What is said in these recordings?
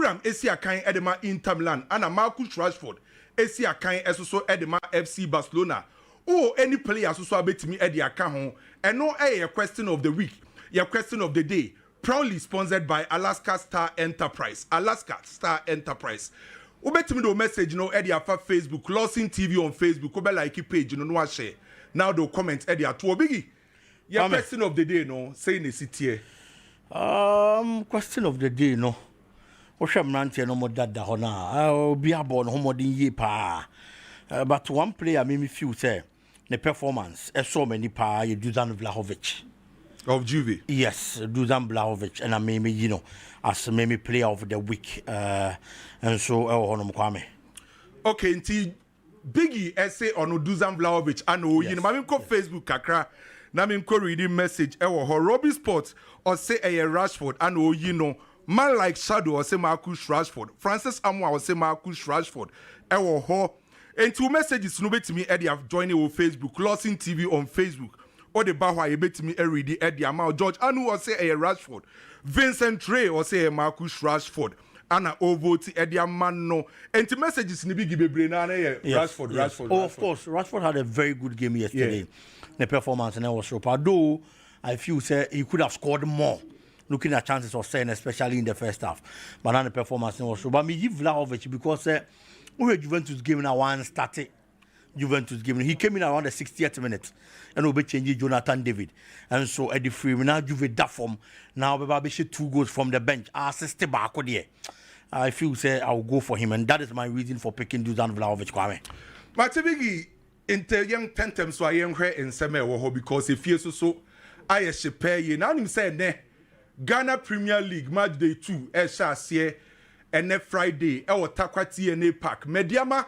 Turam esi akan edema Inter Milan ana Marcus Rashford esi akan esoso edema FC Barcelona. Oh, any player so abetimi edi aka ho. And no a question of the week. Your question of the day. Proudly sponsored by Alaska Star Enterprise. Alaska Star Enterprise. Ubetimi do message no edi afa Facebook. Lawson TV on Facebook. Obe like page no share. Now do comment edi atu biggie. Your question of the day no saying the city. Question of the day no. Osha mrantie no mo dada ho na. Obi abo no homodin ye pa. But one player made me feel say the performance so many pa you Dusan Vlahovic of Juve. Yes, Dusan Vlahovic and I made me as maybe player of the week and so Kwame. Okay, until Biggie essay on Dusan Vlahovic and you know I ko Facebook kakra na me ko reading message Robbie Sports or say Rashford and you know man like Shadow or say Marcus Rashford Francis Amwa or say Marcus Rashford and two messages no bet me Eddie have joined on Facebook, Lawson TV on Facebook. Or the Bahwa you bet me Eddie Eddie Amal George Anu or say a Rashford. Vincent Trey or say a Marcus Rashford. Anna Ovoti Eddie Amano. And two messages ni big Brenana Rashford. Oh, of course. Rashford had a very good game yesterday. Yeah. The performance and I was super. Though I feel say he could have scored more. Looking at chances of saying, especially in the first half. But now the performance was so. But me give Vlahovic because we Juventus game now one started. Juventus game. He came in around the 60th minute and we changed Jonathan David. And so at the free now Juve that form. Now we should 2 goals from the bench. Assisted back there. I feel say I'll go for him and that is my reason for picking Dusan Vlahovic Kwame. Matibigi inter young tentem so I am here in Seme because if you so I share ye now him say ne Ghana Premier League match day 2 shall and next Friday, our Takwati and a pack. Medama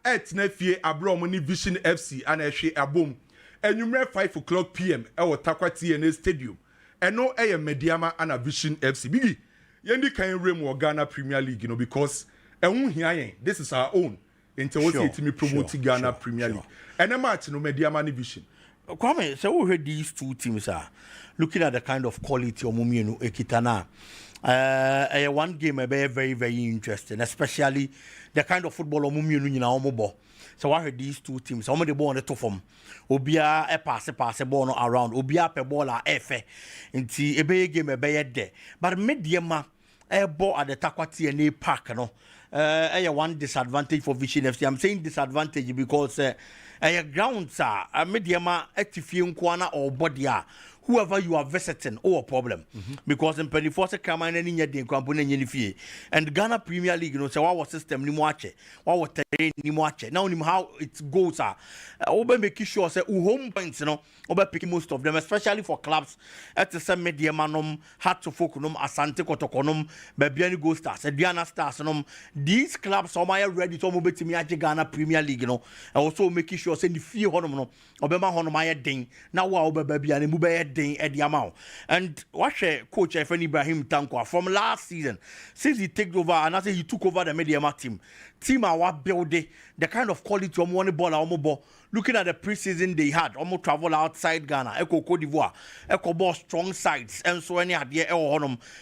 at Nefie Abromoni Vision FC and a share a boom. And you may 5 o'clock PM, our Takwati and a stadium. And no a Medama and a Vision FC. Biggie, Yendi can rim or Ghana Premier League, you know, because this is our own. Until me promoting Ghana Premier League. And a match no Medama Vision. Kwame, so we heard these two teams are looking at the kind of quality of Mumienu Ekitana. One game very, very, very interesting, especially the kind of football Mumienu in our mobile. So I heard these two teams. How many ball on the top form? Obia a pass ball around. Obia per ball a F. Inti a big game a there. But mediama a ball at the Takwati and a park, no. One disadvantage for Vision FC. I'm saying disadvantage because grounds are mediama at Tifium Kwana or Bodia. Whoever you are visiting, a problem. Because in Pennyforce come in any day, and Ghana Premier League, you know, so our system, Nimuache, our terrain, Nimuache. Now, how it goes are, over making sure, say, home points, you know, over picking most of them, especially for clubs at the same Mediamanum, Hatsofokunum, Asante Kotokonum, Babiani Go Stars, Diana Stars, these clubs are ready to move to me Ghana Premier League, you know, and also making sure, say, the few Honomo, Obama Honomaya Ding, now our baby and Mube. At the amount and watch coach Ibrahim Tankwa from last season since he took over and after he took over the Mediama team our building the kind of quality of money ball looking at the preseason they had almost travel outside Ghana Echo Cote d'Ivoire Echo ball strong sides and so any idea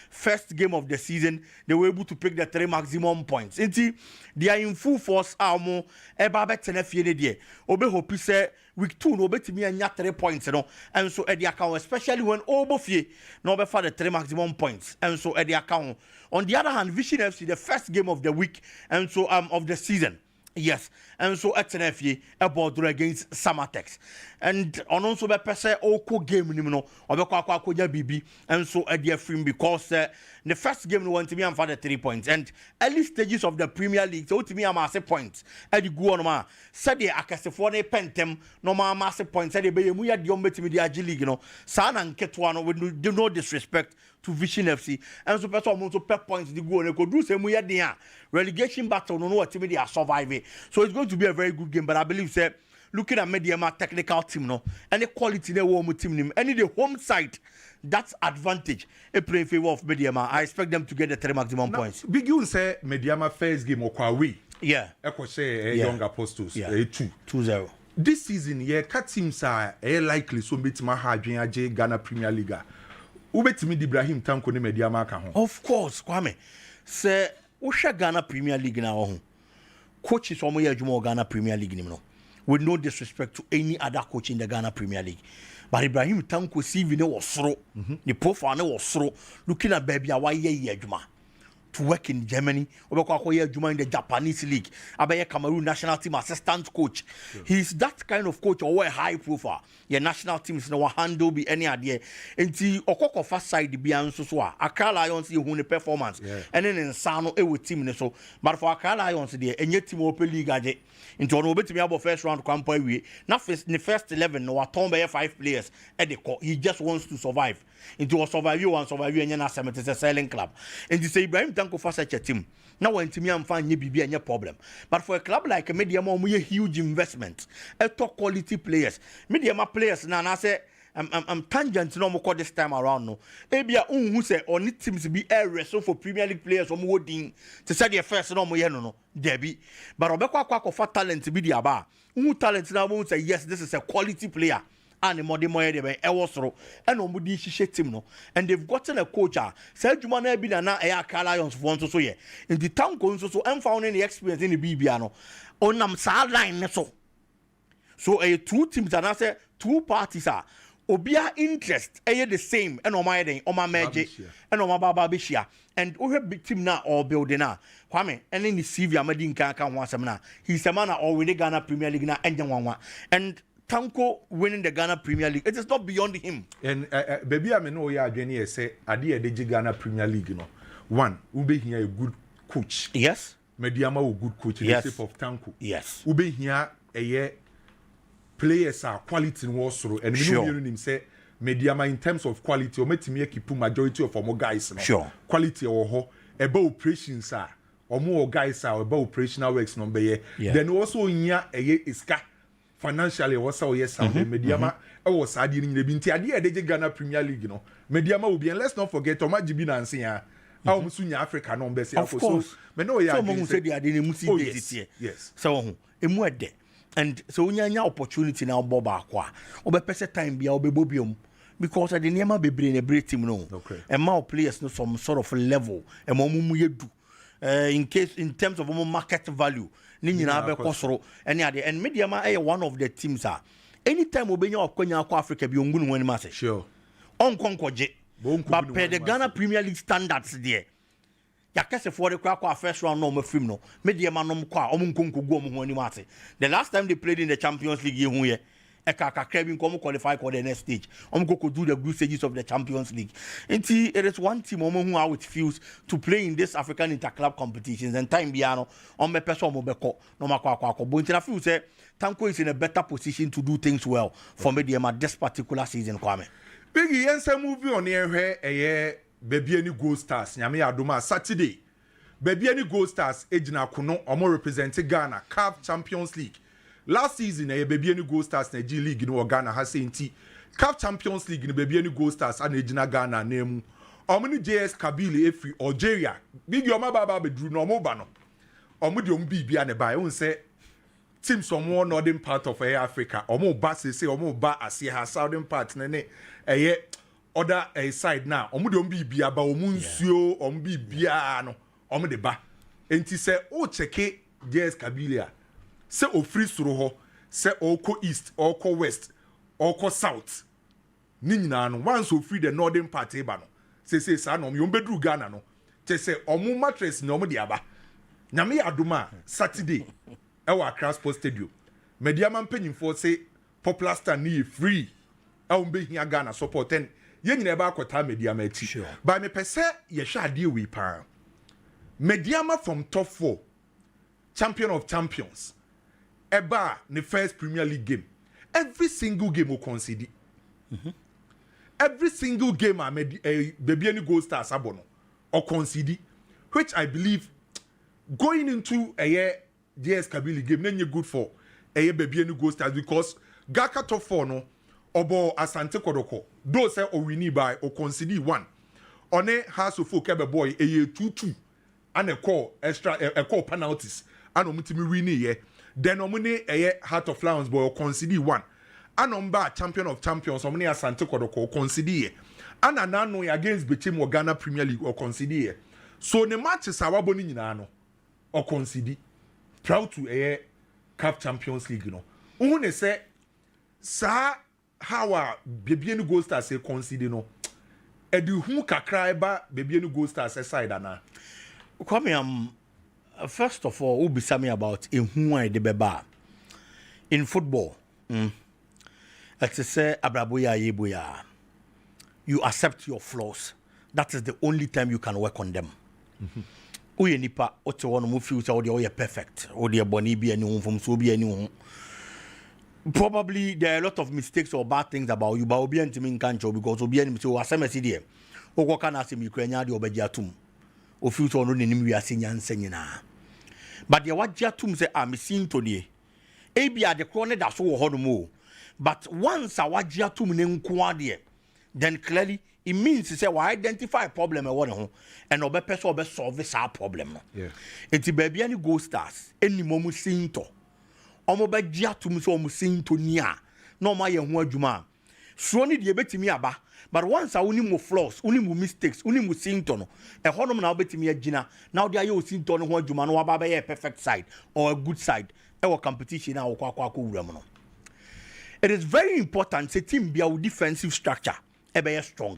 first game of the season they were able to pick the 3 maximum points they are in full force amo eba betenefie dey obe hope say week 2 no betimi anya 3 points no and so at the account especially when obofie no be for the 3 maximum points and so at the account on the other hand Vision FC the first game of the week and so of the season. Yes, and so at NFA about against Samatex. And on also be pese oko game ni no obekwa BB and so at the free because the first game we want to be and for the 3 points and early stages of the Premier League so to me am say points at the go on ma said the akasefo na pentem no ma massive points said be mu ya de ombetimi the Ag League no sa na nketwa no with no disrespect to Vision FC and so person want to pep points the go on ko do say mu ya den relegation battle no what team they are surviving so it's going to be a very good game but I believe say looking at Mediama technical team no any quality they want team nim any the home side that's advantage a play in favor of Mediama. I expect them to get the 3 maximum points. Big you say Mediama first game or away. Yeah. Echo say Young Apostles 2-0. This season cat teams are likely so bit my hard Ghana Premier League. Ubetimi Ibrahim Tanko ne Mediama ka ho. Of course, Kwame. Say Osha Ghana Premier League now. Coaches from Ghana Premier League, with no disrespect to any other coach in the Ghana Premier League. But Ibrahim Tanko CV was through, the profile was through, looking at baby away to work in Germany, or in the Japanese league, Abaye Cameroon national team assistant coach. He's that kind of coach or high profile. Your national team is no handle be any idea. And the Okoko first side be answer so Accra Lions who the performance. And then in Sano e with team so. But for Accra Lions there, and yet team open league aje. Into an obet me about first round campaign we. Not first in the first 11 no atombe 5 players at the court. He just wants to survive. Into a survive you and yana summit is a selling club. And you say Ibrahim Tanko for such a team. Now when to me I'm fine, you be any problem. But for a club like a Medama, we a huge investment. A top quality players. Medama players now I say I'm tangent no more this time around no. Ebia who say on it teams be air wrestle for Premier League players or more to say their first no more no Debbie. But Obeko for talent to be the aba. Who talent now won't say yes, this is a quality player. And the more they Ewosro and Omudi Shishe team no. And they've gotten a coach. Sergio Eben and Air Lions for so ye. In the town so I'm found any experience in the BBano. On them sideline so a two teams and I say two parties are Obia interest the same and on my day on my magic and on my Baba Bishia. And we have big team now or building now. Kwame and then the CV Amadin Kaka once a man. He's a man already Ghana Premier League now and Tanko winning the Ghana Premier League. It is not beyond him. And baby, I know ya Jenny say Adi Edeji Ghana Premier League. No, one, Ube here a good coach. Yes. Mediama a good coach in the shape of Tanko. Yes. Ube here a year players are quality in Warsaw and we know him say Mediama in terms of quality or make me keep majority of more guys. No? Sure. Quality or about operations are or more guys are about operational works number year. Then also in here a year is financially also yes Mediama was adding the binti idea de Ghana Premier League no Mediama will be and let's not forget Omajibi Nancy how much Africa no be of course me know ya someone said they are the musi days yes so emu ede and so nya opportunity now boba akwa obepese time bia obebobiom because the niema bebre in a great team no and more players no some sort of level and momumu yedu in terms of market value Nina Bekosoro and Mediama one of the teams are anytime Obenya of Konya Africa be ungun when mass sure on Concoje but per the Ghana Premier League standards there Yakase for the crack first round no film no Mediama no kwa omunkunku go mu mate the last time they played in the Champions League here Eka Kevin come qualify for the next stage. Go do the group stages of the Champions League. And it is one team who are with feels to play in this African interclub competitions and time biano on me person mobeko no makwa. But I feel say Tanko is in a better position to do things well for Mediama this particular season. Kwame. Biggie Yensa movie on here a year baby any gold stars. Nyame Adoma Saturday. Baby any gold stars ejina kuno omo representing Ghana CAF Champions League. Last season, baby any gold stars in G League in Ghana has seen CAF Champions League in baby any gold stars and Ejina Ghana name. Omni JS Kabili Efri Algeria. Big your baba be drew no mobano. Omudi umbi and by won't say teams from one northern part of Africa. Omo bass say Omo ba Asia southern part nene a other a side now. Omudi umbi bia ba omunsio ombi bia no omde ba. Enti say o cheke JS Kabilia. Se o free soro ho se o ko east or ko west or ko south ni nyina no once o free the northern part e ba no se sa no yo bedru Ghana no te se omo mattress no omo de aba nyame adoma Saturday e wa Accra Sports Stadium Mediama mpanyimfo se popular star ni free e o be hia Ghana support and ye nyina ba akota Mediama ati by me pese ye hwa ade we pa Mediama from top 4 champion of champions Eba the first Premier League game. Every single game will concede. Every single game I made a baby any goal star sabono or concede, which I believe going into a year JS Kabili game then you good for a year baby any goal stars because Gaka top 4 no obo Asante Kodoko those say or winning by or concede 1 on a house of folk boy a year 2-2 and a call extra a call penalties and omutimi winning yeah. Then omune Heart of Lions boy concede 1. Anomba champion of champions omune Asante Kodoko concede. And anano against Bechim Ghana Premier League or concede. So the matches are waboni nyina no or concede proud to a CAF Champions League no. Uhune say sa how baby any goal stars say concede no. Edu hu kakra eba baby any goal stars side ana. Kwame, first of all, who be me about in who I de beba in football. Let's say abraboya yeboya. You accept your flaws. That is the only time you can work on them. Uye nipa ote wano mu feel say odi perfect. Odi boni bi any from so bi any. Probably there are a lot of mistakes or bad things about you, but obi antimi nkancho because obi any so asem esi there. Ogwo kana asem ikranya de obeji atum. O feel so no nim wi ase nyansa nyina. But the what atum say am seeing to die. Ebi ade kro ne da so wo hono mo. But once a what atum ne nko ade, then clearly it means to say we identify a problem and obe person obe solve this problem. Yeah. Enti baby any go stars any momu sinto. Omo be gia to so omo sinto nia. No ma ye ho adwuma. So ni de betimi aba. But once a uni mo flaws, uni mo mistakes, uni mo sinto no. E honom na obetimi agina. Now there you sinto no ho adwuma no aba be a perfect side or a good side. E wo competition na wo kwa wura mo no. It is very important say team be our defensive structure. Ebe strong.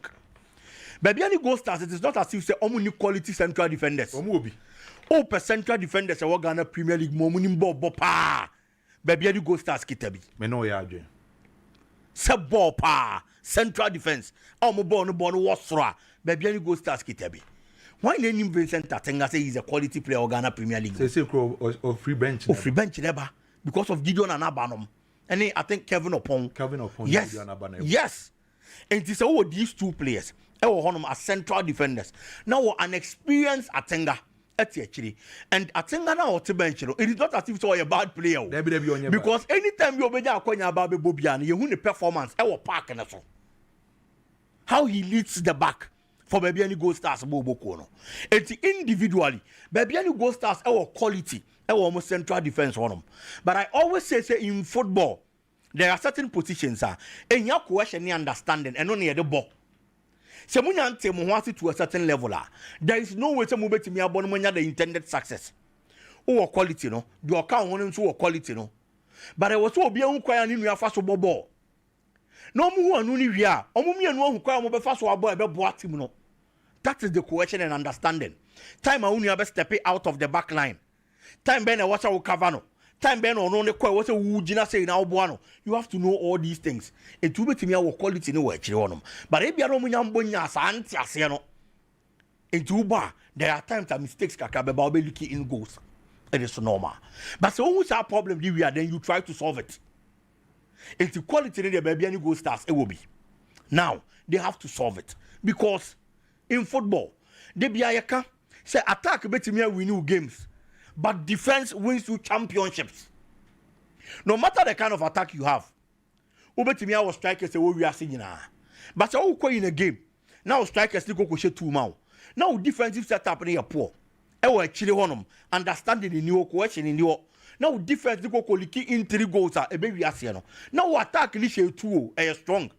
Baby any goal stars, it is not as if say omu ni quality central defenders. Omu obi. Oh, per central defenders e Ghana Premier League mo ni bo pa. Baby any goal stars kitabi. Me no ya adwen. Se ball pa central defense. Omu ball no wasra. Baby any goal stars kitabi. Why name Vincent Atenga say he's a quality player of Ghana Premier League? Say or free bench. Oh, free bench never because of Gideon and Abanom. And I think Kevin Opon. Yes. Yes. And it is all these two players. As central defenders. Now an experienced Atenga. Actually. And Atenga now to bench. It is not as if it's a bad player. Because anytime you obey Baby Bobian, you win the performance. Park and so. How he leads the back for Baby any goal stars Bobo Kono. It's individually. Baby any goal stars our quality. Almost central defense on them. But I always say in football, there are certain positions and your question understanding and only the ball. So when you to a certain level, there is no way to move to me about the intended success. Or quality, no. Do account on to quality, no. But I was so be unquiet in your fast ball. No more only we are. Omumi and one who cry over fast or boy no. That is the question and understanding. Time I only have step out of the back line. Time Ben watch our Cavano. Time Ben or no what's a Wujina say now Buano. You have to know all these things. It will be to me our quality no actually on them. But if you are Romunyambonya Santi Asiano in Tuba, there are times that mistakes can be leaking in goals. It is normal. But so who's our problem we are then you try to solve it. It's the quality in the baby and goal stars it will be. Now they have to solve it. Because in football, they be a say attack better me win new games. But defense wins you championships. No matter the kind of attack you have. Ubetimi our strikers say we are seeing now. But so go in a game. Now strikers go share 2 now. Now defensive setup near poor. Ewa chile honum understanding in your question in your now defense go liki in 3 goals a baby asiano. Now attack ni share 2 strong.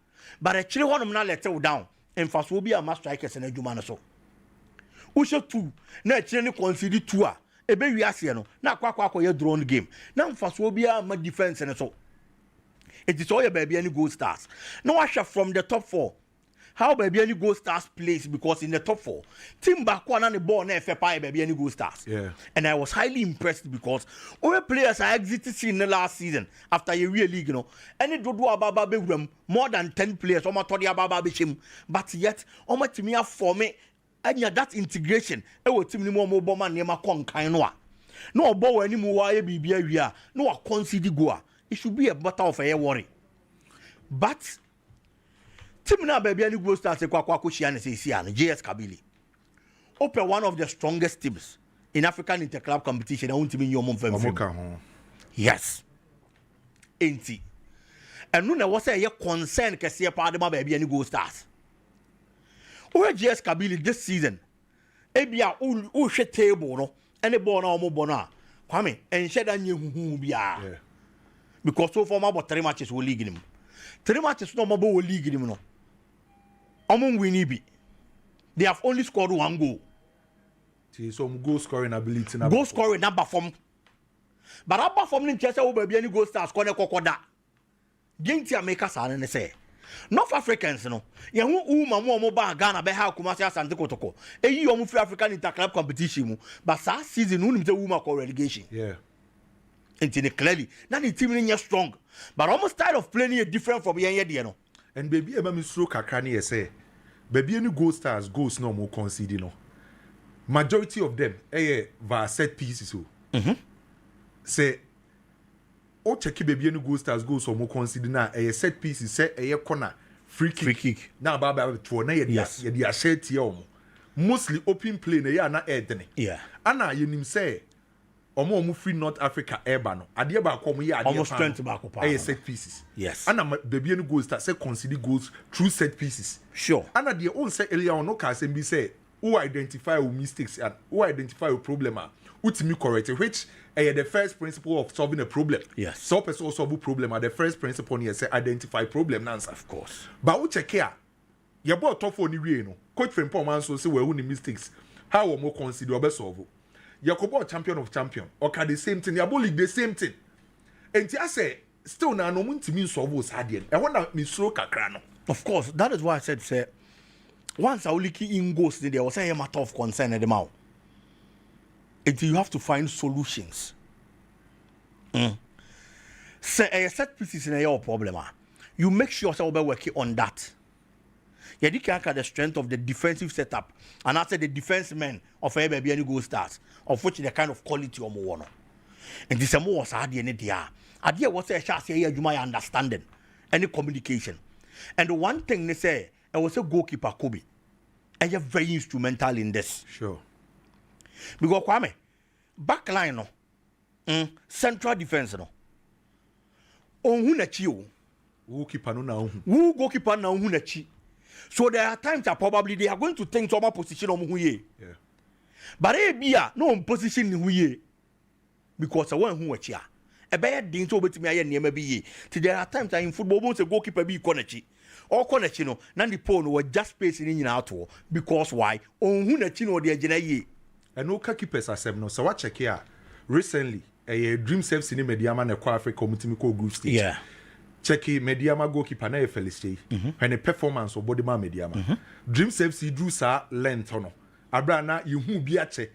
But a chile honum na let down. And fast will be a master strikers and a jumana so. Usha 2 na chile consider 2 ebe wi ase no na akwa ye drone game na mfaso obi a ma defense and so it is all your baby any goal stars now I share from the top 4 how baby any goal stars plays because in the top 4 team back one and the ball na FPI baby any goal stars and I was highly impressed because all players are exited in the last season after a real league any do ababa be more than 10 players o ma to the ababa be shim but yet o ma timi for me and that integration will team more mobile man near my con kind no bow any more bibia we are no consider goa. It should be a matter of a worry. But team now baby any go start say Kwakushian say JS Kabili. Open one of the strongest teams in African interclub competition. I want to be your mom from yes. Ain't it? And no was a concern can see a part of my baby any go stars. Where JS Kabili this season, Ebia who share table no, any born or more bona, Kwame and shed a new who be because so far about 3 matches will league him. 3 matches no more will league him no. Among Winnie be. They have only scored 1 goal. Some goal scoring ability. Goal scoring number form. But number form in Chelsea will be any goal stars corner kokoda. Gintia make us and say. North Africans no. Ya hu ma mo ba Ghana be ha Kumasi Asante Kotoko. E yi omu free African interclub competition mu. But sa season hu nimte wu ma ko relegation. Yeah. Intini clearly. Na the team ni strong. But almost style of playing is different from yen ye no. And baby eba mi stroke kakra ni say. Baby any goal stars goals no mo concede no. Majority of them via set pieces say o check baby any goal stars goals or mo consider na set pieces say corner free kick na ba to na ye dia share tie o mostly open play na ya na edene ana yenim say omo free North Africa eba no ade ba ko mo ye ade almost strength ba ko pa set pieces yes ana baby any goal stars say consider goals through set pieces sure ana de on say earlier on no ka say be say who identify your mistakes and who identify your problem ultimately correct which the first principle of solving a problem. Yes. So person solve a problem the first principle here say identify problem answer. Of course. But we check here. You bought tough on the no. Coach Frimpong man so say we own mistakes. How we more consider be solve. You go champion of champion. Okay, the same thing. You league the same thing. And I say still na no mun timi solve us hadien. I want me slow kakra no. Of course, that is why I said say once I only key in goals there was a matter of concern at the mouth. Until you have to find solutions. Say a set pieces in your problem. You make sure you're working on that. You can the strength of the defensive setup and after the defense men of a baby any goal starts, of which the kind of quality or more. And this is more sad in it. Idea was a chance here you might understanding any communication. And the one thing they say, I was a goalkeeper Kobe. And you're very instrumental in this. Sure. Because Kwame, back line no, central defense no. Onhu na chi o. Goalkeeper no na onhu. Who goalkeeper na onhu na chi. So there are times that probably they are going to think to my position on who ye. Yeah. But bia no position who ye. Because I want who chia. A bad thing to bet me I near be ye. There are times that in football most a goalkeeper be konechi. Or konechi no, nandi pono were just spacing in out because why? Onhu na chi no de agena ye. And no keepers are seven. So what check here recently a dream saves in Medama na kwa Africa committee group stage. Yeah. Check Medama goalkeeper na Felicity. When a performance of body man Medama. Dream saves he drew sa length no. Abrana you who be a che.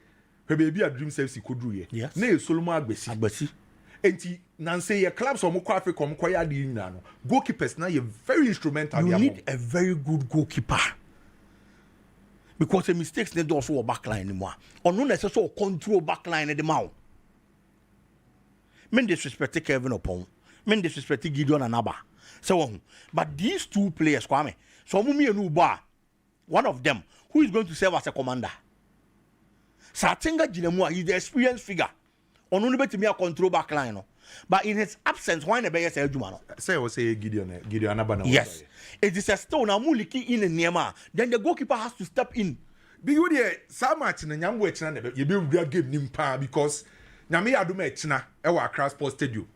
Her baby a dream saves he could do ye. Yes. Ne Solomon Agbesi. Enti Nancy your clubs or Moko Africa Mkoya di no. Goalkeepers now you're very instrumental. You need a very good goalkeeper. Because the mistakes they do also backline anymore. Or no necessarily control backline at the mouth. Men disrespect Kevin Opon. Men disrespect Gideon and Abba. So but these two players, Kwame, so Mumi and Uba, one of them, who is going to serve as a commander? Satenga Ginemua is the experienced figure. On only to me a control backline. No? But in his absence, why never say Jumano? Say I say Gideon Abba. Yes. It is a stone amuliki in a Niema. Then the goalkeeper has to step in. Be you there so much in a young way you be real game nimpa because Nami Adume China Ewa Accra Sports Stadium.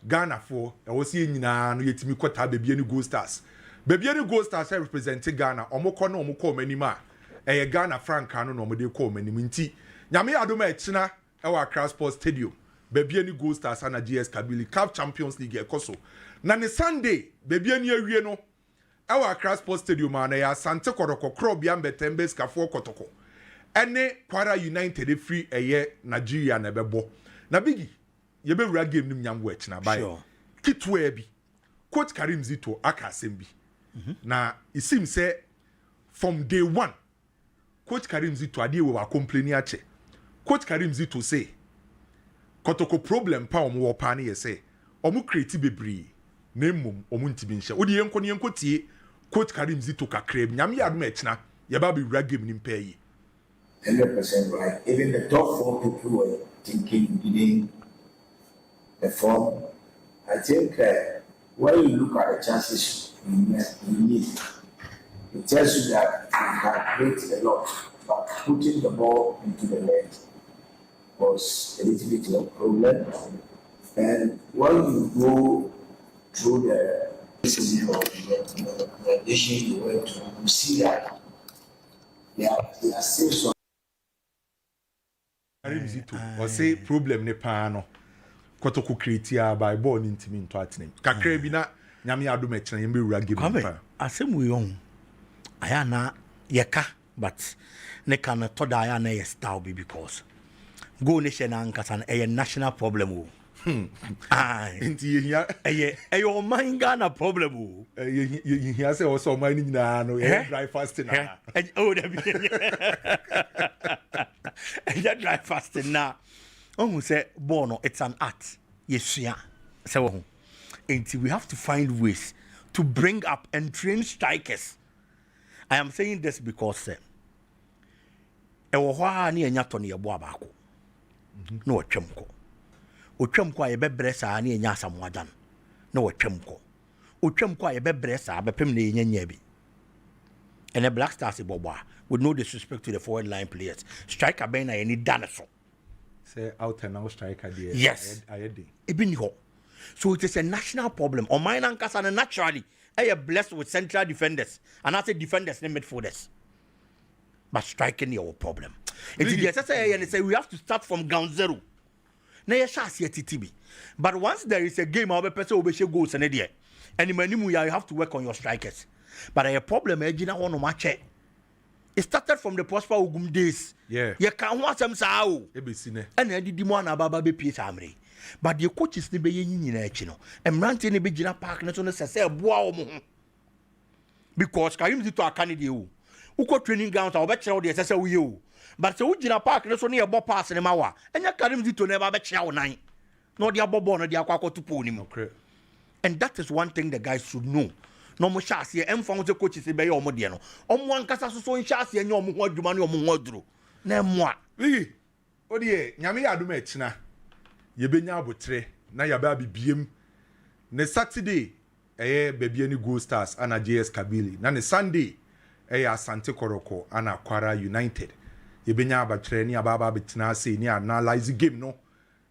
Ghana for I was seeing na no yetimi kwata baby any goal stars. Baby any goal stars representing Ghana omoko no omoko manima. Ghana franc no no mo dey call manima nti. Nami Adume China Ewa Accra Sports Stadium. Baby any goal stars na GS Kabili CAF Champions League ekoso. Na ne Sunday baby any awie no Ewa Accra Sports Stadium na ya Sante Kodoko Krobia Mbetembes Kafo Kotoko. Ene Kwara United free Nigeria na bebo. Na bigi ye be wura game nim nyam wech na bai. Sure. Kitwe bi. Coach Karim Zito aka asem bi. Na it seems say from day one Coach Karim Zito ade we were complaining ache. Coach Karim Zito say Kotoko problem pa omo wo pa na ye say omo create bebree na mmom omo ntimi nhye. Odi yenko tie Coach Karim Zito kakra bi nyam ya adom echna ye ba be wura game nim pa yi. 100% right. Even the top 4 people were thinking within the form. I think when you look at the chances we need, it tells you that we can create a lot, but putting the ball into the net was a little bit of a problem. And when you go through the issue you went to, you see that there are still some Arimzito or say problem ne pano kotoko create by born intimi into atinem kakra bi na nyame adom e kire yembe wura game pa asem we on aya na yeka but ne kan to da aya na yes style be because go nation ankasa na a national problem o inti yehia eyo man Ghana problem o yehia say o so man ni nyina no drive fast na oh that be that drive fast na who say born it's an art yesua say wo until we have to find ways to bring up and train strikers. I am saying this because ewo hwa na enya to na yebo abako na otwem ko otwem ko aye bebre sa na enya asamwadan na otwem ko otwem ko aye bebre sa bepem na enya nya bi and the Black Stars boboa with no disrespect to the forward line players striker ben na any dinosaur say out and out striker there yes Eben ho. So it is a national problem. On mine and Kasana naturally, I am blessed with central defenders. And I say defenders, not midfielders. But striking your problem. It is necessary and say we have to start from ground zero. Now you shall see a TTB. But once there is a game, our person will be goals and idea. And you have to work on your strikers. But a problem, I didn't want to match it. It started from the Prosper Ugum days. Yeah. You can't watch them sao. And I did one about baby Peace Amri. But the coaches ne be yin na echi no emrante ne be gina park ne so no sese boa wo mo because Karim Zito akane o uko training ground ta obekere wo de sese wo ye o but se wo gina park ne so ne ye bo pass ne mawa enya Karim Zito ne ba bekere wo nan no de abobo no de akwa to ni mo and that is one thing the guys should know no mo sha ase emfa wo se coaches be ye omo de no omo ankasa so sha ase enya omo ho adwuma ne omo ho aduro na mo a wi odi nyame ya adom echina yebenya abotre na yaba bibiem ne Saturday baby any Gold Stars ana JS Kabili na ne Sunday Asante Koroko ana Kwara United yebenya abotre ni ababa betina say ni analyze game no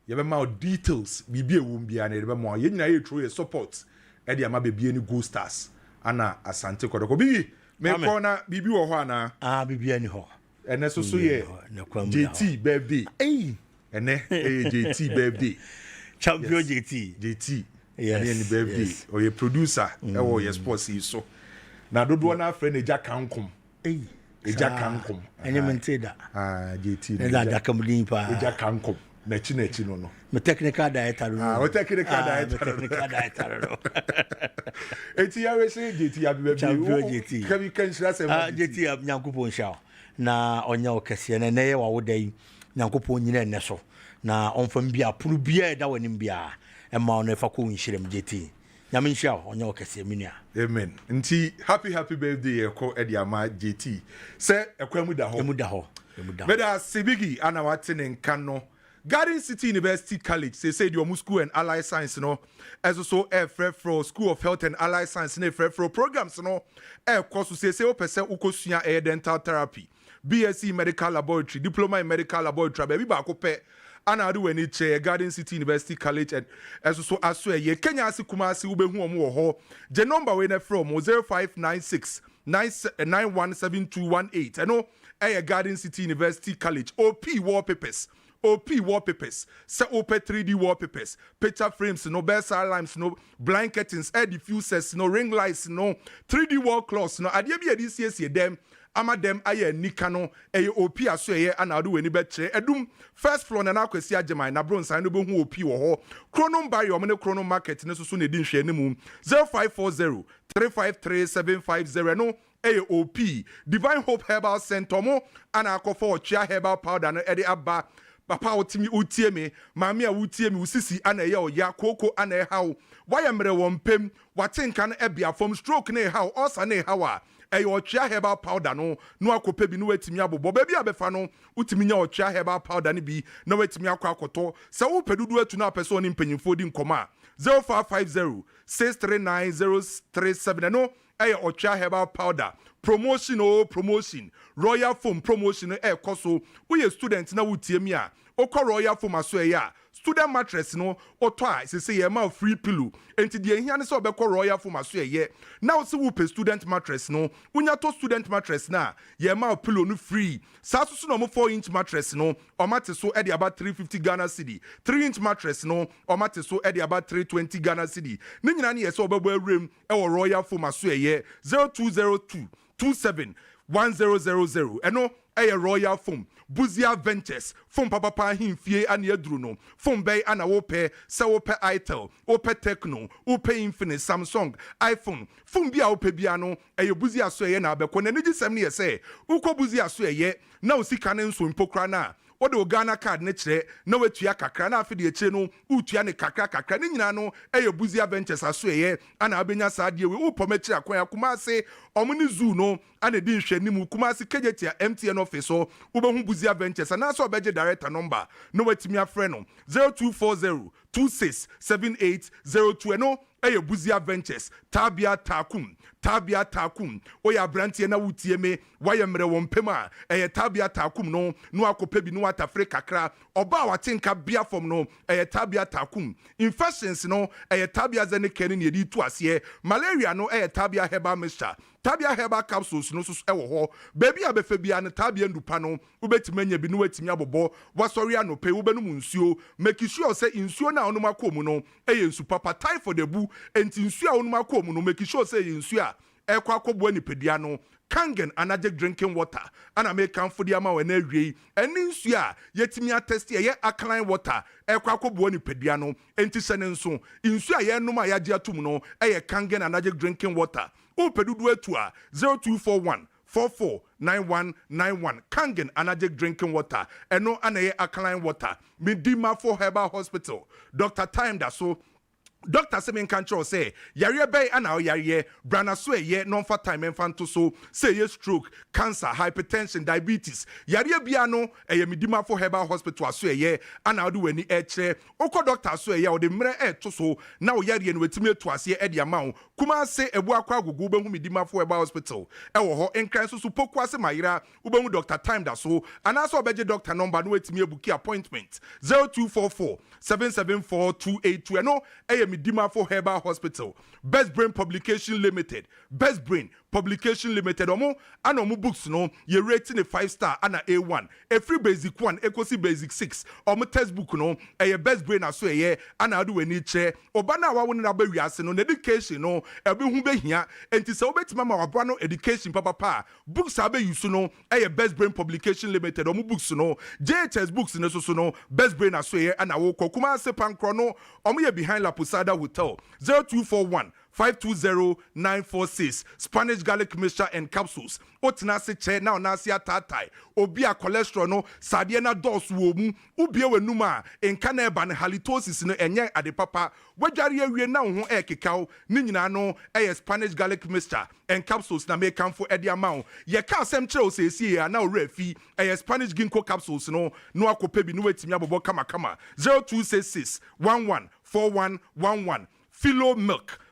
yebema details bibi ewum bia na yebema yenyina ye throw support ama baby any Gold Stars ana Asante Koroko bibi me kona bibi wo ho ana bibi ani ho ene so ye JT birthday ene JT birthday champion JT yes birthday yes. Or your producer or your sports so na dodo na friend eja kankom eja kankom enye mente da JT na da kamudin pa eja kankom na chi no me technical director no o technical director no eti ya we say JT ya be champion JT can we can share say JT nyankopon sha na onya okese na ye wa wodai nyankopon nyina enne so na onfam bia puru bia da wanim bia ema ono fa ko nhirem JT nyame nhia onya okese minua amen nti happy birthday eko ediama JT se ekwamu da ho beda sibigi ana watene nka no Garden City University College say the school and allied science no as also for School of Health and Allied Science ne for programs no course say opese ukosua dental therapy BSc Medical Laboratory Diploma in Medical Laboratory baby ba ko pe ana do wani che Garden City University College and as also aso ye Kenya asi Kumasi ubehu omo wo ho je number we na from 0596 917218 eno Garden City University College OP wallpapers say open 3D wallpapers, picture frames, no bedside lamps, no blind curtains, air diffusers, no ring lights, no 3D wall cloths, no idea be this year them. Ama dem aye nikano OP aso ye anadu weni betre edum first floor na na kwesi agema na bronze no be hu OP wo ho chrono buy yo me chrono market ne so ne di nhwe ne mu 0540 353 no OP Divine Hope Herbal Center mo ana akofo chia herbal powder no ede aba papa otimi utie me maami a utie me usisi ana ye oya koko ana e hawo waya mre wompem watenka no ebia from stroke na e hawo osa na e hawa ochia herbal powder no akope bi no watimi abobo ba bi abefa no utimi nya ochia herbal powder ne bi na watimi akoto se wo pedudu atu na person ni mpanyimfo di nkoma 0550 639037 no ochia herbal powder promotion Royal Foam promotion koso we student na wutie mi a okọ Royal Foam aso student mattress no otwa se say ma free pillow enti de ehia ne se obekọ royal foam aso eye now se wo pe student mattress no unya to student mattress na ye ma pillow no free sa so no mo 4-inch mattress no o mate so e de about 350 Ghana cedi 3-inch mattress no o mate so e de about 320 Ghana cedi ne nyina ne ye se obebo awrem e wo royal foam aso eye 0202 27 1000 eno eye royal foam Buzia Ventures foam papa himfie ane aduru no foam bay ana wo pe se wo pe Itel wo pe Tecno wo pe Infinix Samsung iPhone foam bia wo pe bia no eye Buzia so eye na abekọ na nigi sem ne ye se ukọ Buzia so eye na osika ne nso mpokra na o de Ghana card ne kire na watua kakra na afide kire no utua ne kakra ne nyina no eye Buzia Ventures aso eye ana abenya saade we wo pomachi akwan akoma ase omuni zoo no ana di nhwanimu kuma ase kejetia MTN office so wo be hu Buzia Ventures na so obeje director number no watimi afre no 0240 267802 no eye Buzia Ventures Tabia Takum oya brantie na wutie me waye mre wo mpem a eye Tabia Takum no akopa bi no atafre kakra oba watenka bia fom no eye Tabia Takum infections no eye Tabia zene kene ne di tu ase malaria no eye Tabia herbal mixture Tabia herbal capsules no so ewo ho baby abefa bia no Tabia ndupa no ubetimanya bi no watimi abobo wasori anope ubenu nsuo make sure say nsuo na onuma komu no eye nsu papa typhoid ebu enti nsuo a onuma komu no make sure say nsuo a ekwa akobua nipedia no Kangen Anadic drinking water ana make kamfodi ama we na awie eni nsuo a yetimi attest ye alkaline water ekwa akobua nipedia no enti sene nso nsuo a ye nom a yaje atum no eye Kangen Anadic drinking water upedudu etu a 0241 449191 Kangen Anadic drinking water eno anaye alkaline water Medama for Herbal Hospital Dr. Time da so Doctor Semen Control say yare bay ana yare brana so ye non for time enfanto so say ye stroke cancer hypertension diabetes yare bia no Medama for Herbal Hospital so ye ana do weni eche oko doctor so ye o de mre to so na o yare no wetime to ase e de ama kuma se ebu akwa agugu be hu Medama for Herbal Hospital e wo ho enkran so pokwa ase mayira ube hu Dr. Time da so ana so obeje doctor number no wetime ebuki appointment 0244 774 282 no Medama for Herbal Hospital Best Brain Publication Limited omo ana omo books no ye rating a 5-star ana A1 a free basic 1 ekosi basic 6 omo textbook no e Best Brain aso ye ana do weni che oba na wa woni na ba wiase no education no e be hu behia enti se obetima ma wabra no education papa books abe yusu no e Best Brain Publication Limited omo books no JHS books no so no Best Brain aso ye ana wo kokuma se pankro no omo ye behind La Posada Hotel 0241 520-946 Spanish garlic mixture and capsules otina se che na onase atatai obi a cholesterol no sade na dose wo mu ubie wenuma enka na eba ne halitosis no enye ade papa wadware awie na ho ekekao ni nyina no Spanish garlic mixture and capsules na make camfo ede amount ye ka asem kire o se ya na orafi Spanish ginkgo capsules no akopa bi no wetimi abobo kama 0266 11 4111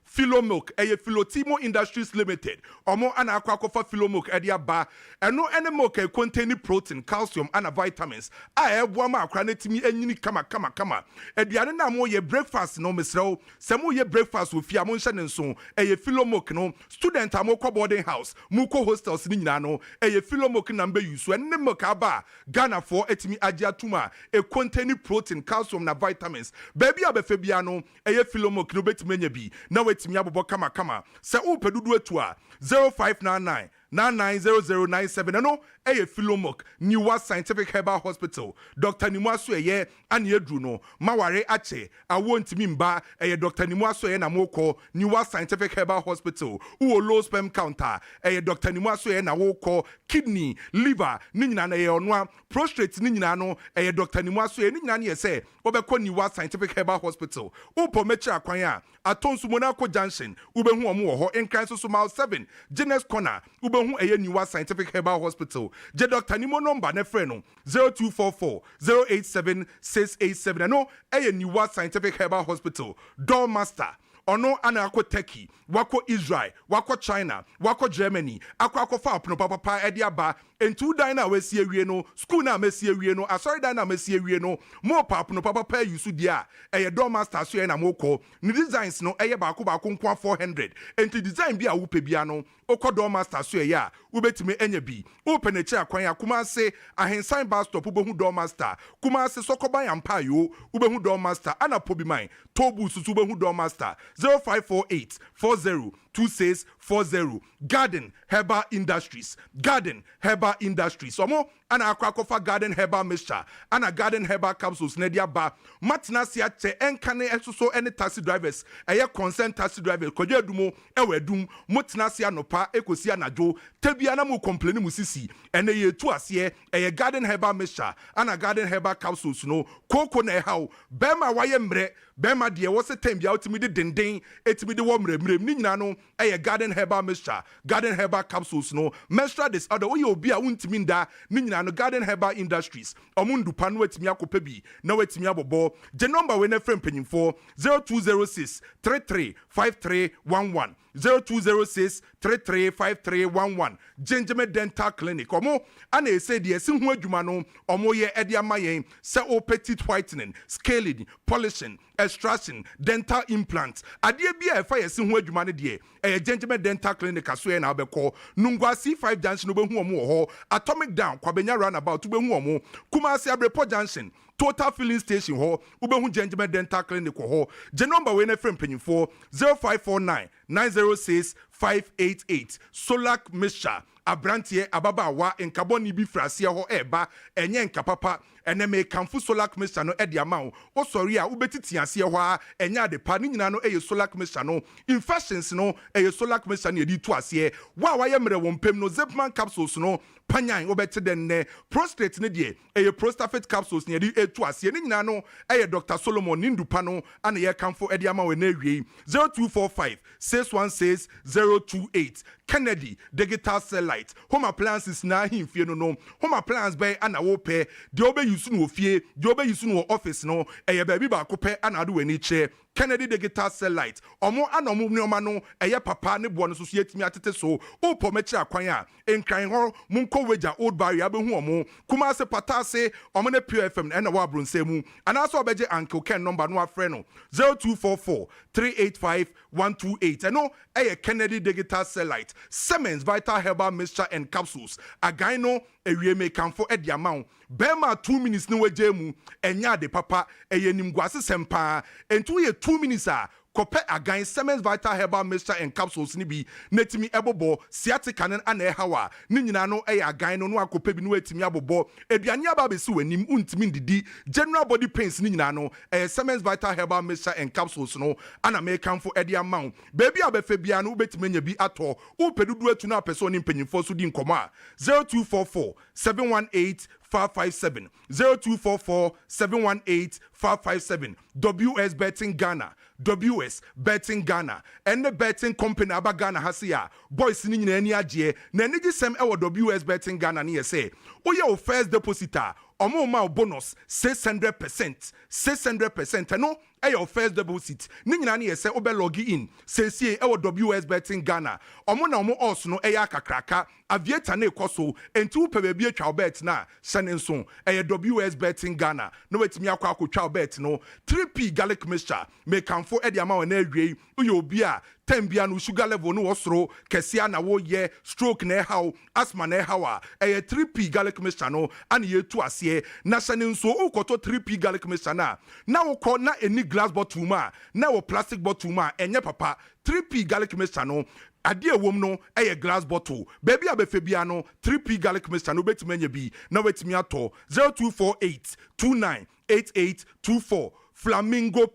Philo Milk, Philotimo Industries Limited. Omo ana akwakofa Philo Milk edia ba. Eno ene milk containing protein, calcium, and vitamins. Boa ma akra netimi enyini kama. Ediane na mo ye breakfast no mesrel. Se mo ye breakfast with fia mo nhye ne nso. Philo Milk no. Student amoko boarding house, muko hostels ni nyina no. Philo Milk na mbe yusu. Ene milk aba Ghana for etimi agya tuma. Containing protein, calcium, na vitamins. Baby abefe bia no. Philo Milk no betimi nya bi. Na wetimi abobo kama se wo pedudu etu a 0599 990097 no Philo Milk Newa Scientific Herbal Hospital Dr. Nimwaso eye ane edru no maware ache awontimi mba Dr. Nimwaso eye na moko Newa Scientific Herbal Hospital uwo low sperm counter Dr. Nimwaso eye na woko kidney liver ni nyina na onwa prostate ni nyina no Dr. Nimwaso eye ni nyina na se obekọ Newa Scientific Herbal Hospital upo mechi akwan a atonsu Monaco Junction ubehu omo wo ho enkran so mile 7 Genes Corner ubehu Newa Scientific Herbal Hospital je Dr. Nimo number ne frɛ no 0244 087 687 no Newa Scientific Herbal Hospital Doormaster ono ana akɔ Turkey wako Israel wako China wako Germany akɔ fa apono papa edi aba entu dan na wasi awie no school na masi awie no asori dan na masi awie no mo pa apono papa yusu dia eye door master so na mo kɔ ni designs no eye ba ko nko 400 enti design bi a wo pe bia no okɔ door master so ya wo betime enya bi wo pe na chi akwan akuma se ahensan bus stop wo behu door master kuma se sokoban ampa yo wo behu door master ana po bi man tobu susu behu door master 0548 402640 Garden Herbal Industries omo ana akwakofa Garden Herbal mixture ana Garden Herbal capsules na dia ba matna sia che enkane esoso any taxi drivers eye consent taxi drivers kodwa adumo ewe adum motna sia nopa ekosi anadwo tabia na mu complain mu sisi ene ye tu ase eye Garden Herbal mixture ana Garden Herbal capsules no koko na ehaw bema waye mre bema de wo se tem bia otimi de denden etimi de wo mremrem ni nyina no eye Garden Herbal mixture Garden Herbal capsules no menstrual disorder wo ye obi a untimi nda ni nyina no Garden Herbal Industries omundu panu etimi akopa bi na wetimi abobo je number we na frame panyimfo 0206 335311 0206 335311 Gentleman Dental Clinic omo ana ese de esi hu adwuma no omo ye ede amayen se o petit whitening scaling polishing extraction dental implants ade bia efa yesi hu adwuma ne de Gentleman Dental Clinic aso ye na obekọ nungwa C5 junction obehu omo ho atomic down kwabenya roundabout obehu omo Kumasi Abrepo junction Total Filling Station ho ubehu Gentleman Dental Clinic ho je number we na frame panyimfo 0549 906 588 Solak Misha Abrantie Ababawa enkaboni bi frase ho eba enye nkapapa ene me kamfu Solak Misha no edi ama o sori a ubetiti ase ho a enye adepa ni nyina no eye Solak Misha no infections no eye Solak Misha no edi tu ase wa ye mre wo mpem no Zipman capsules no panyan obete den ne prostate ne de eye Prostafate capsules ne edi etu ase ni nyina no eye Dr. Solomon Nindupa no ana ye kamfu edi ama we na awie 0245 616 028 Kennedy digital cell light home appliances na himfie no home appliance by ana wo pe de obe use no ofie de obe use no office no eye ba bi ba ko pe ana do wani che Kennedy digital cell light omo anomo nneoma no eye papa ne bo no so yetimi atete so o po mechi akwan a enkran ho munko weja old barrier abehu omo kuma se patase omo ne pure fm na wa bronse mu ana so obeje uncle ken number no afre no 0244 385 128 eno eye Kennedy digital cell light Siemens Vital Herbal Mixture and Capsules agan no ewie me kanfo e dia mawo bema 2 minutes ni waje mu enya de papa eye nimguase sempa entu ye 2 minutes a kope agan Siemens Vital Herbal Mixture and Capsules ni bi netimi ebobo sciatica nen ana ehawa ni nyina no eye agan no akope bi no etimi abobo eduane aba besi wanim untimi ndidi general body pains ni nyina no Siemens Vital Herbal Mixture and Capsules no ana me kanfo e dia mawo baby abefa bia no betimi nya bi ato wo pedudu atu na person ni mpanyimfo so di nkomo a 0244 718 557 0244 718 557 WS Betting Ghana WS Betting Ghana and the betting company aba Ghana hasia boys ni nyina ani agye na ni gisem e wo WS Betting Ghana ni yese wo ye o first depositor omo ma bonus 600% no your first deposit ni nyina na yese obe log in sesie e wo WS Betting Ghana omo na omo os no eya kakraka aviator na ekoso enti pe ba bi atwa bet na sene nso WS Betting Ghana no wetimi akwa bet no 3p garlic mixture me kanfo e de ama na awie uyo obi a tembia no sugar level no wosoro kesia na wo ye stroke na how asthma na how 3p garlic mixture no ana ye tu ase na sene nso ukoto 3p garlic mixture na wo na eni glass bottle ma na wo plastic bottle ma enye papa 3p garlic mixture no ade ewom no glass bottle baby abefebia no 3p garlic mixture no betimi anya bi na wetimi ato 0248 298824 Flamingo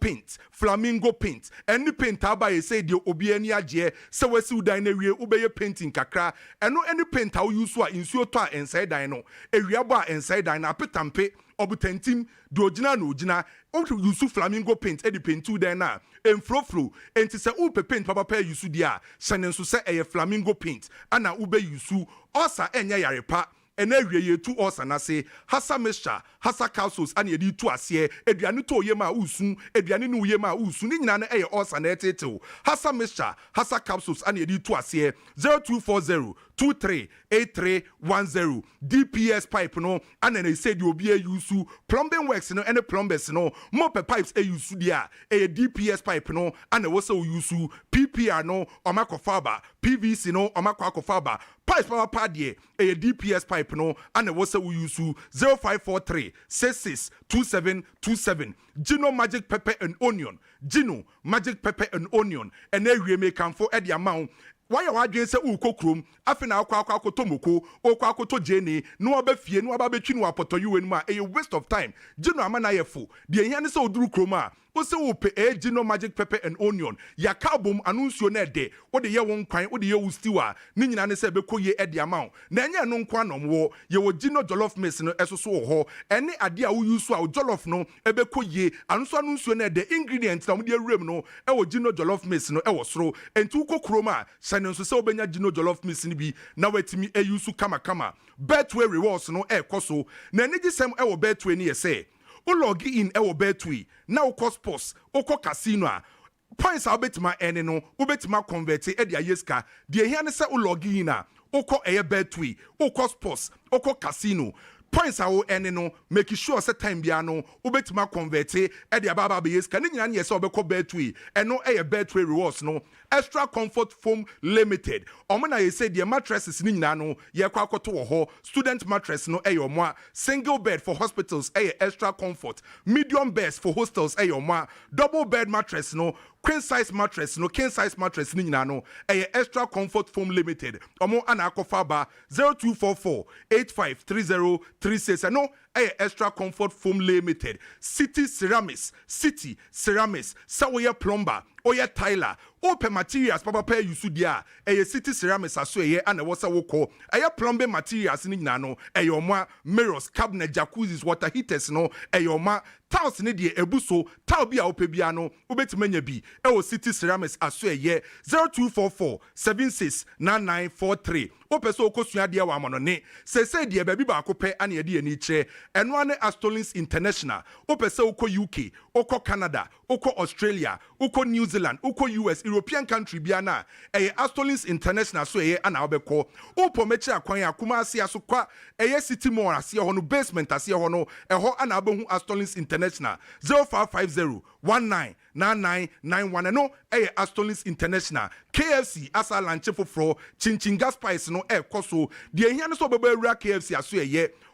paint any paint aba ye say de obi ani agye se wasi udan na wie ubeye painting kakra eno any paint a use a insuo to a inside dan no ewiabo a inside dan na petampe obutantim de ogina na ogina o use flamingo paint e de paintu dan na enfrofro enti se u paint papa use dia sene nso se flamingo paint ana ube use osa enye yarepa ena wie ye tu osana se hasa mesha hasa capsules ane yedi tu ase aduane to ye ma usu aduane no ye ma usu ni nyina na eye osana etetew hasa mesha hasa capsules ane yedi tu ase 0240 238310 DPS pipe no ane na say di obi use plumbing works no ene plumbers no mope pipes use dia DPS pipe no ane wo say use PPR no omakofaba PVC no omakofaba pipes power pad ye DPS pipe no ane wo say use 0543 662727 Gino magic pepper and onion Gino magic pepper and onion and every make come for the amount. Why you are say ukokrum afina akwa tomoko okwa to jeni no abafie no ababetwi no apoto you enma a waste of time Gino amana yefo de ehia ne say oduru kroma o say wo pe Gino magic pepper and onion ya kabom anunsuo na de wo de ye won kwan wo de ye wo stewa ni nyina ne say bekoye e de amount na enya no nkwa nomwo ye wo Gino jollof mix no esoso wo ho ene ade a wo use a jollof no ebekoye anunsuo na de ingredients na mo de awrem no e wo Gino jollof mix no e wo soro entu kokroma nso se obenya Gino jollof mix ni bi na watimi eyusu kama betway rewards no ekoso na enigi sem e wo betway ni yese o log in e wo betway na o cost post o ko casino a points a obetima ene no obetima convert e dia yeska de ehia ne se o log in a o ko eye betway o cost post o ko casino points awo ene no make sure say time bia no obetima convert e dia baba be yeska ni nyina ne yese obekọ betway eno eye betway rewards no extra comfort foam limited omuna ye say the mattresses ni nyina no ye kwa akoto wo ho student mattress no eyo single bed for hospitals extra comfort medium beds for hostels eyo double bed mattress no queen size mattress no king size mattress ni nyina no extra comfort foam limited omo ana akofa ba 0244 853036 no extra comfort foam limited city ceramics so we plumber oye Tyler open materials papa pay you su dia city ceramics aso ana wo sa woko plumbing materials ni nyina no mirrors cabinet jacuzzis water heaters no tiles ni de ebuso tile bia opebia no obetimanya bi city ceramics aso 0244 769943 opeso okosua de wa amono ne sese de ba bi ba akopɛ ana de ani kire eno ane Astolins International opeso oko UK oko Canada oko Australia oko New Zealand oko US European country bia na Astolins International so ana obekɔ opo mechi akwan akuma ase aso kwa city mall ase ho no basement ase ho no ɛhɔ ana abehu Astolins International 0550 199991 no Astolins International KFC asa lanche foforo chinchin gas spice no koso de ehia no so beba awura KFC aso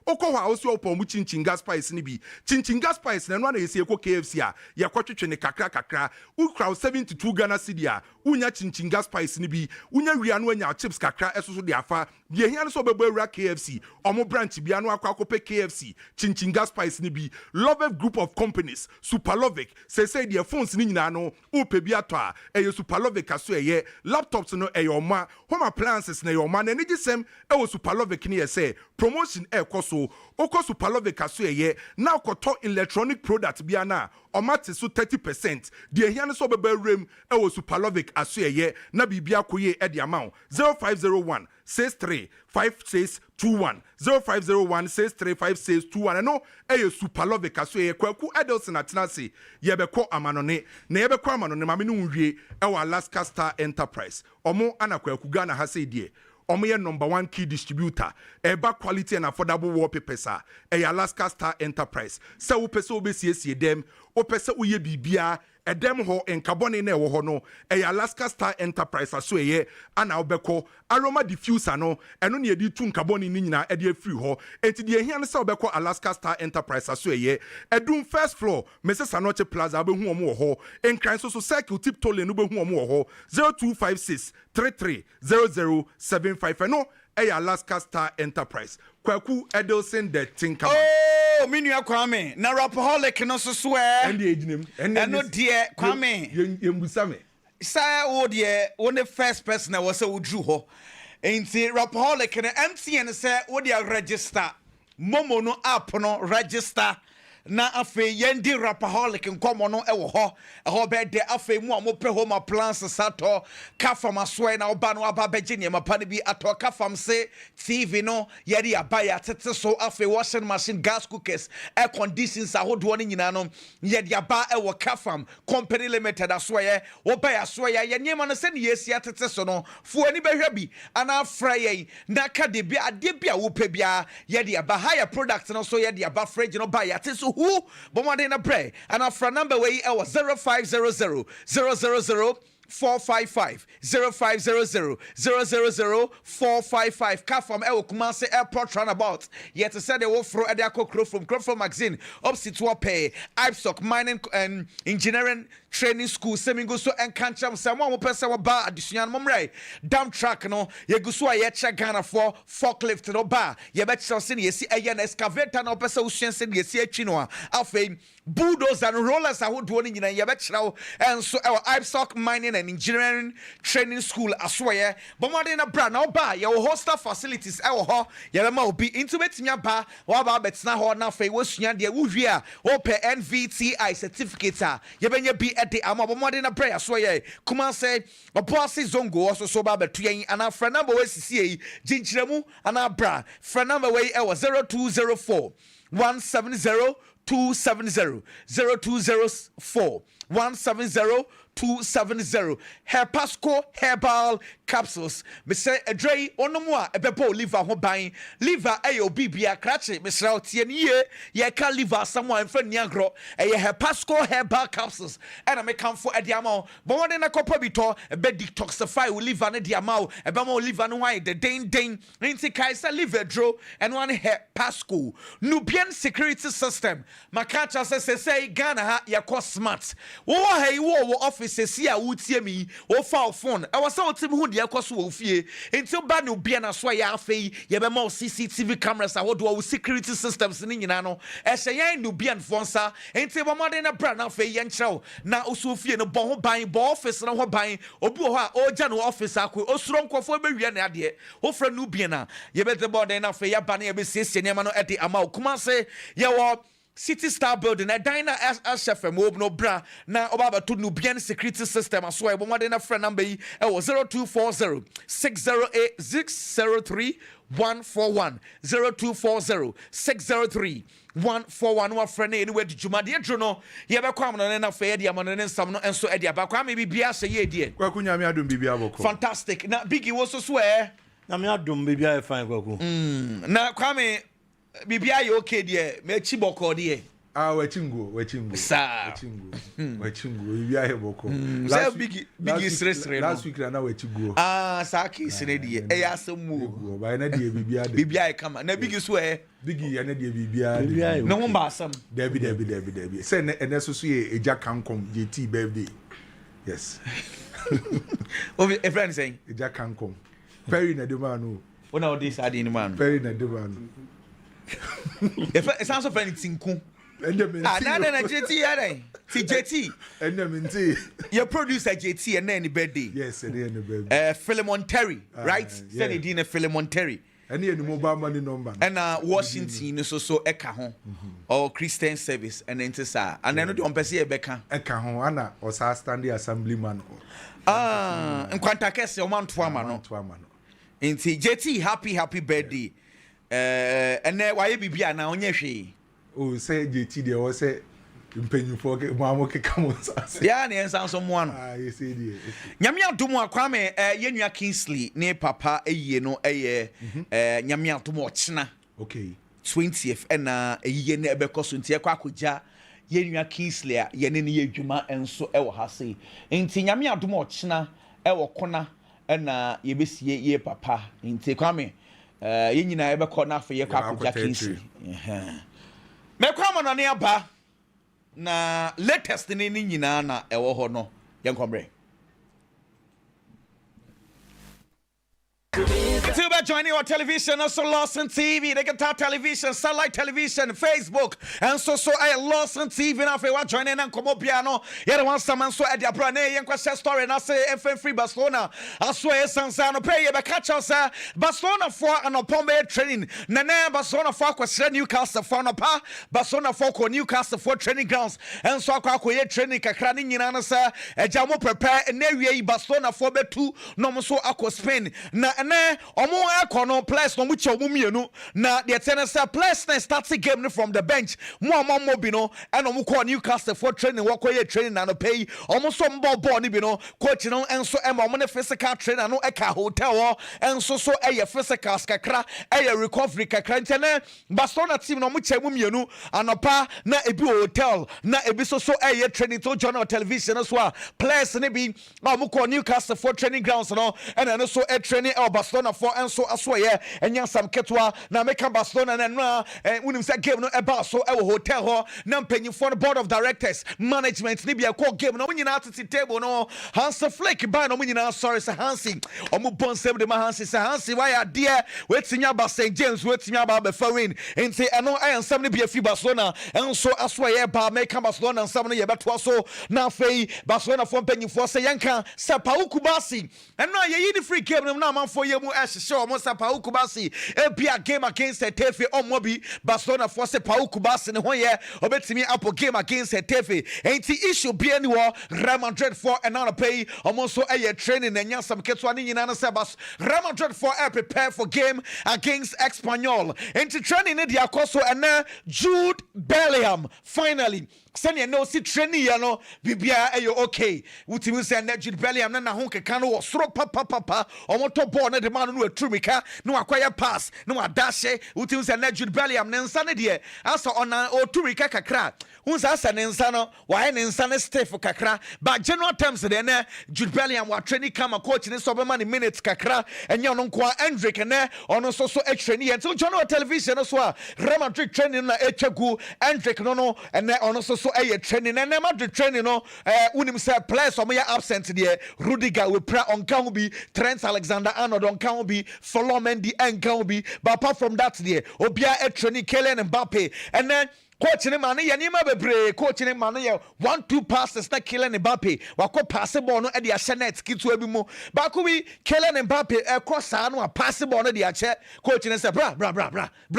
okwa osi opo mu chinchin gas spice ni bi chinchin gas spice na no na yesi ekọ KFC a ye kwatwetwe ne kakra ukra 72 Ghana cedi a unya chinchin gas spice ni bi unya wia no anya chips kakra esoso de afa de ehia no so beba awura KFC omo branch bia no akwakope KFC chinchin gas spice ni bi Lovev group of companies Superlovic say de phones ni nyina no upe bi ato a Superlovic aso laptops no home appliances na na ni gisem Superlovic ni say promotion koso oko Superlovic aso na koto electronic product bia na omate so 30% de ehia no so beba rem Superlovic aso na bibia koye e de amount 0501 635621 0501 635621 no Superlovic aso kwaku Edelson atenase yebekọ amanone na yebekọ amanone mame no nwie Alaska Star Enterprise omo anakwaku Ghana ha say die omo ye number 1 key distributor eba quality and affordable wallpapers Alaska Star Enterprise se wo pese obesiesie dem wo pese uye bibia edem ho enkabone na ewo ho no Alaska Star Enterprise aso ana obekọ aroma diffuser no eno ne edi tu nkabone ni nyina ede afiri ho enti de ehia ne se obekọ Alaska Star Enterprise aso edum first floor Mrs. Anoche Plaza obehu omo ho enkran so circle tip tole no obehu omo ho 0256 330075 no Alaska Star Enterprise kwaku Edelson the Tinker Oh, minua Kwame na rapaholic no so ende ejinem eno de Kwame yembusa me sa wo de one first person na was wo dru ho enti rapaholic na MTN say wo de register momo no app no register na afe yendi rapaholic nkomo no ewo ho be de afe mu amope home appliance sato ka fam asoe na oba no aba beje ne mapa ne bi ato ka fam se TV no yeri abaya tete so afe washing machine gas cookers air conditions ahodo no nyina no yedi aba ewo ka fam company limited asoe oba ya asoe ya nyema no se ne yesi atete so no fu ani behwa bi ana afra ye na ka de bi ade bi a wo pe bia yedi aba higher product no so yedi aba fridge no ba ya tete so who bomade na bre and afra number we e 0500 000 455 0500 000 455 ka from Kumasi airport runabout yet said they will throw at the from magazine opposite to pay Ibstock mining and engineering training school semingo so and can't jump someone person ba additional momray dump truck no ye go so ye check Ghana for forklift no ba ye bet sin ye see a excavator no person usuan sin ye see chinoa afei bulldozer and rollers ahodo ni nyina ye bet chraw and so our Ibstock mining and engineering training school aswaye bomade na bra na ba ye hostel facilities e wo ho ye be ma obi into betnya ba wa ba betna ho na afei wo sua de wo hwie a wo pe NVTI certificate a ye benya bi de ama bomade na prayer aswaye kuma say oboase zongo also so ba betu yen ana fra number we sisi jinchiremu ana bra fra number we e was 0204 170 270 0204 170 270 Herpasco herbal capsules me say adre onomu a ebebo liver ho ban liver ayo bibia krache me sra otie ne ye ka liver someone friend niagro Herpasco herbal capsules and I me come for ediamo but one na kopa bito be detoxify liver ne diamao ebe mo liver no why the den nti kaisa liver dro and one Herpasco Nubian security system makacha say Ghana ha yakọ smart wo hey wo office see a wutie mi wo fa phone e was say hu de yakoso wo fie enti ba no bia na so ya afei ye be ma CCTV cameras ahodo wo security systems ni nyina no e hye yan no bia nfonsa enti bo modern na bra na afei ye nkyerɛw na oso fie no bo ho ban bo office na ho ban obi ho a oja no office akɔ osuro nkofo be wie na ade wo fra no bia na ye be de modern na afei ya ba na ye be siesie ne ma no e de ama kuma say ye wo City Star Building, a diner as chef and no bra. Now, about to Nubian security system. I swear, but what in a friend number 0240 608 603 141 0240 603 141. What friend anywhere to Juma dear Juno? You ever come on and affair the amount and some and so Eddie about maybe be as a year, dear. Fantastic. Now, Biggie was to swear. Na me adom bibia e fine kwaku. Na kwame bibia ye okay there, me chiboko there. Wechingo. Sa. Wechingo. Bibia he boko. Biggie stress. Last week na wechingo. Saki sine die. E asemu. Ba na die bibia de. Bibia e kama. Na Biggie so e. Biggie ya na die bibia. No mo ba asam. Debi. Say na so so ye eja kankom JT birthday. Yes. Ovi a friend saying eja kankom. Perry na de man o na odi sade ni man Perry na de man it sounds of anything cool na JT ya dey ti JT minti your producer JT and any birthday yes and any birthday Philemon Terry right send it in Philemon Terry any mobile money number and Washington so eka ho or Christian service and enter sa and then on pese e beka eka ho ana o sa standing assemblyman nkwanta kese o man to ama no Inti JT happy birthday. And then why bibia na onye hwe. Oh say JT there was say mpanyufo ke mo ke kamonsa. Ya na ensan so mo ano. You say there. Nyame adom akwame yenua Kingsley ne papa eyie no nyame adom ochena. Okay. 20th na eyie na ebekoso nti akwakoja yenua Kingsley a yene ne yedwuma enso ewo ha sei. Nti nyame adom ochena ewo kona na yebesie ye papa nti kwame yenyina yebekɔ na afa ye kwakoja Kingsley me kwama no ne aba na latest ne nyina na ɛwɔ hɔ no yenkombre Until we're joining our television, also Lawson TV, they can tap television, satellite television, Facebook, and so I Lawson TV. Now, if you are joining and come up piano, you don't want someone so at your brand name, and question story, and I say FM Free Barcelona. I swear, Sansano pay you, but catch us, Barcelona for an opponent training. Nana Barcelona for question Newcastle for no pa, Barcelona for Newcastle for training grounds, and so I training Kakrani in answer, a Jamo prepare, and there Barcelona for betu, no so aqua Spain. Na omo akono place no which omumienu na the tennis place na start the game from the bench mo bi no and omo call Newcastle for training work wey training na no pay omo so mbo ni bi no coach no enso e mo ne physical trainer no e ka hotel enso so e physical kakra e recovery kakra ntene Barcelona team no mo chemumienu anopa na ebi hotel na ebi so e training to journal television so place ne bi omo call Newcastle for training grounds no and so e training Barcelona for and so aswaye and yan some ketwa na make Barcelona and when say game no about so our hotel ho na penny for the board of directors management ni be a call game no nyina at table no Hansi Flick ba no nyina sorry say Hansi omo bon save the Hansi say Hansi why are there wetinya ba St James wetinya ba Befarin enti eno ayan some ni be a fi Barcelona and so aswaye ba make Barcelona and some ye beto so na fei Barcelona for penny for say yanka sa Pauku Basi and no ye the free game no na for you show Mosa Pau Kubasi a game against Tefe or Mobi Barcelona for se Pau Kubasi and 1 year obet me up a game against Tefe ain't the issue be anywhere Real Madrid for another pay almost so a training and some Ketwani in Anasabas Real Madrid for a prepare for game against Espanyol into training in the Acoso and Jude Bellingham finally Sanya no si training ya no bibia ayo okay wuti we say na Jude Bellingham na ho keka no soro papa omoto ball na de man no atrumika no akwaya pass no adashe wuti we say na Jude Bellingham ne nsa ne de asa ona oturika kakra unsa asa ne nsa no wa ne nsa ne stiff kakra but general terms de na Jude Bellingham wa training kama coach ne so be man minutes kakra enya no nko Hendrick ne ono so e training until journal television so Real Madrid training na etwagu Hendrick no and ono so a training and Madrid training no unim say players some absent there Rudiger will pray on can be Trent Alexander-Arnold on can be Follow Mendy and can be but apart from that there Obia a training Kylian Mbappe and then coach ne mane ya nima bebre coach ne mane ya 1-2 passes na Kylian Mbappe wako pass ball no e de ahye net kitu abi mu ba ko bi Kylian Mbappe e cross no a pass ball no de ahye coach ne say bra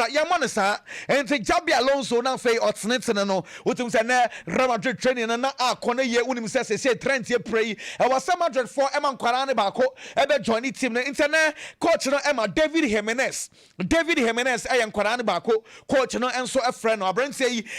ya mo ne sa enti Jabi Alonso na fei otnetene no wotum say na Real Madrid training na akone ye unim say Trent ye pray e was Madrid for Eman Kwara ne ba ko e be join team no enti na coach no Emma David Jimenez e yan Kwara ne ba ko coach no enso e friend no abran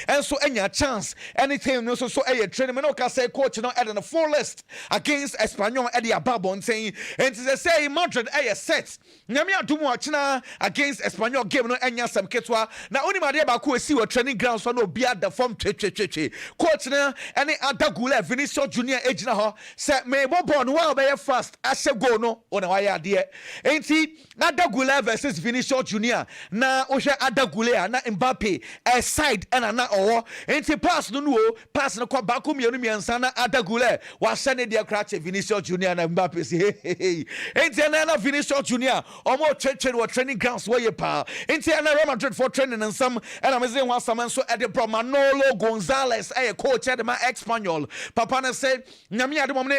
and so any chance anything no so a training no can say coach no add in a full list against Espanyol Eddie Ababon saying and to say Madrid a set nyame adumu achina against Espanyol game no enya sam ketwa na oni made ba ko esi wo training ground so no bia the form twe coach no any Adagula Vinicius Junior ejina ho say me bobo no wa be fast ahye go no ona wa ya de enti Adagula versus Vinicius Junior na ohwe Adagula na Mbappe a side and na owo enti pass no kwa back mienu miensa na Adagula wa sene dia krache Vinicius Junior na Mbappe say enti na Vinicius Junior omo cheche wo training grounds wo ye pa enti na Real Madrid for training and some and I'm saying one some so at the Manolo Gonzalez coach at the Espanyol papa na say nyame ade mom ne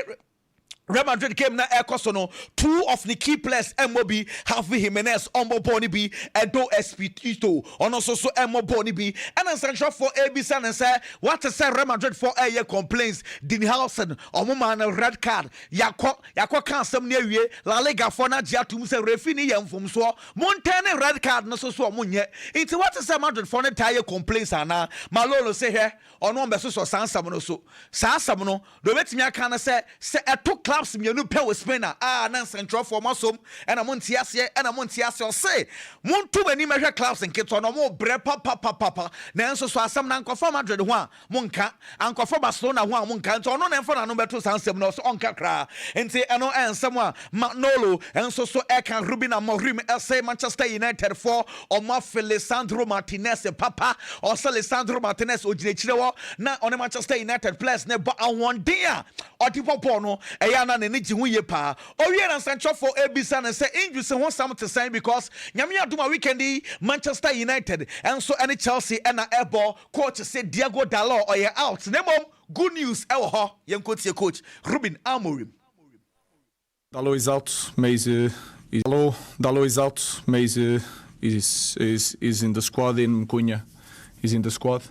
Real Madrid came na ekosono 2 of the key players MOB Javi Jimenez Ombo Boni B Edo Espirito ono so Emmo Boni B and central for ABC and say what to say Real Madrid for a year complaints Lawson omo man red card yakwa kan sam ne wie La Liga for na gia tum say refi ni yemfom so montane red card no so omonye it what to say Madrid for na tie complaints ana Malolo say here ono mbeso so sansam no so sansam no do betimi aka na say eto clubs mienu pe with Spain na central for masom and amonti ase o say montu mani mehwe clubs nketo no mo bre papa na enso so asam na nkofo Madrid ho a monka ankofo Barcelona ho a monka nto no na enfo na no beto sansam no so onka kra enti eno ensam a Manolo enso so eka Ruben Amorim say Manchester United for Omar Lisandro Martinez papa or Lisandro Martinez ojinechire wo na on Manchester United players ne ba awon dia odipo ball no eyana ne ji hu ye pa owie na sancho for ebisa na say injury say won some to sign because nyame aduma weekend Manchester United and so any Chelsea and a airball coach say Diego Dalot or you out nemom good news ewo ho yenkotie coach Ruben Amorim. Dalot is out. Dalot is out. Maze is in the squad. In Cunha is in the squad.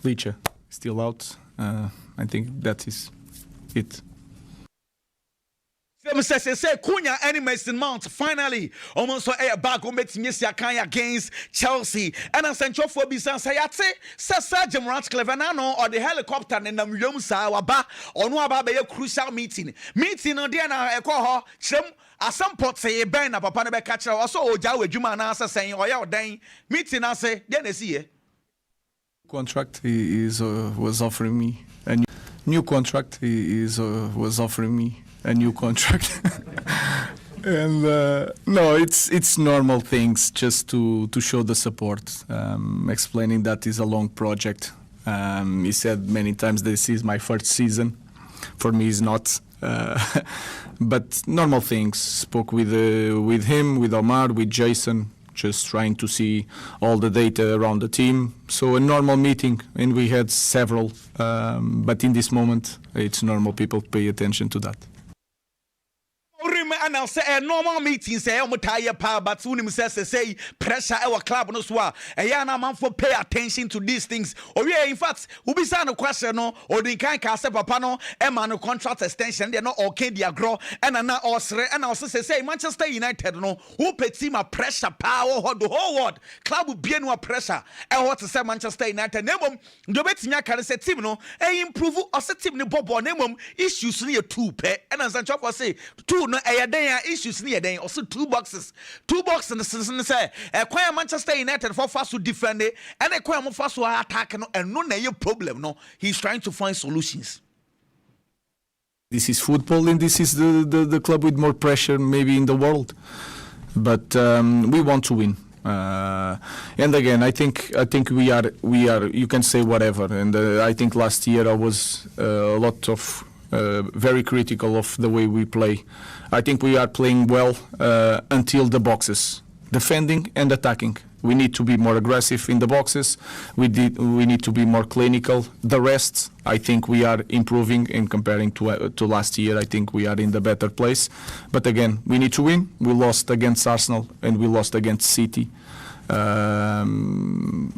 Licha still out. I think that is it. Say Cunha and Mason Mount finally almost a bag on making against Chelsea and a central for business. I say Jim Ratcliffe and or the helicopter and the museum Sawaba or no about a crucial meeting on Diana Echo Chim. At some point, say a band up upon a catcher or so, Jawa Juma answer saying, or your day meeting. I say, then I see it. Contract was offering me a new contract. Was offering me a new contract, and no, it's normal things just to show the support. Explaining that is a long project. He said many times this is my first season. For me, it's not. But normal things. Spoke with him, with Omar, with Jason, just trying to see all the data around the team. So a normal meeting, and we had several. But in this moment, it's normal. People pay attention to that. And I'll say a normal meeting say I'm tired pa but soon himself say pressure our club no so a man for pay attention to these things or yeah in fact who be no question no or the kind case papa no e man no contract extension they no okay dia grow and na osre and also say Manchester United no who pay team a pressure power the whole world club will be no pressure and what to say Manchester United nemom do betinya can say team no e improve or say team no bobo nemom issues ni two pe and as for say two no issues near then also two boxes and say a Manchester United for fast to defend it and a quite fast to attack and no problem no he's trying to find solutions. This is football and this is the club with more pressure maybe in the world, but we want to win. And again, I think we are. You can say whatever, and I think last year I was a lot of very critical of the way we play. I think we are playing well until the boxes, defending and attacking. We need to be more aggressive in the boxes. We need to be more clinical. The rest, I think we are improving in comparing to last year. I think we are in the better place. But again, we need to win. We lost against Arsenal and we lost against City. And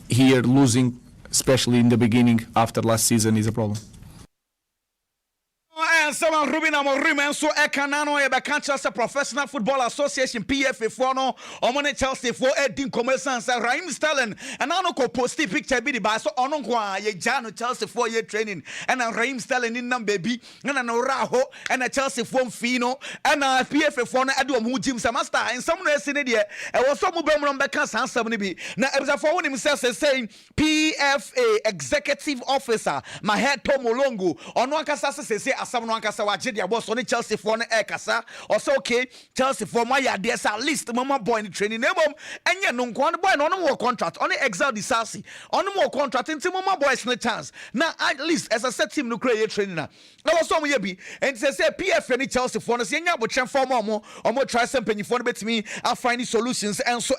here losing, especially in the beginning after last season, is a problem. Someone Ruben Amorim so Ekanano Chelsea Professional Football Association PFA for no Omone Chelsea for Edin Commerçant Raheem Sterling and I no ko posti picture bi ba so ono kwa ye jano Chelsea for year training and Raheem Sterling in nam baby and no Raho and a Chelsea for Fino and PFA for no adu mu gym master and some no esi ne de e wo so mu bemro mbeka sansam ne bi na ebza for won himself saying PFA executive officer my head Tom Olongo ono akasa say asam no akasa waje dia boss on Chelsea for no ekasa also okay Chelsea for my idea at least mama boy in training nebom enye no nko boy no more contract on exile the Sassi on more contract until mama boys no chance now at least as I said team no create training na also mo ye bi and say PFA ni Chelsea for no say nya bo for more try some penny for betimi I find solutions and so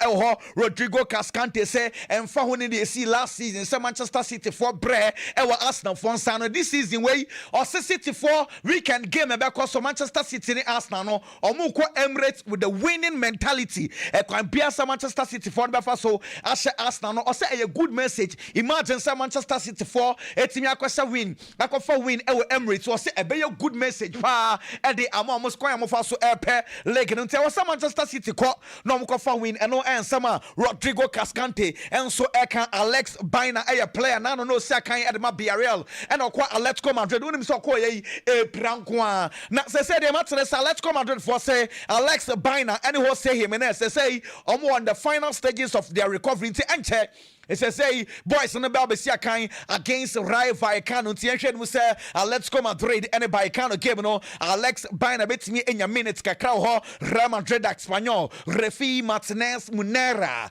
Rodrigo Cascante say and for when they see last season say Manchester City for bre Arsenal for Sano this season way or City for weekend game because of Manchester City and Arsenal no omuko Emirates with the winning mentality can be as Manchester City for the so Arsenal no say a good message imagine say Manchester City for etimi akwasa win akofa win Emirates so say a very good message pa e dey almost kwai amofa so pe leg no tell say Manchester City ko no omuko win and no ansama Rodrigo Cascante and so can Alex Baina a player na no say kan Edema Villarreal and okwa Atletico Madrid unim so ko ye prankwa na say dem atresa Atletico Madrid for say Alex Baina and who say him and say omo on the final stages of their recovery into enche It says, say, boys on the Babisia kind against Rai Vallecano. Tienchen say, let's go Madrid and a Vallecano game. No, Alex Bina bit me in your minutes. Cacao, Real Madrid Espanyol, Refi Martinez Munera,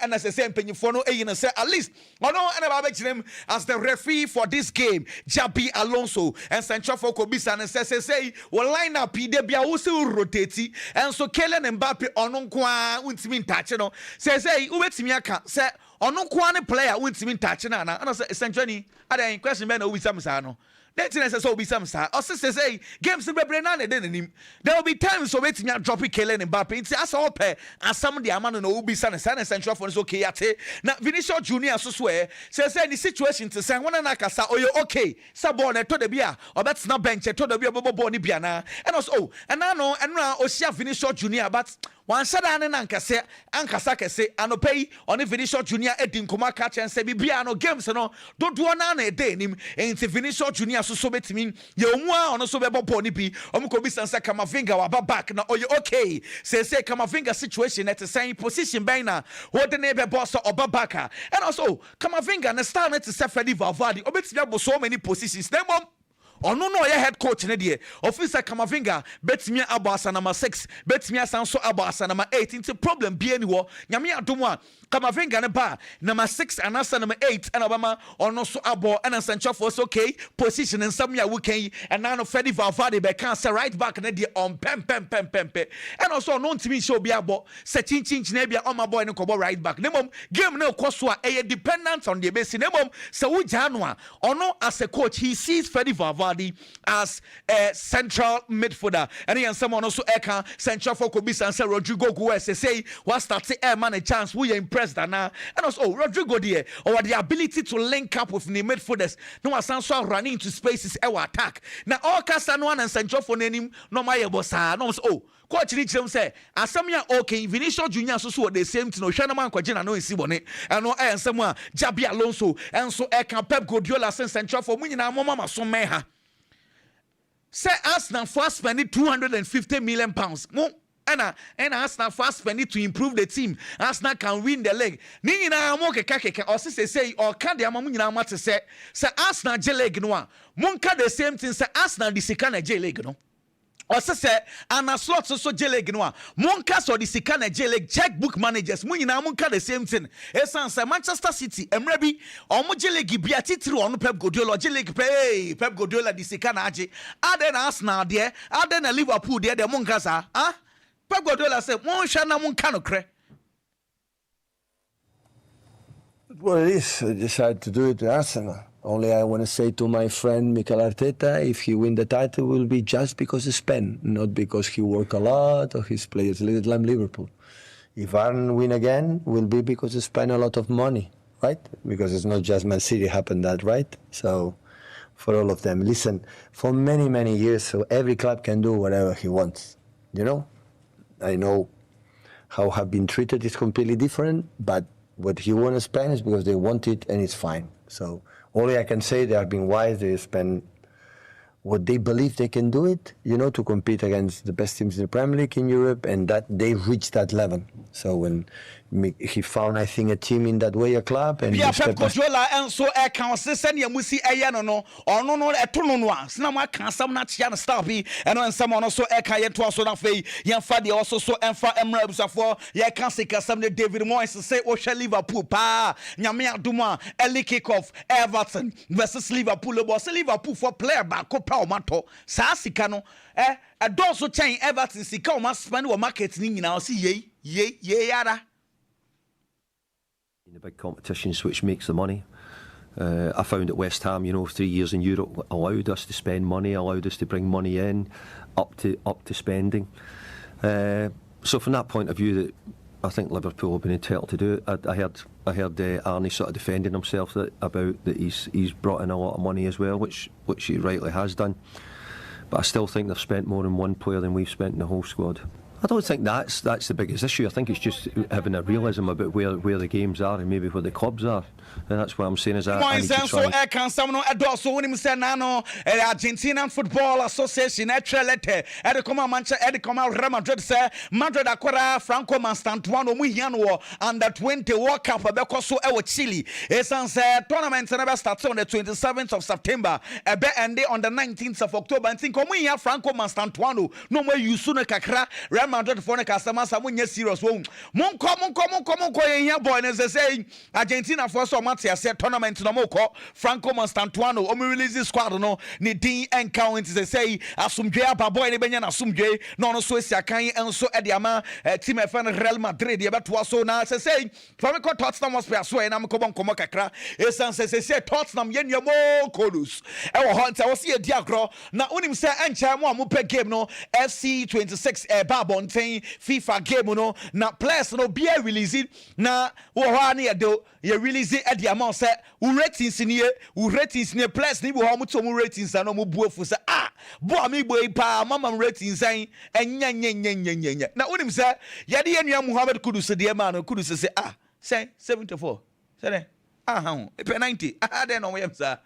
and as I say, Penifono, and say, at least, I know, and about him as the referee for this game, Jabi Alonso, and Sancho Fokobisa, and says, say, well, line up, Debia also rotate, and so Kellen Mbappe on Kwa, Wintimin Tachano, says, hey, Uwetimiaka, say, on Kwane player, Wintimin Tachana, and I say, St. Johnny, I didn't question Ben with Samsano. That's so be some star. Or sisters say games to be Brennan him. There will be times so waiting at dropping Kellen and Mbappe. It's as all pair and some of the Amman and Ubi San and Central for okay at it. Now Vinicius Junior so swear says any situation to say one and Nakasa or you okay. Sabon to the beer or that's not bench to the beer Boni Biana. And also and I know and now Osia Vinicius Junior but one said an Ankasa say and pay on the Vinicius Junior Edin Kuma catch and say Biano games and all don't do an day him and Vinicius Junior so bet me you want so be pony be omukobi sansa Kamavinga wa back na oye okay say Kamavinga situation at the same position by na what the neighbor boss or babaka and also Kamavinga na start to say Freddy Valverde obet me so many positions them ono no your head coach ne de officer Kamavinga bet me abasa number 6 bet me asanso abasa number 8 into problem be any wo nyame adom a Kamavinga ne ba number 6 and asa number 8 and Obama ono so abo and Sancho for okay position and some ya weekend and now Freddy Valverde be can say right back ne de on pem and also no ntimi show be abo se chin na bia on my boy ne kobo right back ne mom game ne koso a e dependent on the base ne mom se wo jano a ono as a coach he sees Freddy Valverde as a central midfielder and he and someone also eka central for Kobisa and say Rodrigo Goes say what start to man a chance we are impressed and also Rodrigo there or the ability to link up with the midfielders no as so running into spaces our attack now all Casanwan and central for name no my bossa no coach Richard say asamia okay Vinicius Junior so the same thing no Shanaman Kwajina no isi bone and no and someone Jabi Alonso and so eka Pep Guardiola central for munina mama so meha say Arsenal first spending 250 million pounds. Mo and Arsenal first spending to improve the team. Arsenal can win the league. Ni na mo keka or say or can the amamu na mate say Arsenal J League no. Monka the same thing say Arsenal the second J League no. Or say and a slot so J League no. Monka so the second J League checkbook managers. Munina monka the same thing. Esanse Manchester City emrebi omo J League bi atitiri on Pep Guardiola J League pay Pep Guardiola the second age. Aden Arsenal there, aden Liverpool there the monka sa. Ah Pep Guardiola say mon sha na monka no kre. Well, it is. I decided to do it to Arsenal. Only I want to say to my friend Mikel Arteta, if he win the title, will be just because of Spain, not because he work a lot or his players like Liverpool. If Arsenal win again, will be because he spend a lot of money, right? Because it's not just Man City happened that, right? So for all of them, listen, for many years, so every club can do whatever he wants. You know, I know how have been treated is completely different, but what he won in Spain is because they want it and it's fine. So only I can say they are being wise. They spend what they believe they can do it, you know, to compete against the best teams in the Premier League in Europe, and that they reached that level. So when he found, I think, a team in that way, a club, and yeah, Pep Guardiola and so I can say send you musi no or no etono so na can some na chia na star bi and when someone also I can yet so na fe yan fa de also so emfa emra for ya can say some David Moyes say o shall Liverpool pa nyame aduma early kick off Everton versus Liverpool boss Liverpool for player back ko pa o mato sa sika no a don so chain Everton sika o ma spend o market ni nyina o si ye yara in the big competitions, which makes the money. I found at West Ham, 3 years in Europe allowed us to spend money, allowed us to bring money in, up to spending. So from that point of view, that I think Liverpool have been entitled to do it. I heard Arnie sort of defending himself about that he's brought in a lot of money as well, which he rightly has done. But I still think they've spent more on one player than we've spent in the whole squad. I don't think that's the biggest issue. I think it's just having a realism about where the games are and maybe where the clubs are. And that's what I'm saying is I need to try. Argentinian Football Association letter Real Madrid say Madrid akwara Franco Manstantuano mu hiano under 20 World Cup bekoso Chile. Esan tournament never starts on the 27th of September ebe end on the 19th of October. And think omu hia Franco Manstantuano no more yusu ne kakra Real Madrid for ne customer samunya serious wo. Monko hia boy ne say Argentina for so matia say tournament no moko Franco Manstantuano omu release squad no ni din encounter say asumdwe aba boy ne benya na asumdwe no so esiakan enso ediama team FN Real Madrid ye beto so na say from ko Tottenham was so na mko bon komo kakra esan say Tottenham ye nuamo Colus e wo hunter wo see diagro na unim say encha mo amupe game no FC 26 Babonten FIFA game no na players no be release na wo ho na ye release ediama say ratings ni players ni wo mo to mo ratings na mo buafu say bo mi boy pa mama ratings an enya na unim say yade enua Muhammad Kudus de ma no Kudus say say 74 say pe 90 then no yam sir.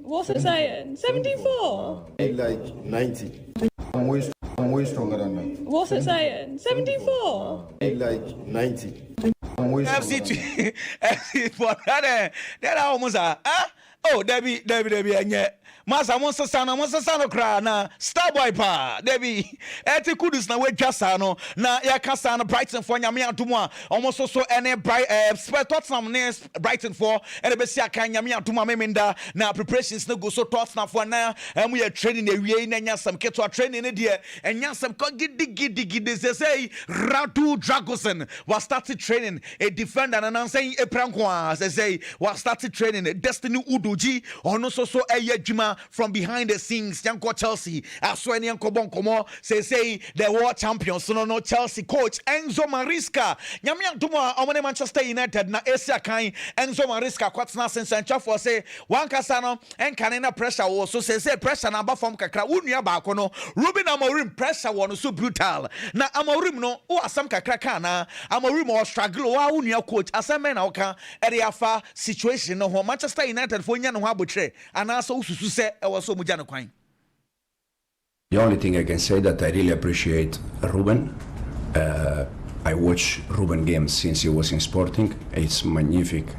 What's it saying? 74? Like 90. I'm way stronger than that. What's it saying? 74? Like 90. I'm way stronger than that. FC for that almost oh Debbie anya Masa monsa sana kra na Starboy pa Debbie eti Kudus na we dwasa no na ya kasa na Brighton for nyame adomo a almost so ene Tottenham ne Brighton for ene be sia kan nyame adomo memenda na preparations na go so Tottenham for na emu ya training na wie na nya sam keto training ne de enya sam ko gidi say Radu Dragosen was started training a defender na say e pranko say was started training Destiny Udoji ono so eye djuma from behind the scenes yanko Chelsea aswani yanko bonkomo say the world champions no Chelsea coach Enzo Maresca nyame antuma omone Manchester United na Asia kan Enzo Maresca kwatna sensancha for say one kasa no enkane na pressure wo so say pressure na ba form kakra wonua ba ko no Ruben Amorim pressure wo no so brutal na Amorim no o asam kakra kana Amorim o struggle wa wonua coach asem na oka ere afa situation no ho Manchester United for nya no ho abotre ana so ususu se e wo so muja no kwan. The only thing I can say that I really appreciate Ruben. I watch Ruben games since he was in Sporting. It's magnificent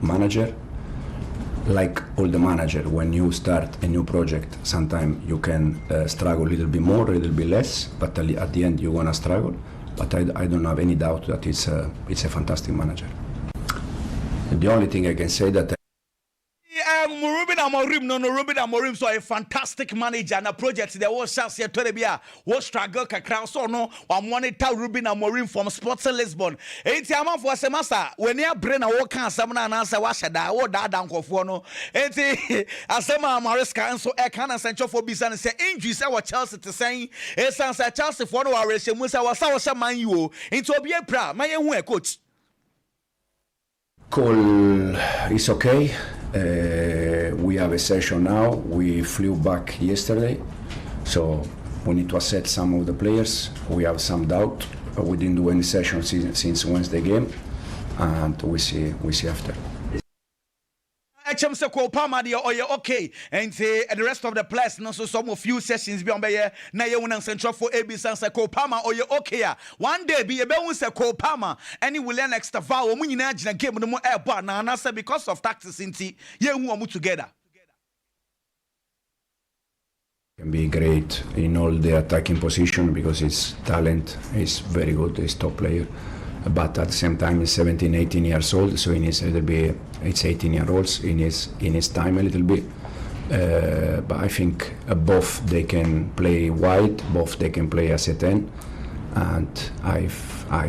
manager. Like all the manager, when you start a new project, sometimes you can struggle a little bit more, a little bit less, but at the end you're gonna struggle. But I don't have any doubt that it's a fantastic manager. The only thing I can say that Ruben Amorim so a fantastic manager and a project there was chance here to be was struggle kakra so no wa monitor Ruben Amorim from Sports Lisbon. Enti ama for semester when ya brain a work asem na answer wa sheda wo da dankofo no enti asema Maresca so e kan asentcho for bisa say injuries e wa Chelsea to say e san say Chelsea for no wa rehemu say wa sa man you enti obi e pra man ye hu e coach call is okay. We have a session now. We flew back yesterday, so we need to assess some of the players. We have some doubt. We didn't do any session since Wednesday game, and we see after. HM Cole Palmer dey okay and say the rest of the players no so some few sessions be on be na ye won central for Eben say Cole Palmer okay one day be e be won say Cole Palmer any will learn extra foul mu nyina agina game no mo airport na say because of tactics inti ye hu omu together Can be great in all the attacking position because his talent is very good, he's top player. But at the same time he's 17, 18 years old, so he needs a little bit, it's 18-year-olds, in his time a little bit. But I think both they can play wide, both they can play as a 10, and I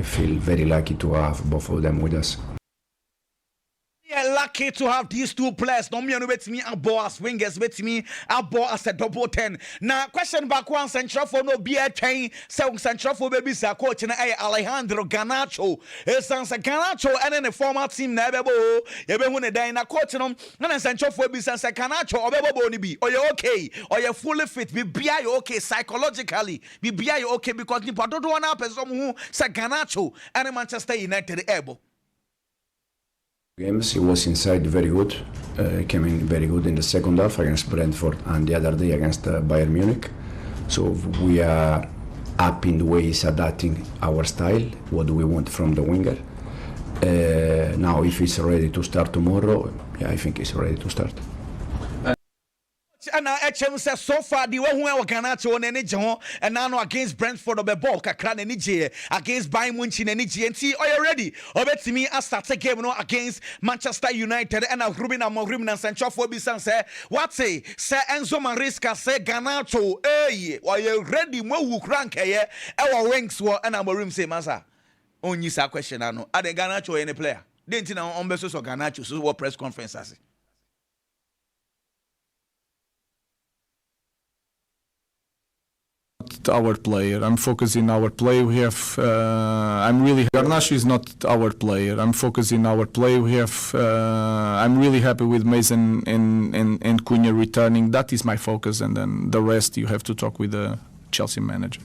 feel very lucky to have both of them with us. Yeah, lucky to have these two players. No me bet me a ball as wingers, bet me a ball as a double 10. Now question back one central for no be a train. So central for baby sa coach na Alejandro Garnacho. Sans Garnacho and then the former team na bebo. You be when they na coach no na central for be sans Garnacho or bebo ni be. Or you okay? Or you fully fit? Be you okay psychologically? Be you okay because ni pato do na person who say Garnacho and Manchester United able. Games, he was inside very good, came in very good in the second half against Brentford and the other day against Bayern Munich. So we are up in the way he's adapting our style, what we want from the winger. Now if he's ready to start tomorrow, yeah, I think he's ready to start. And HM says so far the way who Garnacho on any John and now against Brentford of the ball kakran any against Bayern Munich any GNT. Are you ready? Obet me I start a game no against Manchester United and Ruben Amorim and Sancho for Bisan say what say Enzo Maresca say Garnacho hey are you ready mo who crank here our wings were and Amorim say masa only sa question I know are the Garnacho any player didn't you know on basis of Garnacho so what press conference as our player. I'm focusing our play. We have. I'm really. Garnacho is not our player. I'm focusing our play. We have. I'm really happy with Mason and Cunha returning. That is my focus, and then the rest you have to talk with the Chelsea manager.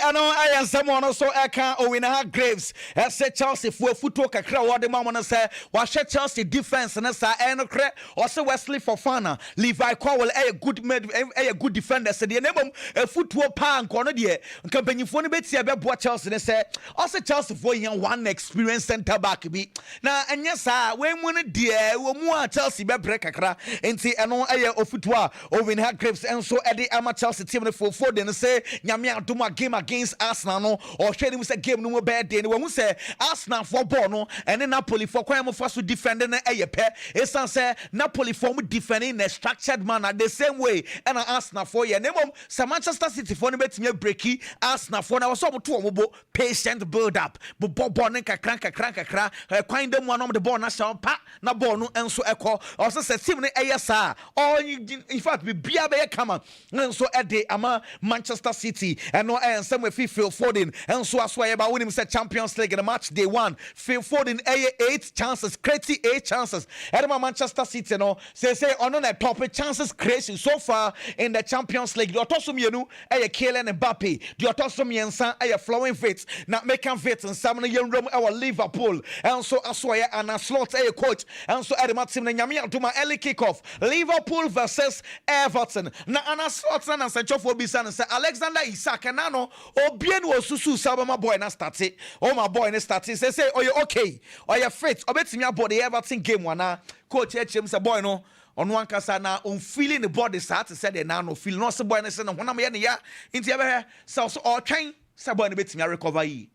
I know I am someone also I can't win a Graves. I said Chelsea for football kakra what the mama say was Chelsea defense and sa enokre also Wesley Fofana Levi Cowell a good defender said the name a football pan corner there company for beti be Chelsea say also Chelsea for one experienced centre back be now and yes when one dear we more Chelsea be break kakra enti eno a football win her Graves and so at the ama Chelsea team for then say nyame adoma game against Arsenal no or share him say game no more bad day when we say Arsenal for ball no and then Napoli for kwam for so defending na eyepe esan say Napoli for defending in a structured manner the same way and Arsenal for ye name say Manchester City for no betime breaki Arsenal for na was so to omo patient build up but ball ne kakra kwan dem one the ball na show pa na ball no enso ekọ also say team ne eyesa all in fact be bia be come enso e dey ama Manchester City and no and some Phil Foden and so as why about winning the Champions League in the match day one Phil Foden 8 chances creating 8 chances and Manchester City no say on the top chances creation so far in the Champions League the otosum yenu Kylian Mbappe the otosum yensan flowing faith not making faith and some room our Liverpool and so as why and a slot coach and so at team nyame to my early kickoff Liverpool versus Everton na ana slot and Sancho for bisan say Alexander Isak and nano Obien was susu sabama boy na started. Oh my boy na started. Say, oh you okay? Oh you fit? Obetimi about the Everton game wana. Coach HM say boy no. On one kasa na feeling the body start to say the na no feel no say boy na say no wana me na ya. Inti ebe so all train say boy na betimi recover yi.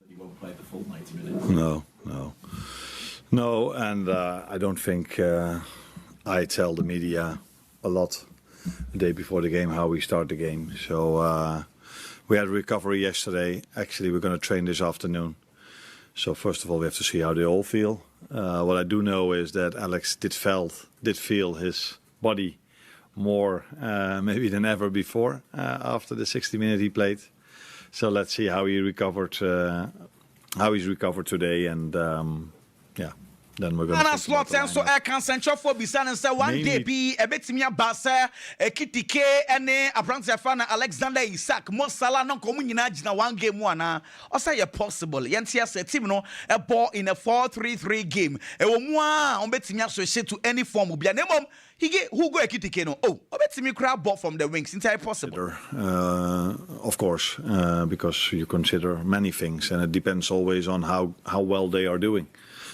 You won't play the full 90 minutes. No, and I don't think I tell the media a lot the day before the game how we start the game. So we had recovery yesterday. Actually, we're going to train this afternoon. So first of all, we have to see how they all feel. What I do know is that Alex did feel his body more maybe than ever before after the 60 minutes he played. So let's see how he recovered. How he's recovered today, and yeah. Then we're going to slot and so I can central for bisan and say one day be a bit me basa a kitike and a branch fan Alexander Isak Mo Salah no komu nyina gina one game one or say possible yentia say team no a ball in a 4-3-3 game e wo mu a on betimi associate to any form bia nemom who go a kitike no oh betimi crowd ball from the wings entirely possible of course because you consider many things and it depends always on how well they are doing.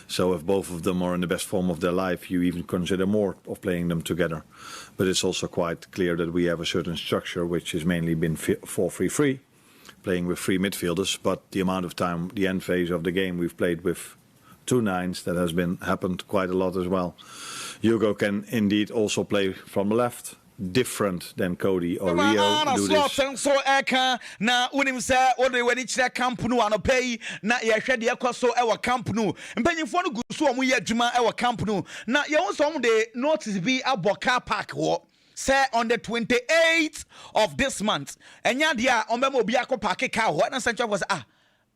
So if both of them are in the best form of their life, you even consider more of playing them together. But it's also quite clear that we have a certain structure which has mainly been 4-3-3, playing with 3 midfielders. But the amount of time, the end phase of the game, we've played with 2 9s. That has happened quite a lot as well. Hugo can indeed also play from the left. different than Cody or Rio do this. So eka na unim se ode wani kire camp no anopai na ye hwede ekoso e wa camp no mpanyimfo no gusu omo ye adwuma e wa camp no na ye won so de notice bi abo car park wo say on the 28th of this month enya dia ombema obi akopake car ho na sancho was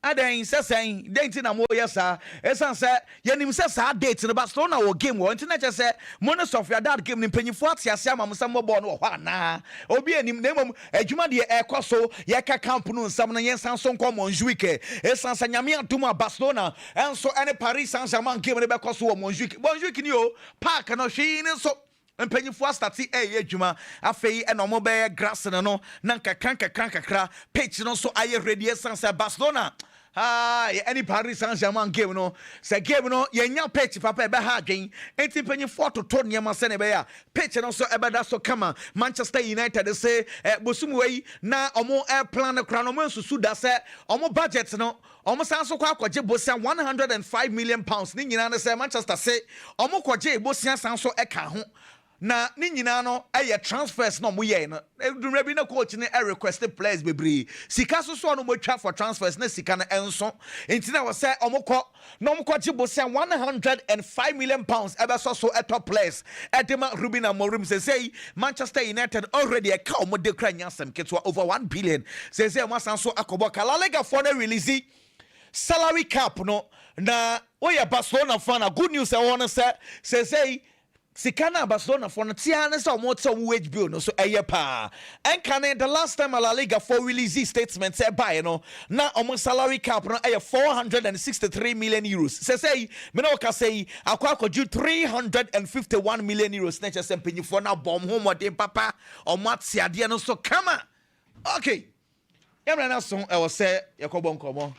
adan sesen date na mo yesa esan se yenim se sa date no Barcelona wo game wo nti na che se mono software that game ni panyifo atiase amamsam mo ball no ho ana obi enim na mom adwuma de ekoso ye ka camp no nsam na yensan so nko Montjuic esan se nyame atuma Barcelona enso ene Paris Saint-Germain game ne bekoso wo Montjuic ni o park no hwe ni so mpanyifo astati adwuma afei ena mo be grass no na kakra pitch no so aye ready esan se Barcelona any Paris Saint-Germain game no say game no yenya pitch papa ebe ha adwen enti panyifo to niam se ne be ya pitch no so ebe da so kama Manchester United say bosum wei na omo plan kra no mo susu da se omo budget no omo san so kwa akwaje bosia 105 million pounds ni nyina ne say Manchester say omo kwaje bosia san so eka ho na ni nyina no transfers no mo ye no edumra bi na coach ne requested players bebre sika so no mo twa for transfers na sika na enso enti na wo say omokọ no omokọ gibosia 105 million pounds ebe so top players edema Ruben Amorim say Manchester United already ka omode kra nyasem ketwa over 1 billion say masan so akobo La Liga for the release salary cap no na oya Barcelona fan good news I want to say Sikana Barcelona for the Tiana so much wage bill no so pa. And can the last time La Liga for release statement say by you know now almost salary cap no 463 million euros. Say me no ka say akwa due 351 million euros nature sempenyi for na bomb home or papa or matsi ade no so come on. Okay. Yamra na so I was say yakobo nkomo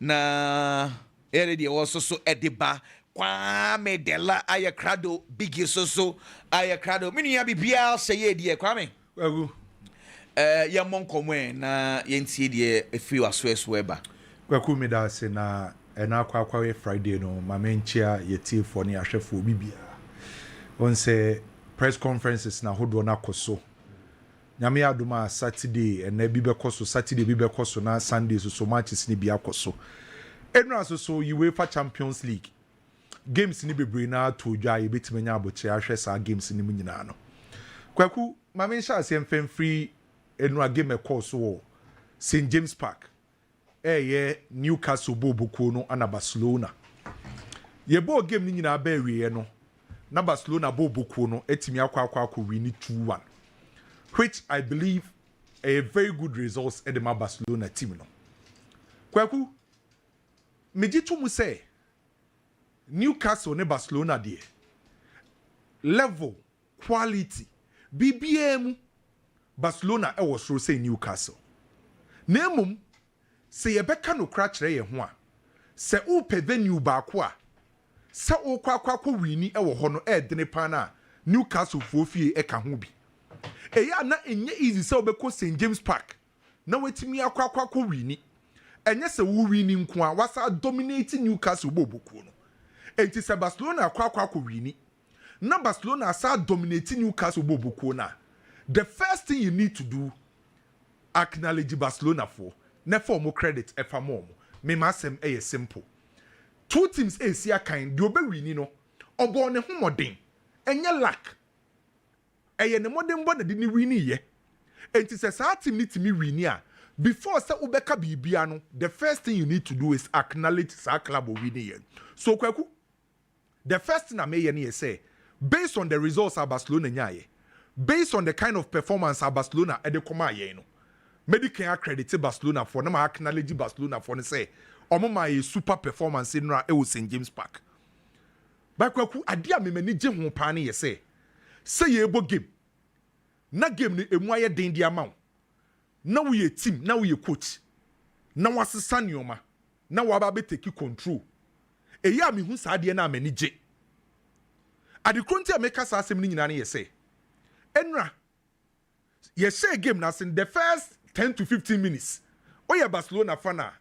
na ere also so ediba Kwame Dela Ayakrado Biggie so Ayakrado mini ya bibia seye die Kwame Agu ya monkomwe na yentie die efi wasweso eba Kwaku me da se na ena akwa Friday no mamenchia yetie fo ne ahwefo bibia on say press conferences na hodo na koso nyame aduma Saturday ena bi bekoso Saturday bi bekoso na Sunday so matches ni bi akoso enra so UEFA Champions League games ni bebre na to dwa ye betimanya aboche ahwe sa games ni munyina no Kwaku mame sha se mfemfri enura game course wo St James Park ye Newcastle bobuko no ana Barcelona ye bo game ni nyina ba wiye no na Barcelona bobuko no etimi akwa win 2-1 which I believe a very good results at the Barcelona team no Kwaku mejitu mu say Newcastle ne Barcelona de level quality BBM Barcelona e was so say Newcastle nemum se ye beka no kra kire ye ho a se o pe venue ba ko a se o kwa wini e wo ho no e dene pa na Newcastle fofie e ka ho bi e ya na enye easy se obeko St James Park na wetimi akwa wini enye se wo wini nko a wasa dominate Newcastle bobuku no enti se Barcelona akwa wini na Barcelona asa dominate Newcastle bobuku na the first thing you need to do acknowledge Barcelona for na for more credit e fa more me masem e simple two teams e sia kan de obewini no obo ne homoden enye lack eye ne modern bo na de ni wini ye enti se sa team ni timi wini a before say ubeka bibia no the first thing you need to do is acknowledge sa club wini ye so Kwaku the first thing I may ye say based on the results of Barcelona nyaye based on the kind of performance of Barcelona e de koma ye no medical accredit Barcelona for na acknowledge Barcelona for say omo my super performance in St James Park ba Kwaku ade a memani je ho pa na ye say ye ebo game na game no emu aye den dia ma na we ye team na we ye coach na wasesa nioma na waba be take control eya me hu saade na amani je ade kronti a meka sa asem ni nyina na ye say enra ye say game na sin the first 10 to 15 minutes oya Barcelona fana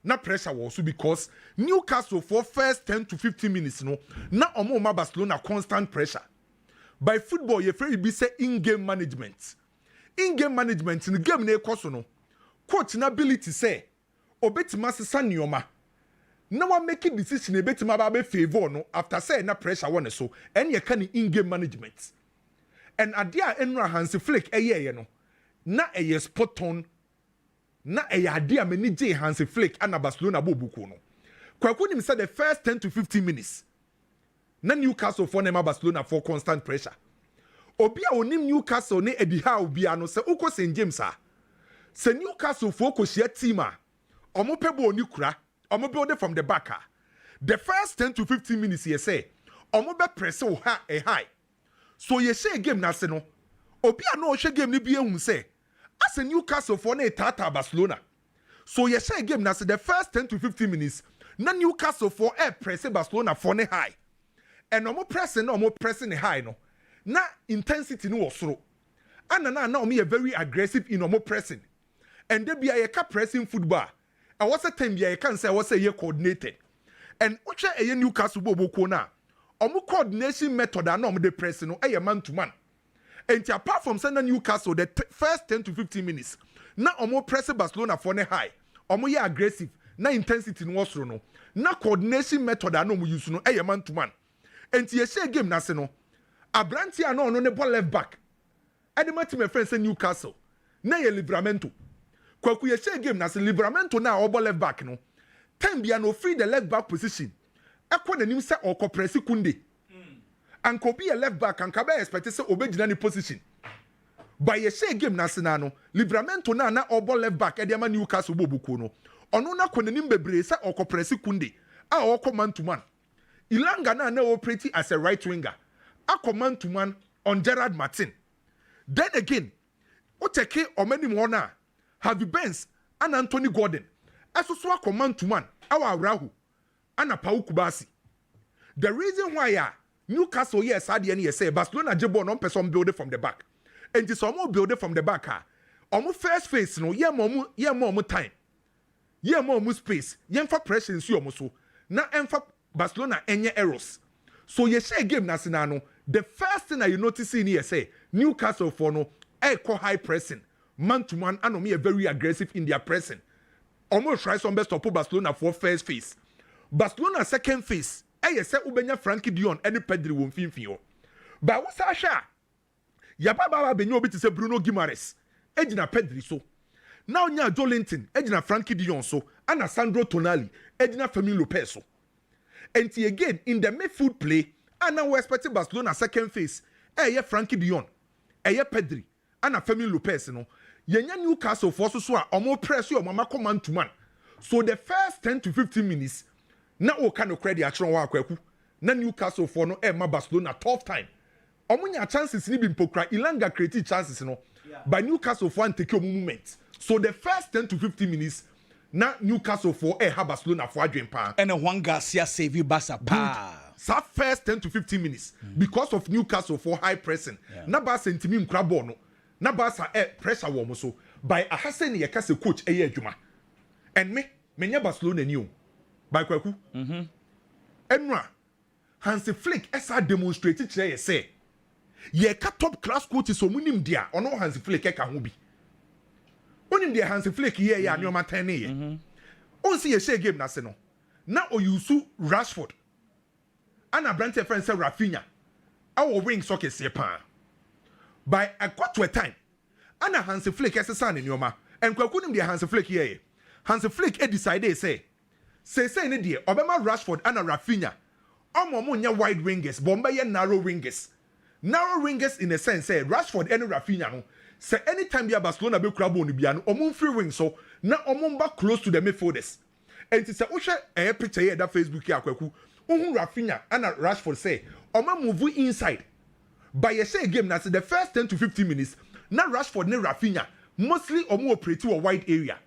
na pressure was because Newcastle for first 10 to 15 minutes no na omo ma Barcelona constant pressure by football you free be say in-game management in game management in the game na ekoso no coach na ability say obetima sesa nioma na wa make decision obetima ba be favor no after say na pressure won so and you can in game management and adia enra Hansi Flick eye no na eye spot on na eye adia mani je Hansi Flick and Barcelona bobuku no kwaku nim say the first 10 to 15 minutes na Newcastle for nema Barcelona for constant pressure obi a onim Newcastle ne Eddie Howe bia no se uko St James a se Newcastle for ko share team a omo pebo oni kura omo build from the back a the first 10 to 15 minutes ye say omo be press o ha e high so ye share game na se no obi a no share game ni bia hu say as a Newcastle for na tata Barcelona so ye share game na se the first 10 to 15 minutes na Newcastle for press Barcelona for ne high and omo pressing high no na intensity no osoro ana na omo very aggressive in omo pressing and they be a pressing football and what's a time you can say what's a year coordinated and uche a Newcastle bobo na omo coordination method na omo de pressing no a man to man and apart from sending Newcastle the first 10 to 15 minutes na omo press Barcelona for ne high omo ye aggressive na intensity no osoro no na coordination method na omo use no a man to man and ye share game na se no Abrantia no ne ball left back. Ade mati me friend say Newcastle. Na ye Livramento. Kwaku ye share game na se Livramento na o ball left back no. Time bia no free the left back position. Ekwa nanim say o press Kunde. And ko be a left back and ka be expect say obegina ni position. By ye share game na se na no Livramento na o ball left back e de ma Newcastle bobuko no. Ono na ko nanim bebre say o press Kunde. A o man to man. Ilanga na operate as a right winger. A command to man on Gerard Martin. Then again, Oteke Omeni Mona, Harvey Benz, and Anthony Gordon. As also a command to man, our Rahu, and a Pau Kubasi. The reason why Newcastle, yes, I didn't say Barcelona Jebo non person build it from the back. And this almost build it from the back. Almost first phase, no, yeah, more time. Yeah, more space. Yeah, for pressure in Suomoso. Na emfa Barcelona enye errors. So you share game na sinano. The first thing that you notice in here say Newcastle for no high pressing, man to man, and me very aggressive in their pressing. Almost try some best to put Barcelona for first phase. Barcelona second phase. Say ubenya Frankie Dion any Pedri won finfio. But what's Asha? Yababa benyo bit say Bruno Guimaraes. Ejina Pedri so. Now nya Jolinton, ejina Frankie Dion so, and Sandro Tonali, ejina Fermin Lopez so. And again in the midfield play. And now we expect Barcelona second phase. Frankie Dion, Pedri, and Fermin Lopez. No, yenya Newcastle for so omo press you mama command to man. So the first 10 to 15 minutes, na o kind of credit atron wa kwaku. Na Newcastle for no ma Barcelona tough time. Omo nya chances ni bi mpokra Ilanga create chances no. By Newcastle for take your movement. So the first 10 to 15 minutes, na Newcastle for have Barcelona for adwen pa. And a Juan Garcia save you Barca pa. So first 10 to 15 minutes because of Newcastle for high pressing. Na Barca intimi nkra ball no. Na Barca pressure wo mo so by ahase ne yekase coach adwuma. And me nya Barcelona ni o. By kwaku. Enra Hansi Flick esa demonstrate kire ye say ye ka top class coaches so munim dia ono Hansi Flick e ka ho bi. Onim dia Hansi Flick ye ya ne o matan ne ye. On see ye share game na se no. Na oyusu Rashford. And a branch friend say Rafinha. Our wing sockets here pan. By a quarter to a time. And a Hansi Flick as a son in your ma. And Kwakunim the Hansi Flick here. Hansi Flick decided say in the Obama Rashford and a Rafinha. Omomunya wide wingers, Bombay narrow wingers. Narrow wingers in a sense say Rashford and Rafinha no. Say anytime you Barcelona be crab on the biano, omun free wing so na omumba close to the midfielders. And it's a usher a picture here that Facebook here Kwaku. Rafinha and Rashford say, Oma move inside. By a say game, that's the first 10 to 15 minutes. Now Rashford and Rafinha mostly omo operate to a wide area.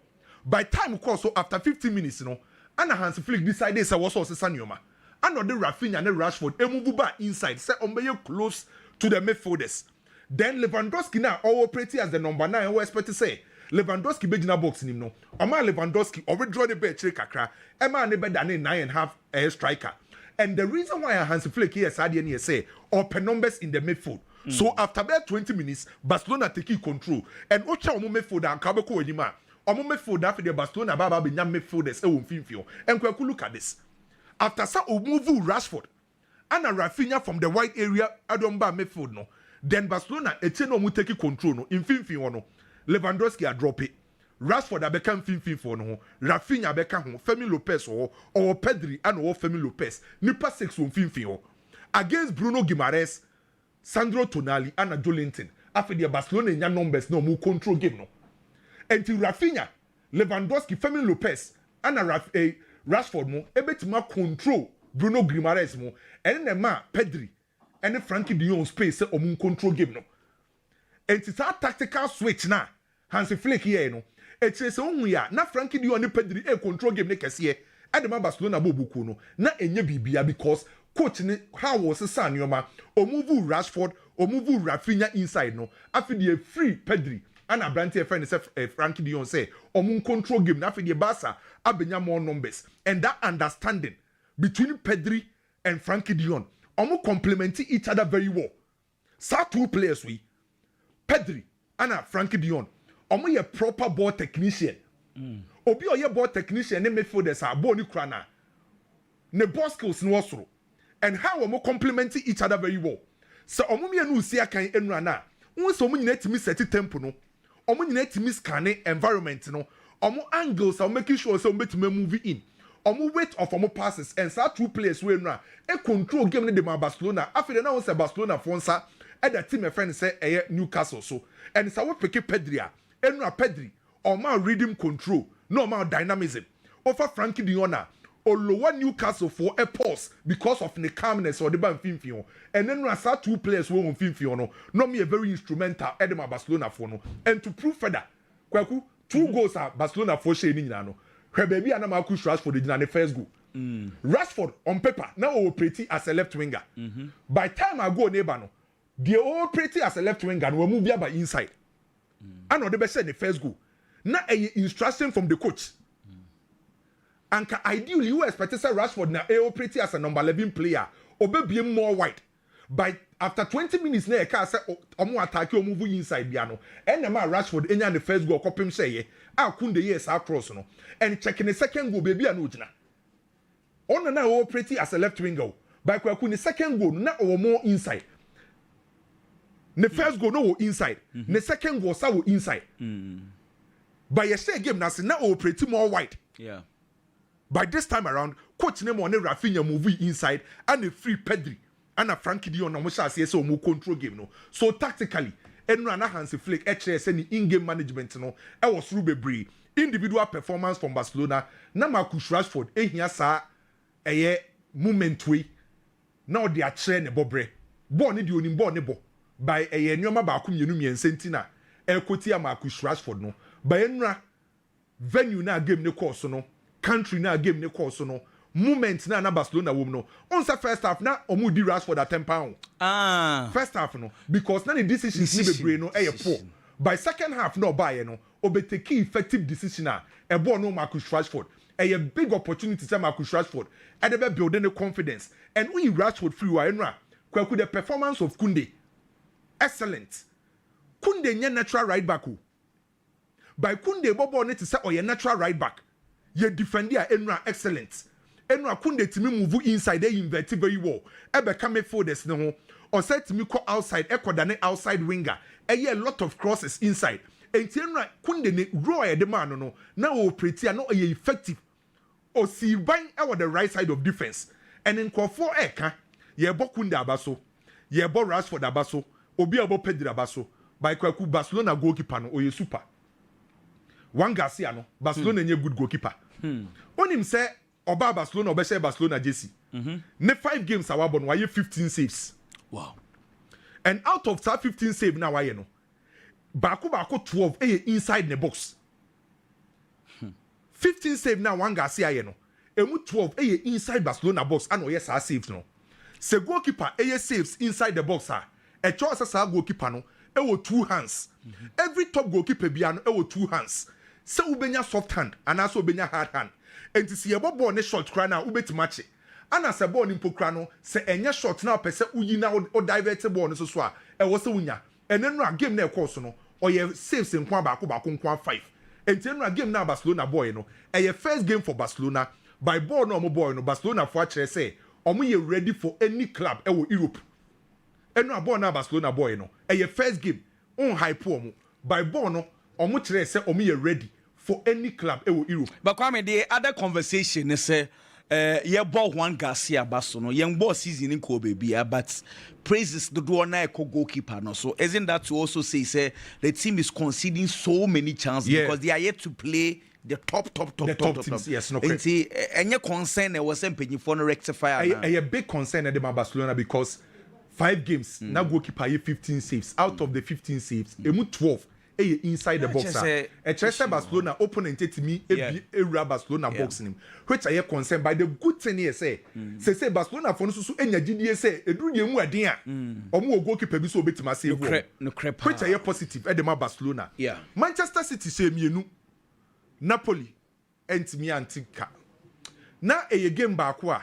By time course, so after 15 minutes, you know, and Hansi Flick decided say was also Sanyoma. And the Rafinha and Rashford move back inside, say ombe close to the midfielders. Then Lewandowski now all operating as the number 9. We expect to say Lewandowski be in a box in him no. Oma Lewandowski already draw the bet kakra. Emma ne better than 9.5 striker. And the reason why Hansi Flick here said say open numbers in the midfield. So after about 20 minutes, Barcelona take control. And Ocha omo midfield and Kabeko Enima. Omo midfield after the Barcelona Baba be nyam midfielders e won finfio. And kweku look at this. After sa Omuvu Rashford and a Rafinha from the wide area Adomba midfield no. Then Barcelona no mu take control no in finfio no. Lewandowski a drop it. Rashford a become finfio no. Rafinha beka ho. Femi Lopez or Pedri and or Femi Lopez. Nipa 6 won finfio. Against Bruno Guimaraes, Sandro Tonali and Jolinton. After the Barcelona nya numbers no mu control game no. Until Rafinha, Lewandowski, Femi Lopez and Rashford mo ebetima control Bruno Guimaraes mo and the ma Pedri and Frankie de Jong space omun control game no. And it's a tactical switch na Hansi Flick here no. It's a onhu ya na Frankie de Jong and Pedri control game ne kese and the Barcelona bobuku no na enye bibia because coach ne how was san yoma omuvu Rashford omuvu Rafinha inside no after the free Pedri and Abrante friend Frankie de Jong say omun control game na after the Barca abenya more numbers and that understanding between Pedri and Frankie de Jong omu complementing each other very well. Sa two players we Pedri and Frankie de Jong omu ye proper ball technician. Obi oye ball technician ne midfielders are ball ni krana ne ball skills no osoro and how omu complementing each other very well. So omu me no see akan enra na won so omu nyina timi set tempo no omu nyina timi scanning environment no omu angles are making sure so betime move in omu weight of omu passes and so two players we enra e control game ne de Barcelona after na won say Barcelona fonsa e that team friend say Newcastle so and so we pick Pedri a enra Pedri omu rhythm control no amount dynamism over Frankie de Jong lower Newcastle for a pause because of the calmness or the ban finfio and then rasa two players who on finfio no me a very instrumental Edema Barcelona for no and to prove further kwaku 2 goals are Barcelona for shey ni no hwe baby ana ma ku Rashford the first goal Rashford on paper now operating as a left winger by time I go neighbor no they operating as a left winger no move by inside and no they be say the first goal na a instruction from the coach. And ideally, you expect to say Rashford now operate as a number 11 player, or be more wide. But after 20 minutes, now I can say, "Omo attack you, move inside piano." And the man Rashford, any the first goal, copy him say, "I couldn't yes, I cross no." And checking the second goal, baby, and Ujna. On now operate as a left winger, but when the second goal, now or more inside. The first goal no inside, the second goal so inside. But you say game now operate more wide. Yeah. By this time around, coach name on Rafinha movie inside and a free Pedri and a Frankie de Jong na mo sha say so mo control game no. So tactically, Enra na Hansi Flick HS any in-game management no. I was through bebree individual performance from Barcelona. Na Marcus Rashford ehia sa moment we. Now they are train ne bobre. Ball ni di onim ball ne bo. By nyoma ba akum yenu miense na ekotia Marcus Rashford no. By Enra venue na game ne course no. Country na game ne course no moment na Barcelona wom no on sa first half na omu di Rashford at £10 first half no because na the decisions ni bebre no poor by second half no buy no obeteki effective decision a ball no Marcus Rashford a big opportunity to Marcus Rashford and they building the confidence and we Rashford free wa enra kwaku the performance of Kunde excellent Kunde nya natural right back by Kunde bobo ne to say or natural right back ye defender Enra excellent. Enra Kunde timi move inside they invert very well. Ebe come forwards no ho. Or say timi ko outside ekodane outside winger. A lot of crosses inside. Enti Enra Kunde ne raw e de man no. Na o pretty no ye effective. O si ban e the right side of defense. And in kwafo eka ye bo Kunde abaso. Ye bo Rashford abaso. Obi abo Pedri abaso. By kwaku Barcelona goalkeeper no o ye super. One Garcia no Barcelona nye good goalkeeper. On him say oba Barcelona obese Barcelona JC. Ne 5 games awabon why 15 saves. Wow. And out of that 15 save now why no. Bako 12 inside the box. 15 save now one Garcia no. Emu 12 inside Barcelona box and yes are saves no. Se goalkeeper saves inside the box ah. A choice as goalkeeper no. 2 hands. Every top goalkeeper biano 2 hands. Se ubenya soft hand and also ubenya hard hand. And to see a ball ne short cry now ubet match. ana se ball ni mpokra no se enye shot na pese uyi na o divert ball no so a e wo se wunya ene no a game na e course no oye saves nkwa ba ko nkwa 5 enti no a game na Barcelona boy no e first game for Barcelona by ball no mo boy no Barcelona for akere say omo ye ready for any club e wo Europe eno a ball na Barcelona boy no e first game on hype omo by ball no omo kire say omo ye ready for any club e wo Europe. But Kwame, the other conversation is ye ball Juan Garcia baso no yen ball season in Kobe bia, but praises the do na eko goalkeeper no. So isn't that to also say the team is conceding so many chances because they are yet to play the top teams. Yes, no. And see, any concern there was something for no rectifier. A big concern at the Barcelona because 5 games now goalkeeper 15 saves out of the 15 saves, emu 12. Inside the box. A Barcelona opponent to me, a Barcelona box him, which I am concerned by the good thing here. Say Barcelona for so any GDA say, a do you more dear or more goalkeeper be so bit massive, which I am positive at the Barcelona. Yeah, Manchester City say me no Napoli and me antika. Now a game back wa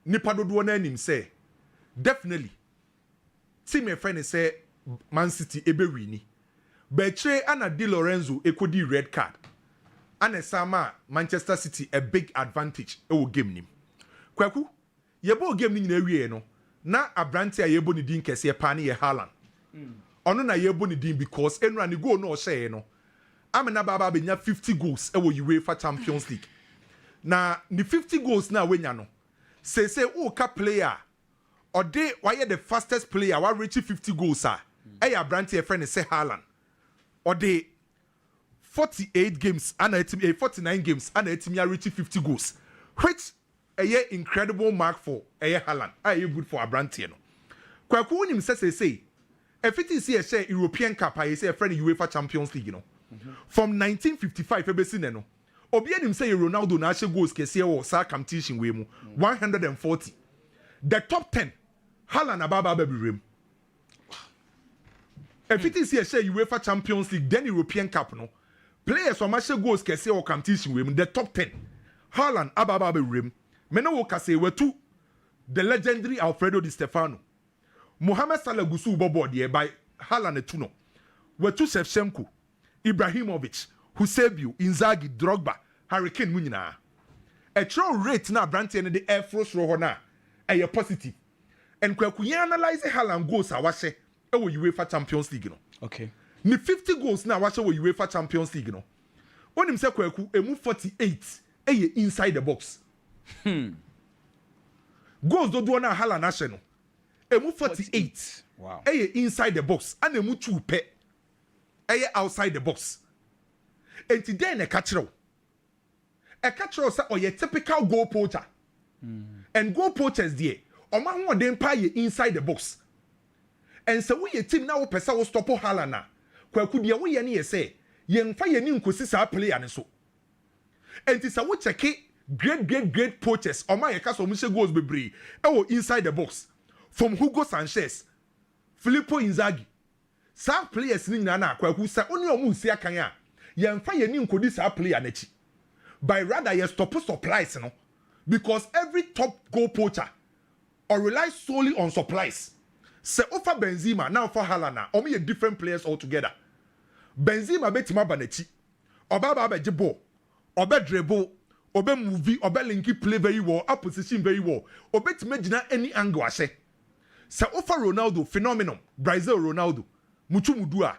nipa do one name say definitely. See my friend say Man City ebe wini. Betre ana Di Lorenzo ekodi red card. Ana sama Manchester City a big advantage e wo game nim. Kwaku, yebo game ni nyina wie no. Na abrante a yebo ni din kese pa ne ye Haaland. Ono na yebo ni din because enra ni goal no share no. Amena baba benya 50 goals e wo UEFA Champions League. Na ni 50 goals na wenya no. Say o ka player or they why the fastest player wa reach 50 goals ah. E ya abrante e friend say Haaland. Or they 48 games and 49 games and a reaching 50 goals, which a incredible mark for a Haaland. Are you good for a brand no? Kwaku him say if it is a European Cup, I say a friend UEFA Champions League, you know. From 1955, ebesi no. Obi him say Ronaldo na she goals kese or sa competition we mu 140. The top 10 Haaland ababa baby rim. If it is here, UEFA Champions League, then European Cup, no players from Masha goals can say or competition with the top 10. Haaland, Ababa Rim, Meno Kase were 2. The legendary Alfredo Di Stefano, Mohamed Salah Gusu Bobo by Haaland Etuno, were 2 Shevchenko, Ibrahimovic, Eusebio, Inzaghi, Drogba, Hurricane Munina. A true rate now, Branty and the Air Force Rohona, a positive. And when analyze Haaland goals, I was UEFA Champions League no. Okay. Ni 50 goals na wache wo UEFA Champions League no. Onim se kwaku emu 48 eye inside the box. Goals do na Haaland na hye no. Emu 48. Wow. Eye inside the box and emu 2 pe. Eye outside the box. Enti den e ka kire. E ka kire say oye typical goal poacher. And goal poachers there. Oma ho den pa ye inside the box. And so we a team now pesa wo stop Haaland na. Kwaku dia we ye ne ye say ye mfa ye ni nkosi sa player ne so. Enti sa wo check great poachers o ma ye ka so mo she goals bebre e wo inside the box from Hugo Sanchez, Filippo Inzaghi. Sa players ni nyina na Kwaku sa oni o mu nsi akan a ye mfa ye ni nkodi sa player na chi. By rather ye stop supplies no because every top goal poacher or relies solely on supplies. Se offer Benzema now for Haaland or me different players altogether. Benzema betima banechi. Oba ba be ball. Oba dribble. Oba movie. Oba linky play very well. Opposition very well. Oba timagina any angle ase. Se offer Ronaldo phenomenon. Brazil Ronaldo. Muchu mudua.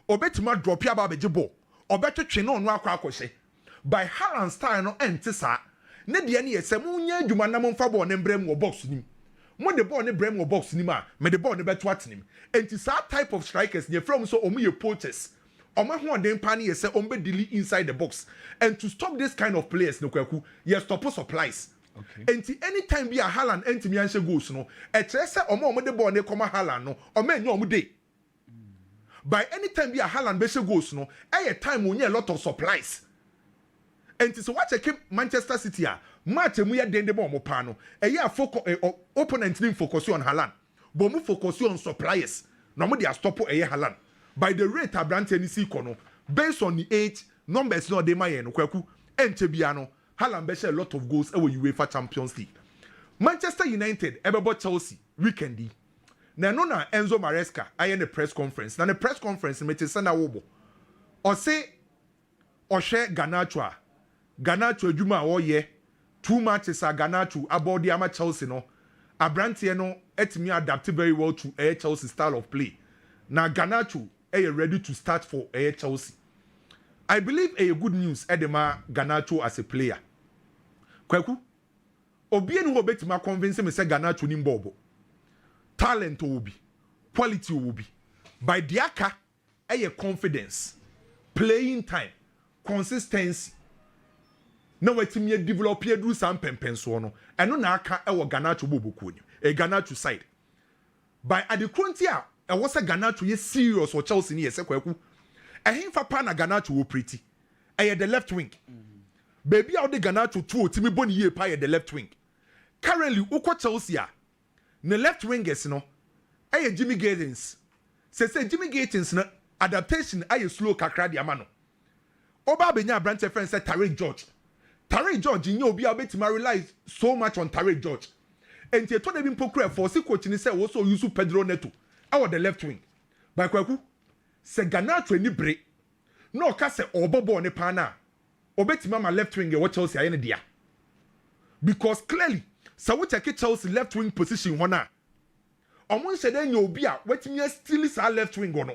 Oba tima drop ya ba be ball. Oba twetwe no no akwa akose. By Haaland style no ente sa. Ne de ne yese munya adwuma na momfa ball ne mbrem wo box nim. When the ball ne brem wo box ni ma me the ball ne beto atenim enti sa type of strikers ne from so omu ye poachers omo ho den pa ne ye say ombe deli inside the box and to stop this kind of players no kwaku ye stop supplies. Okay. Enti anytime be a Haaland enti mi anhye goals no e kire say omo the ball ne koma Haaland no omo enye omo dey by anytime be a Haaland be hye goals no e time onye a lot of supplies. Enti so what check Manchester City a match mu ya dende bo mo pa no e ya focus opponent nim focus on Haaland but mu focus on suppliers no mo dey stop e Haaland by the rate abrante ni si ko no based on the age numbers no dey maye no kwaku enche bia no Haaland be share a lot of goals e UEFA Champions League Manchester United ebebo Chelsea weekendi na no na Enzo Maresca aye ne press conference na ne press conference mete sana wobo o se o hwe Garnacho adwuma a ye 2 matches a Garnacho about the ama Chelsea no abrante no etimi adapt very well to Chelsea style of play na Garnacho ready to start for Chelsea. I believe good news edema Garnacho as a player. Kwaku obie no betima convince me say Garnacho ni mbobo. Talent will be, quality will be. By diaka confidence, playing time, consistency. Na wetimi develop here do some pempenso no. Eno na aka Garnacho bobo ku ni. Garnacho side. By adekunti a was a Garnacho ye serious or Chelsea ni yese kwaku. Himfa pa na Garnacho wo pretty. The left wing. Baby out the Garnacho two timi boni ye pa the left wing. Currently uko Chelsea the left wingers no Jimmy Gatins. Say Jimmy Gatins na adaptation slow kakra di amano. Oba benya branch friend say Tariq George. Tariq George in obi abetima rely so much on Tariq George. And to the bin pokra for si coach ni say also use Pedro Neto. The left wing. By kwaku se Garnacho ni break. No ka se obobo ne pa na. Obetima ma left wing e what Chelsea aye ne dia. Because clearly so we take Chelsea left wing position hona. Omon said then you be a wetimi still is our left wing no.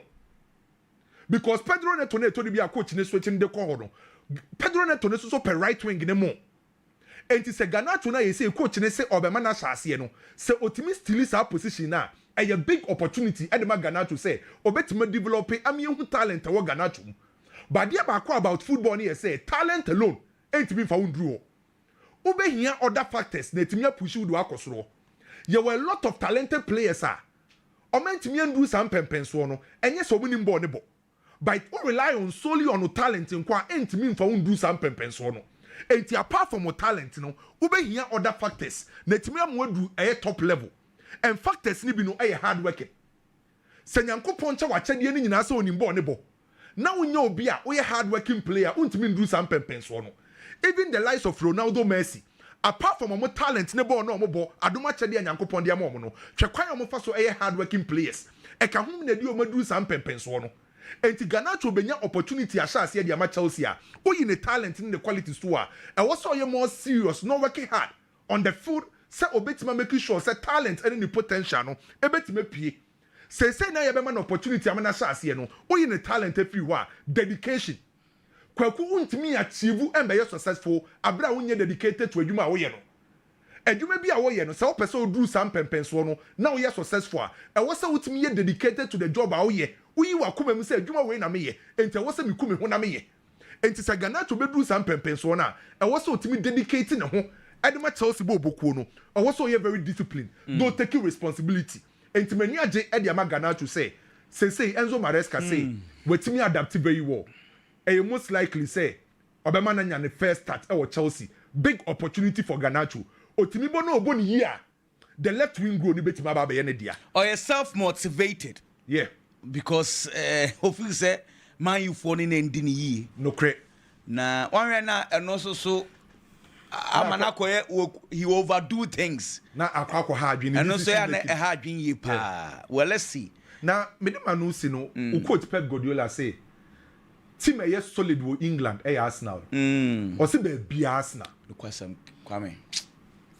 Because Pedro Neto to be a coach in switching the corner. Pedro Neto so per right wing ne mo. Enti se Garnacho na say coach ne say Obama na shase no. Se otimi still is our position na. A big opportunity edema Garnacho say obetimi develop amihu talent wa Garnacho. But there ba about football ni say talent alone ain't be found draw. Ube here other factors na etimi push you do akosoro. There were a lot of talented players Omentimi do some pempenso no enye so muni mbo ne bo. But we rely on solely on talent nkwa entimi found do some pempenso no. Enti apart from talent no ube here other factors na etimi amwadu top level. And factors ni bi no hard working. Se Nyankopon cha wachede ni nyina se onimbo ne bo. Na unya obi a we hard working player untimi do some pempenso no. Even the likes of Ronaldo Messi, apart from our talent, nebo no mobo, aduma chedi Nyankopon dia mo no. Twekwan omo fa so hard working players. E ka hum na di o madu some pempenso no. Enti Garnacho benya opportunity a chance dia ma Chelsea a. Oyi ne talent ni the qualities to a. E was all more serious, no working hard on the field. Say obetima making sure say talent and the potential no. Ebetima pie. Say na ye be man opportunity amana chance no. Oyi ne talent every wa dedication. Kwaku untimi achieve embe successful abra unye dedicated to adwuma wo ye no adwuma bi a wo ye no se wo pese o do some pempenso no na wo ye successful e wo se utimi ye dedicated to the job a wo ye uyi wa kuma mu se adwuma we na me ye enti wo se mi kuma ho na me ye enti se Garnacho be do some pempenso na e wo se utimi dedicate ne ho edema Chelsea bo bokuo no e wo se o ye very disciplined don't take responsibility enti mani age e dia ma Garnacho say Enzo Maresca say wetimi adapt very well. You most likely say Obama na the first start at Chelsea. Big opportunity for Garnacho. Otimi bono oboni here. The left wing go ni betima ba be dia. Or you self-motivated. Yeah. Because hopefully say man you phone in ending ye. No cre. Na one na and also so Amanako he overdo things. Na akwa hard win. And also a hard win ye pa. Well, let's see. Now Medama no see no. Quote Pep Guardiola say team a solid wo England Arsenal. Or say be Arsenal. Look some Kwame.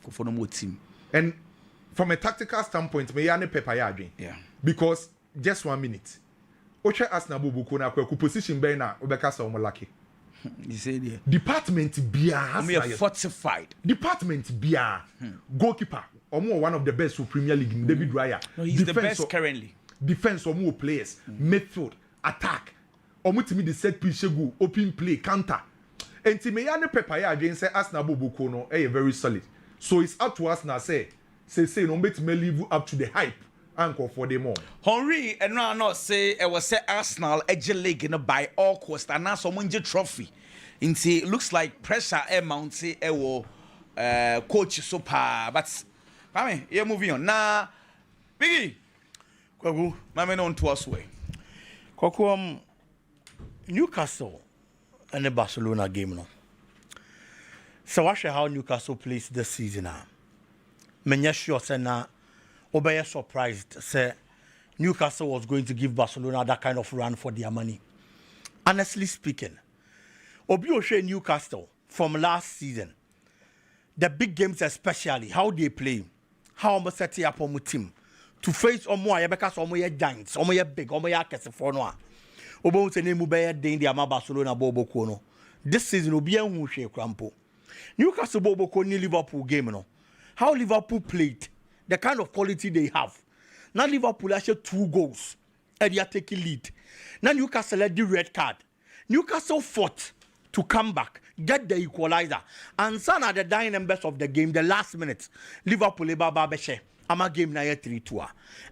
Go for no more team. And from a tactical standpoint, me yani Pep ayadwin. Yeah. Because just 1 minute. Oche Arsenal bubuko na kwa position be na obeka sa omo lucky. You say there. Department bia we are fortified. Department bia goalkeeper. Omo one of the best for Premier League, David Raya. No, he's defense the best currently. Defense omo players, midfield, attack. Omutimi the set piece go open play counter. Enti me ya ne Pep ya adwen say Arsenal bobuko no very solid. So it's up to us now say no bet me live up to the hype anchor for them all. Henry and not say it was say Arsenal edge league in by all cost and now someone trophy. It looks like pressure amount say coach super but I mean you're moving on. Now Biggie Kwagu my man on to us way. Kwaku Newcastle and the Barcelona game no. So watch how Newcastle plays this season now. Menya sure say na obey surprised say Newcastle was going to give Barcelona that kind of run for their money. Honestly speaking, Obi Oshe Newcastle from last season, the big games especially, how they play, how almost set up on the team to face Omo because Omo giants, Omo big, Omo Kesefona. Obo se name be den dia ma Barcelona bobo kono. This season obi an hu hwe krampo. Newcastle bobo ko ni Liverpool game no. How Liverpool played, the kind of quality they have. Now Liverpool actually 2 goals and they are taking lead. Now Newcastle had the red card. Newcastle fought to come back, get the equalizer. And some at the dying members of the game, the last minute, Liverpool Bababeshe, ama game na 3-2.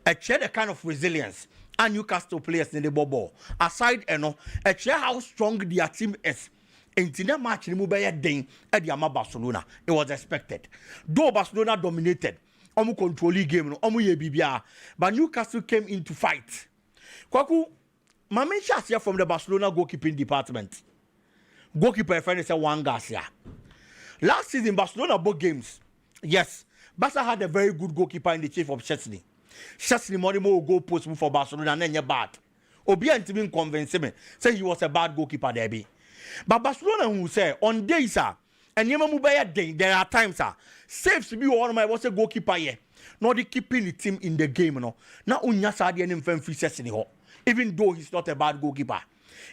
A share the kind of resilience and Newcastle players in the ball. Aside a share how strong their team is. In the match, they moved at the Barcelona. It was expected. Though Barcelona dominated, Omu controlling game, Omu ye bibia, but Newcastle came in to fight. Kwaku, my main shots here from the Barcelona goalkeeping department. Goalkeeper friend is one Garcia. Last season, Barcelona both games. Yes, Barca had a very good goalkeeper in the chief of Chesney. Chesney Morimo goal post for Barcelona and then you're bad. Obian to be convinced me, say he was a bad goalkeeper there be. But Barcelona who say on days and there are times saves to be one of my was a goalkeeper here. Not the keeping the team in the game, no. Now unya sadi and free session even though he's not a bad goalkeeper.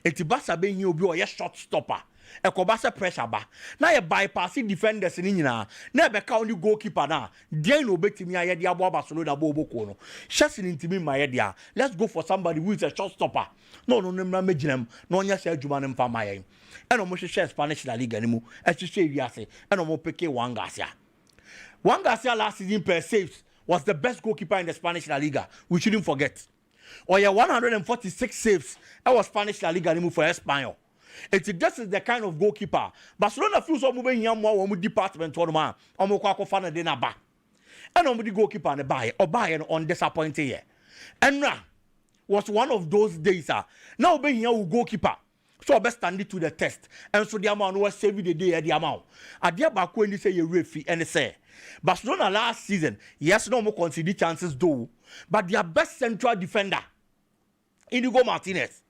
Eti Barca being you be a shot stopper. A Barca pressure ba. Now you bypassing defenders in nyina. Na be ka only goalkeeper na. Dey no betimi aye dia bo Barcelona bobo ko no. Chasing into me my dia. Let's go for somebody who is a shot stopper. No na meginem. No nya say adwuma ne mfa maye. And almost share Spanish La Liga anymore. As you say, and almost pick one Garcia. One Garcia last season per saves was the best goalkeeper in the Spanish La Liga. We shouldn't forget. Or 146 saves. That was Spanish La Liga anymore for Espanyol. This is the kind of goalkeeper. Barcelona feels so moving young one department to man. Omoko fan de na ba. And the goalkeeper and buy or buy and on disappointed here. And now was one of those days. Now being here goalkeeper. So best stand it to the test. And so the amount was saving the day at the amount. At the back when they say you referee and they say Barcelona last season, yes, no more conceded chances though, but their best central defender, Inigo Martinez,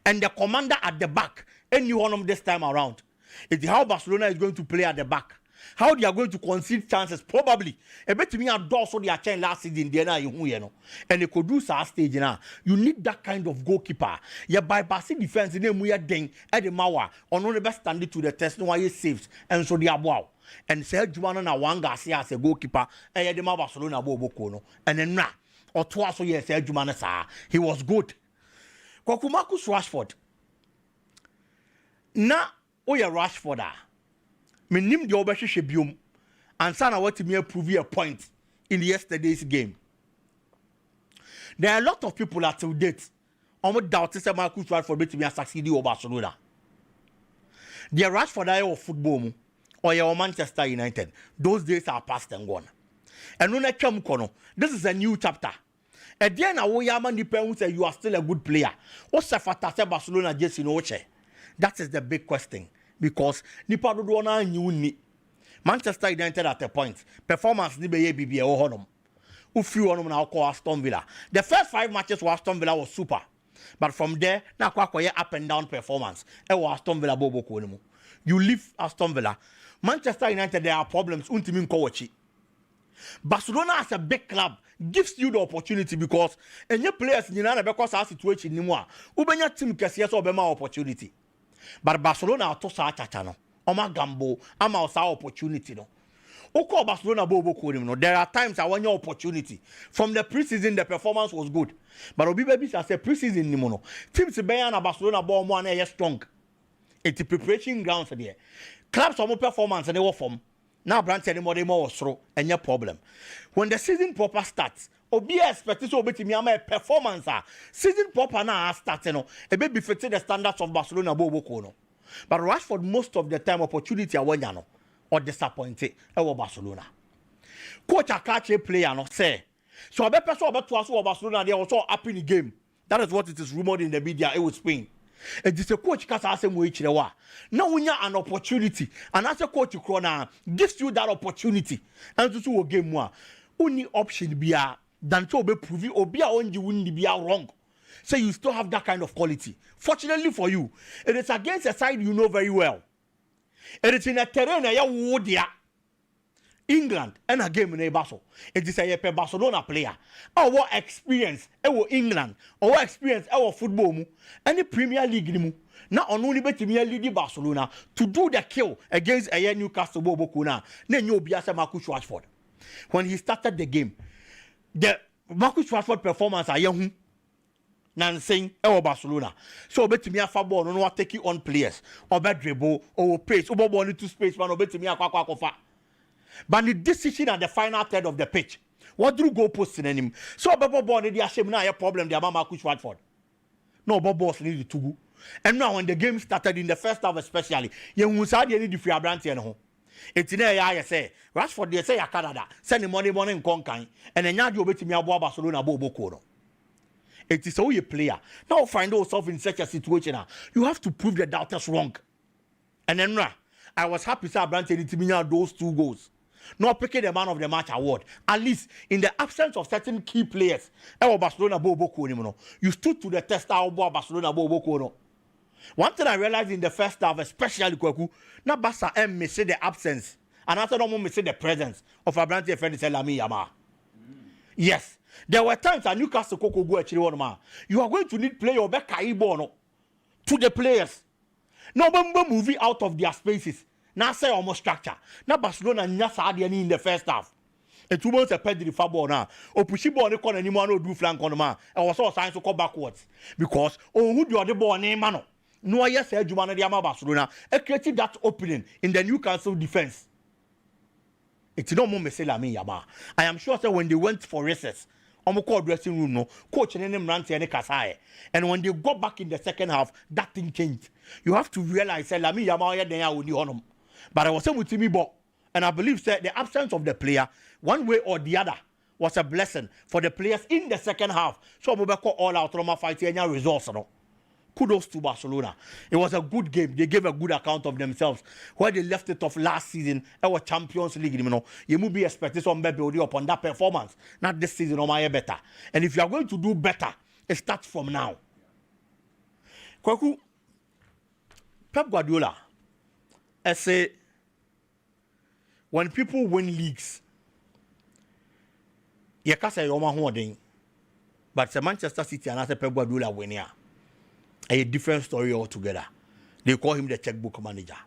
and the commander at the back, any one of them this time around. It's how Barcelona is going to play at the back. How they are going to concede chances, probably. A bit to me, I also they are changed last season, and they could do some stage now. You need that kind of goalkeeper. You bypassing defense in them, we are ding at the Mawa, on the best standing to the test, no why saves, and so they are wow. And Sergio Juan and one Garcia as a goalkeeper, and the Barcelona Bobo Kono, and then na or twice so yes, Sergio Manasa, he was good. Kokumakus Rashford. Na oya Rashford. Me nim the obeshe biom and sana what me prove a point in yesterday's game. There are a lot of people that till date almost doubt say Marcus Rashford to be a succeed over Barcelona. The Rashford of football or your Manchester United, those days are past and gone. And when I come kono, this is a new chapter. And then I man depend say you are still a good player. What's the fact Barcelona just in Oche? That is the big question. Because nipa do na nyu ni Manchester United at a point performance ni be ye bibia wo honom ufi wonom na call Aston Villa. The first 5 matches for Aston Villa was super, but from there na kwa up and down performance e was Aston Villa bobo ko nimu. You leave Aston Villa, Manchester United there are problems untimi nkowachi. Barcelona as a big club gives you the opportunity because any players nyina na because our situation ni mu a ubenya team kese so be ma opportunity. But Barcelona to sa chacha no. Oma gambo, ama osa opportunity no. Oko Barcelona bobo konim no. There are times I want your opportunity. From the preseason the performance was good. But obi baby say preseason ni mo no. Teams be na Barcelona ball mo na strong. It's preparation grounds there. Clubs omo performance and they were form. Now branch anymore they more throw any problem. When the season proper starts, obi expect so betimi ama performance season proper na start no e be befitting the standards of Barcelona bobo ko no. But Rashford most of the time opportunity awanya no or disappointed e Barcelona. Coach a catch a player no say so obe person obe to aso Barcelona they also up in the game. That is what it is rumored in the media it was Spain. It is a coach kasa asem we chirewa. Now when you an opportunity, and as a coach krona gives you that opportunity, and to do a game more. Only option be than to be prove obi a onji win be wrong. So you still have that kind of quality. Fortunately for you, it is against a side you know very well. It is in a terrain ya wodia. England and a game in Basel. It is a Barcelona player. Our experience, our England, our experience, our football, any Premier League mu. Now only bet Premier League Barcelona to do the kill against a Newcastle Bobokuna. Then you be as a Marcus Rashford. When he started the game, the Marcus Rashford performance are young. Nansing or Barcelona. So bet me a football no take it on players or bet dribble or pace or ball into space man or bet me a kwakwakofa. But the decision at the final third of the pitch, what do go post in him? So Bobo Born the shame now a problem the Marcus Rashford. No Bobo need to go. And now when the game started in the first half especially, you must have any free branch and home. It's in I say Rashford they say a Canada send the money in Concan and then you bet me a Barcelona Bobo Koro. It is how you player. Now find yourself in such a situation. You have to prove the doubters wrong. And then I was happy to Brandt to those 2 goals. Not picking the man of the match award. At least in the absence of certain key players, Barcelona you stood to the test of Barcelona. One thing I realized in the first half, especially Kwaku, not Barca miss the absence, and after no miss the presence of a Brandt friend Lami Yama. Yes. There were times at Newcastle Coco go actually you are going to need player or back to the players. No moving out of their spaces. Now say almost structure. Now Barcelona nyasa in the first half. And 2 months a Pedri Fabo now. Or pushy ball on anyone who do flank on man. I was all signs to go backwards. Because who do the ball name mano? No yes said Jumana Diama Barcelona created that opening in the Newcastle defense. It's no more mesela me yama. I am sure that when they went for races, call dressing room no coach and them ran to Kasai. And when they go back in the second half, that thing changed. You have to realize that Lami Yama then I would on. But I was saying with me, and I believe that the absence of the player, one way or the other, was a blessing for the players in the second half. So we call all out trauma fighting and results. No? Kudos to Barcelona. It was a good game. They gave a good account of themselves. Where they left it off last season, our Champions League, you must be expecting some building upon that performance. Not this season, better. And if you are going to do better, it starts from now. Kwaku, Pep Guardiola, I say, when people win leagues, you can't say you're my but the Manchester City and Pep Guardiola win here. A different story altogether. They call him the checkbook manager.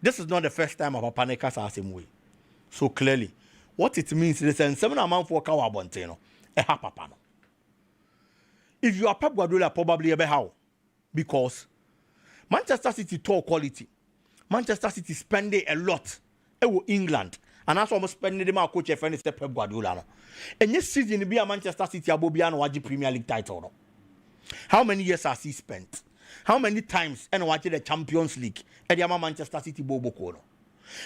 This is not the first time our panicas are the same way. So clearly, what it means is that 7 amount for Kawabonteno, a hapapano. If you are Pep Guardiola, probably a how? Because Manchester City tall quality. Manchester City spending a lot. England. And that's almost spending them out coach friend Pep Guardiola. And this season be a Manchester City abobiano waji Premier League title. No? How many years has he spent? How many times and watched the Champions League at the Manchester City Bobo Kono?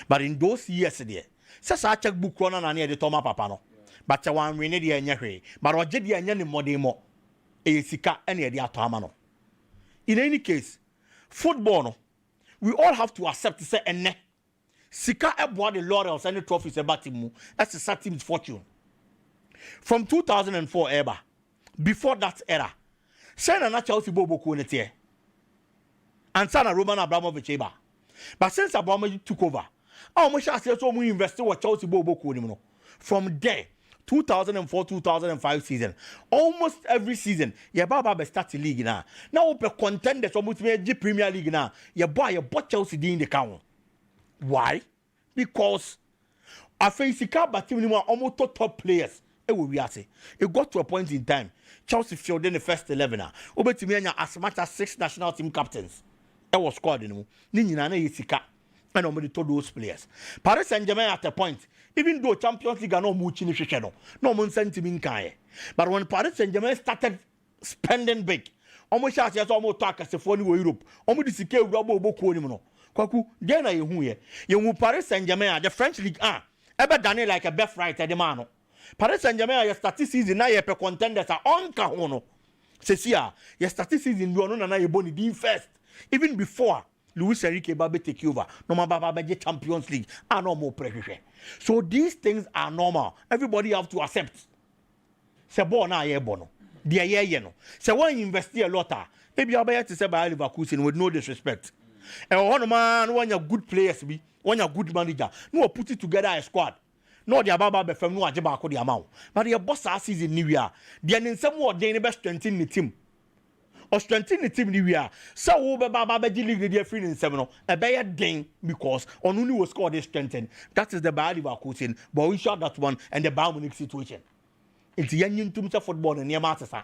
But in those years there, says I check book one and near the Toma Papano. But I want winning the Enye, but I did the Enye Modemo, a Sika and the Atamano. In any case, football, we all have to accept to say Enne. Sika aboard the laurels and the trophies about him. That's a certain fortune. From 2004 ever, before that era, Sana na Chelsea Bobo Kunete. And Sana Roman Abramovich Eba. But since Abramovich took over, almost as we invested with Chelsea Bobo Kunimo. From there, 2004-2005 season, almost every season, your Baba start the league now. Now we contenders almost made Premier League now. Your boy, you bought Chelsea in the count. Why? Because I face the car, but almost top players. It got to a point in time. Chelsea filled in the first 11. As much as 6 national team captains. That was squad in Sika. And nobody told those players. Paris Saint-Germain at a point, even though Champions League are not much in the no one sent him in Kaye. But when Paris Saint-Germain started spending big, almost as almost talk as a phone in Europe, almost the secure rubber book. Kwaku, then I hear you Paris Saint-Germain, the French League ever done it like a best right at the man. Paris Saint-Germain, your statistics season now, your contenders are on Kahono. Says here, your statistics in you no na you born in first. Even before Luis Enrique Babe take over, no Baba get Champions League, and no more pressure. So these things are normal. Everybody have to accept. Se bo na ye bono. Dia ye no. Se when you invest a lot, maybe you buy to say by Liverpool with no disrespect. And one man, when you good players be, when you good manager, no put it together a squad. No, the Ababa be from no ajaba ko the amount. But the boss season new year. The in some more they never strengthen the team. Or strengthen the team new year. So we Baba be league the free in 7 a better thing because on only was scored they strengthen. That is the bad Liverpool team. But we shot that one and the Bayern Munich situation. It's young to football and near Matasa.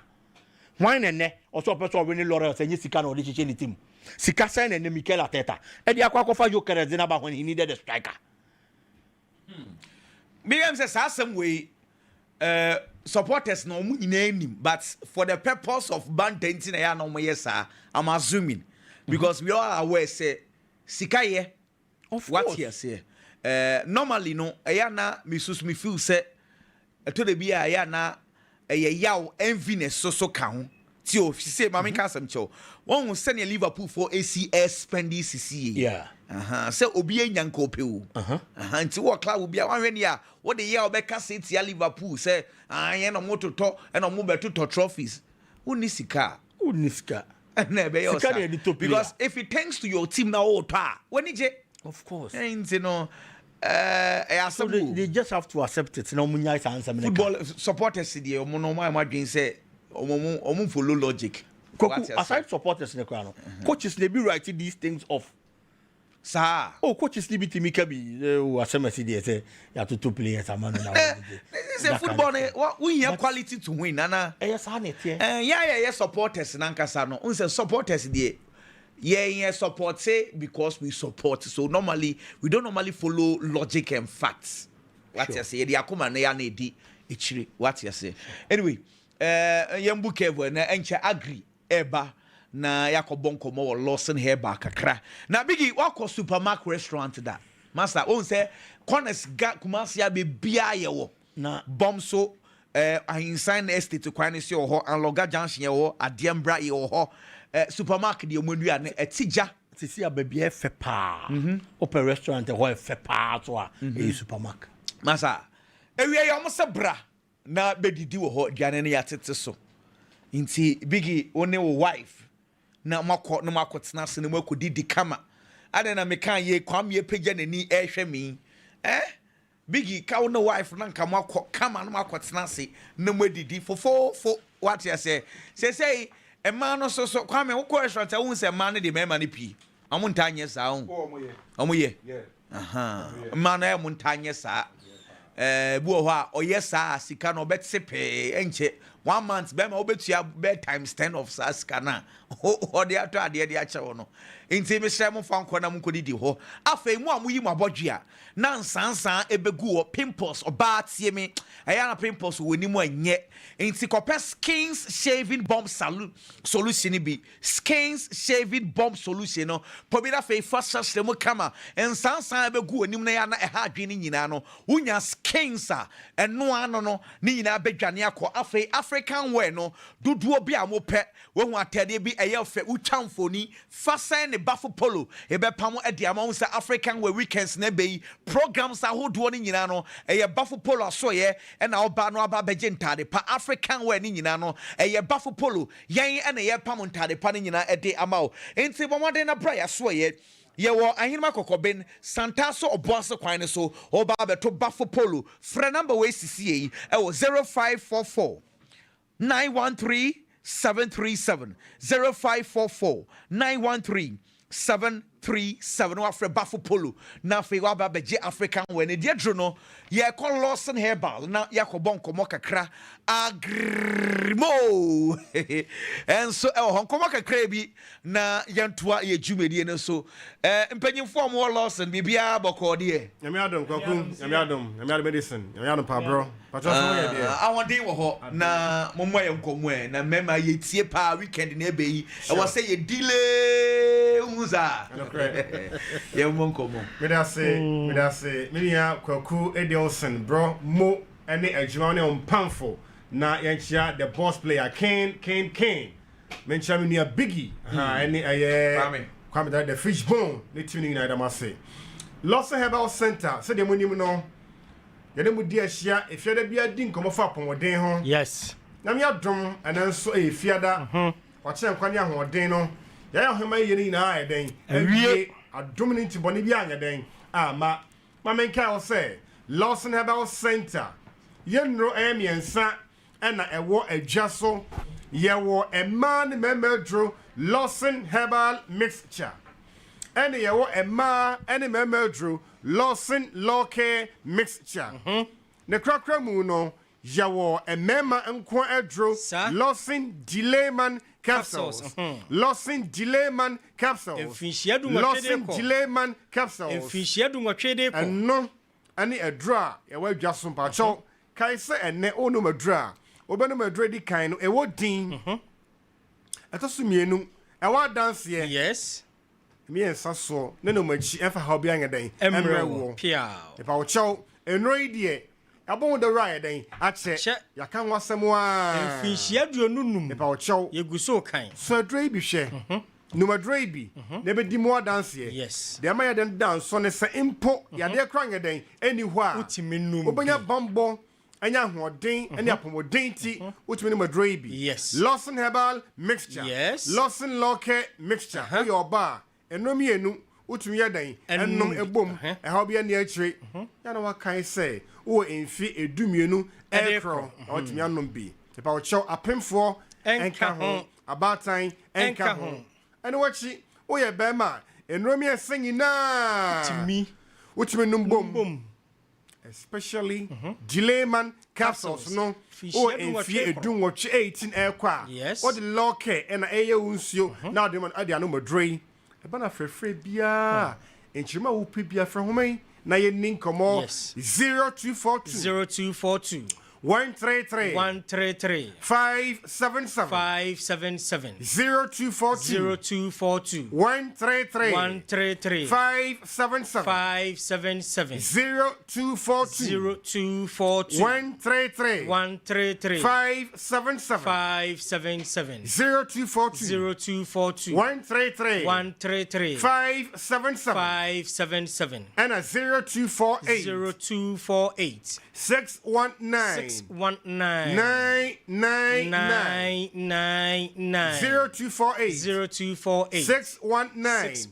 Why ne also person winning laurels and Sika no the team. Sika sign and Mikel Arteta. And the Aquacofa Joker Zenaba when he needed a striker. Miriam says some way supporters no name, but for the purpose of bantenting I no more yes sir, I'm assuming because we all are aware say Sika of what you say. Normally no ayana misus me feel say to the be ayana yaw enviness so count. Tio, she say, Mammy Cassam Cho. One will send a Liverpool for ACS spending CC. Yeah. So Obi Yanko Pew. Until what club will be a 1 year. What the year Becca says here Liverpool say, I am a motor talk and a mobile to trophies. Unisika. Because if it thanks to your team now, when is it? Of course. And you know, so they just have to accept it. No, football supporters, the Monoma Margin say. Follow logic. Aside supporters in the crown, coaches they be writing these things off. Sir, coaches they be Timikabi, who are some say you have to 2 players a man. This is football. We have quality to win, Nana. Yes, yeah, supporters Nankasano. Unse supporters there. Yeah, support say because we support. So normally we don't normally follow logic and facts. What you say? The akuma na ya na di ichiri. What you say? Anyway. Yambu kevo na enche agri eba na yakobonko mo Lawson heba kakra na bigi wako supermarket restaurant da master on say corners ga kumasia be bia ye wo na bomb so ahinsan estate kwan se ho anloga junction ye ho adiembra ye ho supermarket ye monua na etija sisi ababia efe pa open restaurant ho efe pa to a supermarket master ewie ye omo se bra na bedidi wo ho duane ne yatete so nti bigi one wo wife na makotena se ne makodidi kama ade na mekan ye kwam ye pagya nani ehwe mi bigi ka wo no wife na nka makọ kama na makotena se na madidi fofo what you say e man no so kwame wo ko restaurant wo se man ne de mema ne pi amuntanye sa wo omoye man na amuntanye sa buo ho a oyesa sika no betsepe enche 1 month be ma obetua bed times 10 of sika na o de ato ade de ache wo no enti me srem fa nkọ na mkodidi ho afei mu amuyi mu abodua na nsansan ebegu wo pimples oba tie me eya na pimples woni mu anye enti kopɛ skins shaving bomb solution bi skins shaving bomb solution no pobida fei fast system kama nsansan ebegu onim na ya na ɛha adwe ni nyina no unya skins a ɛno ano no ni nyina bedwane akɔ afei African wear no duduo bi amopɛ wo hu atade bi ɛyɛ fɛ utwamfoni fasen ne bafo polo ebe pamo e dia ma say African wear weekends na be programs ahodo ni nyina no ɛyɛ bafo polo asoye e na oba no aba beje ntade pa African wear ni nyina no ɛyɛ bafo polo yen e na ye pamo ntade pa ni nyina e de ama o enti bomode na bra ya soye yewo ahinma kokobin santaso oboase kwan ne so oba beto bafo polo frɛ number we sisi e wo 0544 913 737 0544 913 737 wafre bafo polo na fe wa ba beje African when e dro no ye call Lawson herbal na yakobon komo kakra agrimo and so hon komo kakra bi na yentoa ye dwumedie ne so mpanyimfo am Lawson bibia bokode e nyame adom kwaku nyame adom medicine nyame adom pa bro patro so ye de awon wo ho na mommo ye nkomo e na mema ye tie pa weekend na ebe yi e wo say ye delay muza ye mo nkomo me da say me ya kwaku Edilson bro mo ene adwuma ne ompamfo na yenchia the boss player Kane mencha me near Biggie any Kwame that the fishbone the tuning United must say Lawson Herbal Center said the money no yede mu di ahia efiada bia di nkomo fa pomoden ho yes na me adom ananso efiada wache nkwani ahoden no ya homa yene na ayeden awie adom ni ntibone bia anyeden ama menka o say Lawson Herbal Center yenro emiensa na ewo adwaso yewo man memedro Lawson Herbal Mixture and yewo man memedro Lawson Lawcare Mixture ne krakra mu no yewo emema nko adro Lawson Delayman Capsules Lawson Delayman Capsules Lawson Delayman Capsules Efishia du ngotwede ko no ani adra yewo adwaso pa cho kai se ene onu madra obenu madra di kan no ewo din atoso mienu ewa dance ye yes mi ensa so ne no machi enfa ha obi anyeden emrewo pia e pa wo chow enroi die abon the right den ache ya kan wasem wa Efishia du onunum e pa wo chow yeguso kan so adra bi hwe no madra bi ne be di mo dance ye yes de ma ya den dance so ne se impo ya de kra anyeden eni ho a utiminum obanya bambo anya hoden anya pomoden ti utumi ne madra bi yes Lawson Herbal Mixture yes Lawson Lawcare Mixture your bar enomi enu utumi yadan enom ebom ha obi ani akire ya na wakan say wo enfi edumienu ekro utumi anom bi e pa wo chow apemfo enka ho abatan enka ho ene wachi wo ye bema enomi esenyi na utumi num bom especially Delayman Capsules no o enfie edun woche 18 ekwa yes o the Lawcare and eye unsuo na de man ade anu madrei e bana frefre bia enchima wo pe bia fra homan na ye nin komo 0242 133 577 0242 133 577 0242 133 577 0242 133 577 and a 0248 619 999 0248 619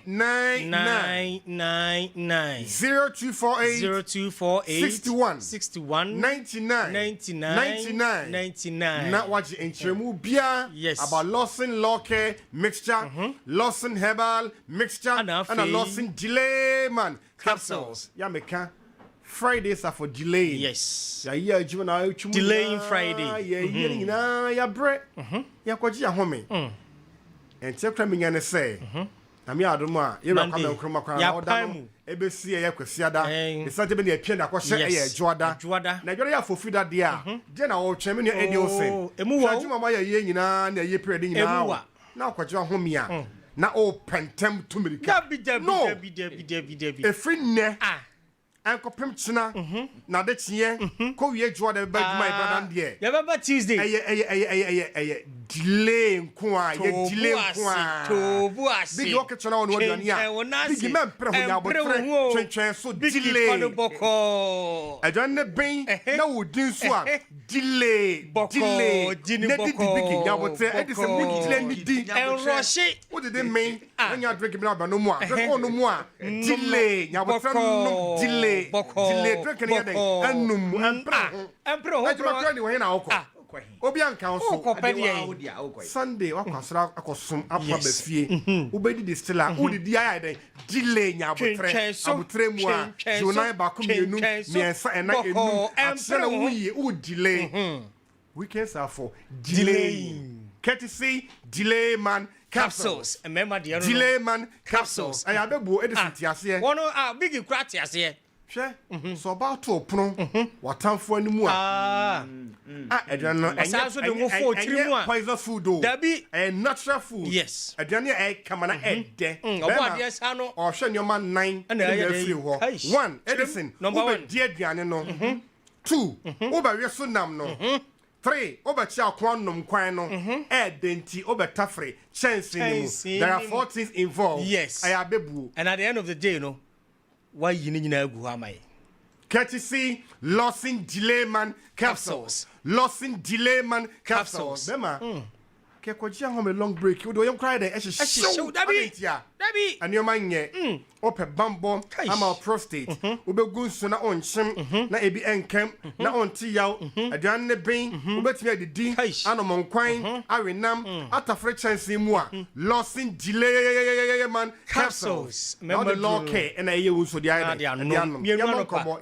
999 0248 61 99 na waji enchemu bia about Lawson Lawcare Mixture Lawson Herbal Mixture and a Lawson Delayman Capsules ya meka Fridays are for delay. Yes. Ya juvenile delaying Friday. Ya bre. Ya kwaji ya home. And tekra me nyane say. Na me adom a ye ra kwame nkroma kwa na oda no ebesi ye kwasiada. E sante be na atwe na kwhye ye juada. Na dwere ya fofida de a. De na wo tweme ne edi osen. Saji mama ye nyina na ye pere de nyina. Na kwaji home a. Na o pentem tumirika. Dabi. Efri ne. Ankopem china na de chie ko wie jwa de ba my brother ndie ya baba Tuesday delay nko a ye delay nko a to bu ase big work china on wodi ya big man pre ho nya botre twen so delay ajan ne ben na wodin so a delay ne di big nya botre e de se big delay ni di enroche what did they mean when you drink me na ba no mo a drink no mo a delay nya botre no delay drinking again enum empro ho ni we na okọ obi anka so Sunday wakwasra akosom apa ba fie ubedi distiller udidi aya den delay nya abotre mu a jonai ba ko mienu miensa ena enum atsena wuyi u delay weekends are for delaying courtesy Delayman Capsules Delayman Capsules aya bebu edisiti ase wono big crate ase so about to opono watamfo animu a edwan no poison food o natural food yes edwan e kamana ede obade sa no o hwe nyoma 9 na free ho 1 Edison number 1 die aduane no 2 oba so nam no 3 oba chia kwannom kwan no denti oba tafre chance ni there are 4 things involved. Yes. I abebu. And at the end of the day, why you need to go am I? Courtesy Lawson Delayman capsules. Lawson Delayman capsules. Bema. Ke kwaji ahom a long break. You do you cry there? Show Dabi. And your man ye. Ope bambo ama prostate. Ubegu nso na onchim na ebi enkem na onti yaw. Aduan ne ben ubetimi adidi anomon kwan awenam atafre chance mu a Lawson Delayman capsules. Now the law care and aye wo so di aye. Yamon komo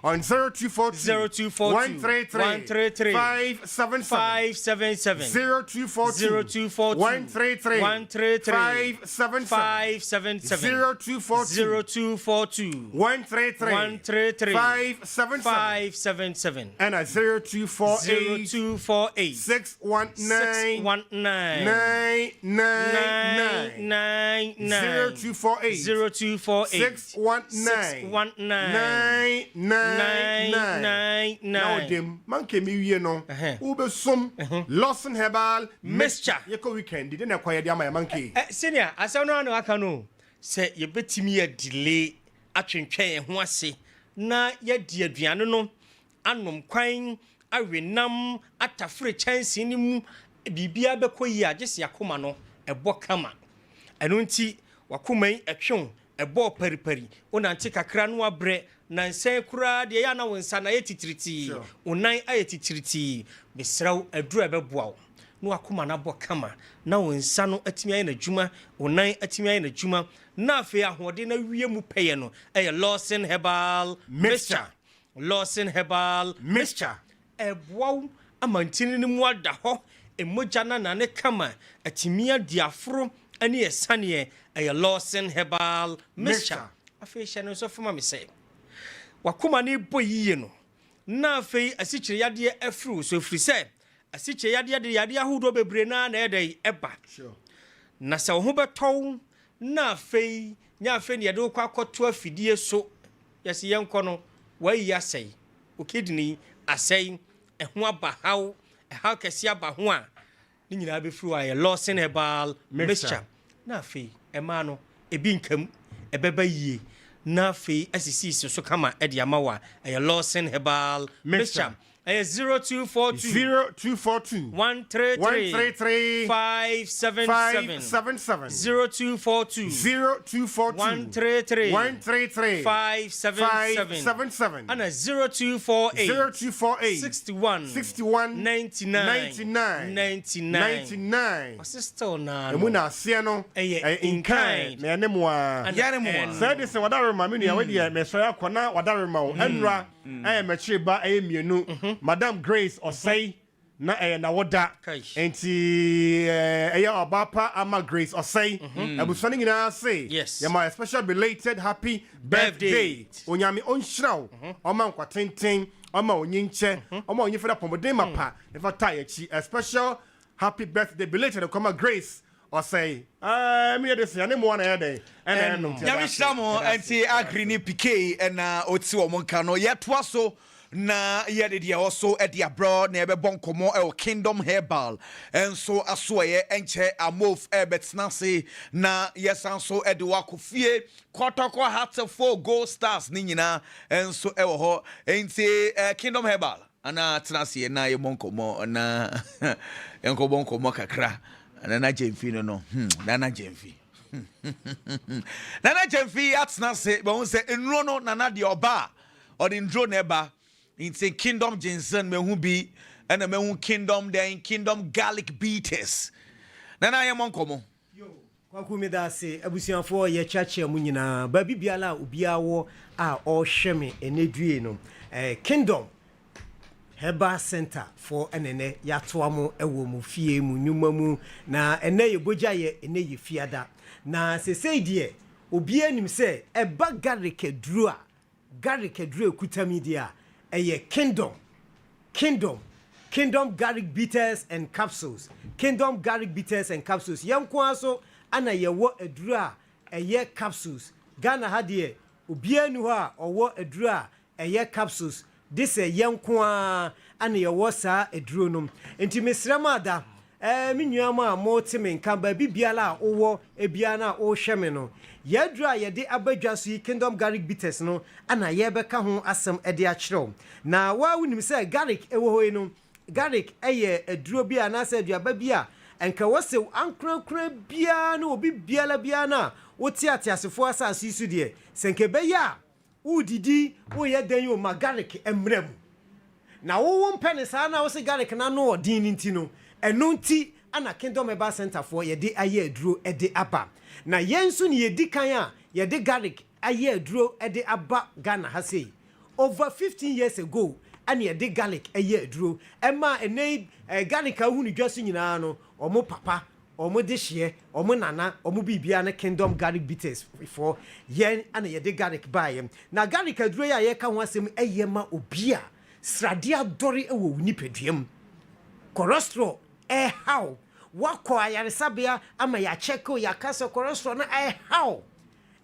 on 0242 133 577 0242 133 577 0242 133 577 and at 0248 619 999 0248 619 now dem man ke mi wie no ube som Lawson Herbal mixture yeko weekend did na kwaya dia man ke senior asem no aka no se ye betimi ya delay atwentwen ho ase na ye di aduane no anom kwan awenam atafre chance ni mu bibia bekoyi agese yakoma no ebo kama eno nti wakoma yi etwon ebo paripari onante kakra no abre na nsen kura de ya na wonsa na yetitiriti onan ayetitiriti besraw adura beboawo no akoma na bo kama na wonsa no atimi aye na djuma onan atimi aye na djuma na afi ahode na wie mu peye no eye Lawson Herbal mixture Lawson Herbal mixture eboawo amantini ni mu ada ho emoja na ne kama atimi adiafro ani esane eye Lawson Herbal mixture afi hye no so fama me say wakoma ni boyiye no na afi asikyire yade afru so firi say asikyire yade ahodo bebre na ede eba na se ho beton na afi nya afi ne yade kwa akoto afidie so yesi yenko no wayi asai okidini asai eho aba haw eha kesi aba ho a ni nyina be fru aye Lawson Herbal mixture na afi ema no ebi nkam ebeba yie na afi asisi so kama ede amawa aye Lawson Herbal mixture 0242 133 577 0242 133 577 and 0248 61 99 sister na emuna ase no in kind na ene mo a say this wadare ma me nua we de me so yakona wadare ma enra mechi ba mienu Madam Grace Osei na na woda enti obapa ama Grace Osei ebusani nyina say my special belated happy birthday onyame onhyiraw oma nkwatenten oma onyinche oma onyefeda pomodin mapa never tie chi a special happy birthday belated come Grace Osei me dey say mo na dey and nyame hyiramo enti agri ni PK na oti wo monka no yetoa so na yede dia also e dia bro na ebe bon komo e Kingdom Herbal enso asoye enche amof e betnase na yesanso e de wakofie kotoko hat 4 gold stars ni nyina enso e wo ho enti Kingdom Herbal ana tnase na ye bon komo na enko bon komo kakra na jemfi no na jemfi na jemfi atnase be won se enro no na de oba or the ndro neba in say Kingdom Jensen me hu bi and me hu Kingdom then Kingdom garlic beaters na ye mon komo yo kwaku me da se abusianfo ye chache mu nyina ba bibiala obia wo a o hweme enedue no Kingdom Herbal Center for enene yatoa mo ewo mu fie mu nyuma mu na ene ye boja ye ene ye fiada na se sei die obia nim se eba garlic edru ekutami dia eye Kingdom garlic bitters and capsules Kingdom garlic bitters and capsules yanko aso ana ye wo edru a eye capsules Ghana ha de obia nu ha owo edru a eye capsules this a young kwa and your wasa a drunum into Miss Ramada Minyama more Timin Kamba Bibiala or Ebiana or Shamino. Yadra ye de abajasi kingdom garlic bitters no and a yebeka home as some ediachro. Now why wouldn't say garlic ewoino garlic a drobia and I said ya babia and kawase ankra biano be biala biana what tiatia for us as you dear senkebeya udidi wo ye den yo ma garlic emrem. Now one penny sana was a garlic na no din intino and no tea and a kingdom eba center for ye de aye drew e de apa. Na yensu ni yedi kan a yedi garlic aye duro e de aba Ghana ha sei over 15 years ago and yedi garlic aye duro ema ene garlic a hunu dwaso nyina no omo papa omo de hye omo nana omo bibia na kingdom garlic bitters for yen and yedi garlic buy na garlic duro ya ye ka ho asem aye ma obia sradia dori e wo nipaduam cholesterol how wako ayaresabia ama ya cheko ya kasa cholesterol na how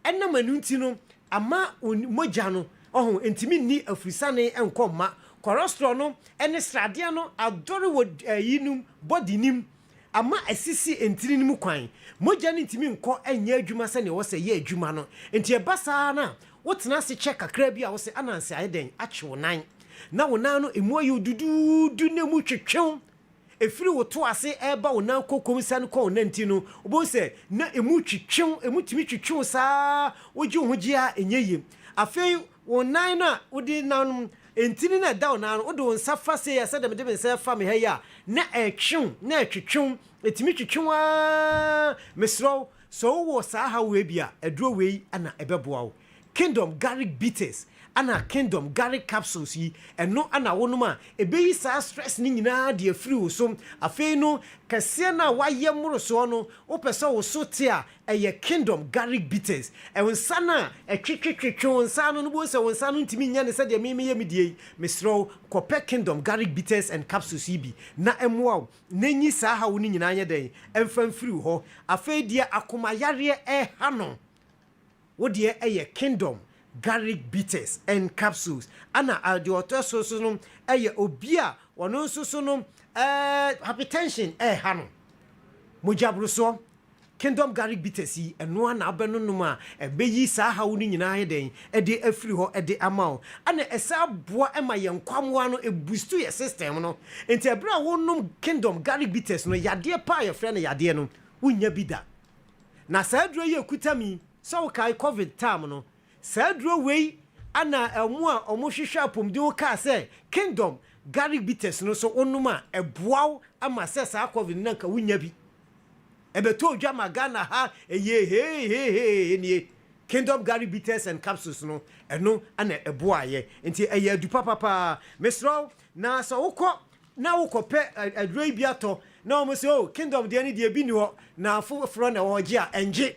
enna manunti no ama moja no ohun entimi ni afrisane enkomma cholesterol no ene sradia no adore wo yinum body nim ama asisi entiri nim kwan moja ni ntimi nko enya adwuma se ne wo se ye adwuma no enti ebasa na wotena se check akra bia wo se ananse ayeden ache wonan na wonan no emu ayu dudu na mu twetwem efiri woto ase eba wonan kokomisa no ko nanti no obo se na emu twetwem emu timi twetwem saa woji hogia enyeye afei wonan na wodi nan entini na da wonan no wodi wonsa fa se ya se dem de nsa fa me ha ya na etwem na twetwem etimi twetwem a mesro so wo saa ha we bia eduro we ana ebeboa wo kingdom garlic bitters ana kingdom garlic capsules yi eno ana wonuma ebeyi sa stress ni nyina de afiri wo so afei no kase na waye moroso no opese wo so te a eye kingdom garlic bitters e wonsa na etwetwetwe wonsa no bo se wonsa no ntimi nya ne se de meme ye medie mesro kope kingdom garlic bitters and capsules yi bi na emwa nanyi sa ha wo ni nyina anya den emfa mfiri ho afei dia akoma yare ha no wo de eye kingdom garlic bitters and capsules ana adioto so no eye obia wono so no hypertension hano mojabro so kingdom garlic bitters yi eno ana abenunum a ebeyi sa hawo ni nyina heden de afiri ho de amao ana esa boa ema yenkwamwa no boost your system no enti ebra wonum kingdom garlic bitters no yade pa your friend yade no wunya bida na sa adro ye kutami so kai covid time no sadro wei ana emu a omohwehwe apomdi wo ka se kingdom garlic bitters no so onuma eboaw ama se sa covid nanka wunya bi ebeto odwa magana ha he enie kingdom garlic bitters and capsules no eno ana eboaye enti eye adupa papa mesro na so wokọ na wokọ pe adroi biato na omo se o kingdom de ani de bi ni ho na afoforo na wo gye a enje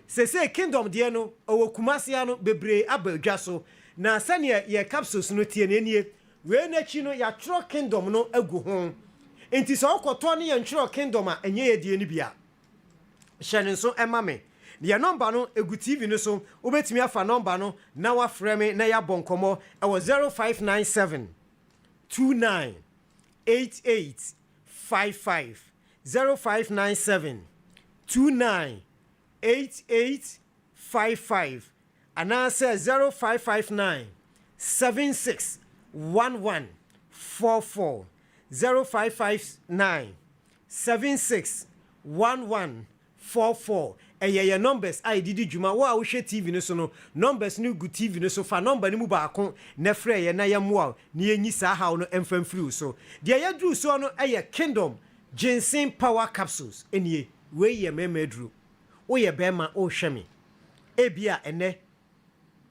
se kingdom de no owo kumasia no bebre abadwa so na sane ye capsules no tie ne nie we na chi no ya tro kingdom no agu ho enti so okoto ne ye ntro kingdom a enye ye de ni bia hyene so emame ye number no egu tv no so obetimi afa number no na wa frame na ya bonkomo e wo 0597 29 8855 0597 29 8855 and answer 0559 761144 0559 761144 eye numbers I did juma wa wo hwe TV no so no numbers no good TV no so fa number ni mu ba ko na frɛ ye na yamwa ni enyi sa haw no emfam free so de ye dru so no eye kingdom ginseng power capsules enie we ye memedru wo ye bema o hweme ebia ene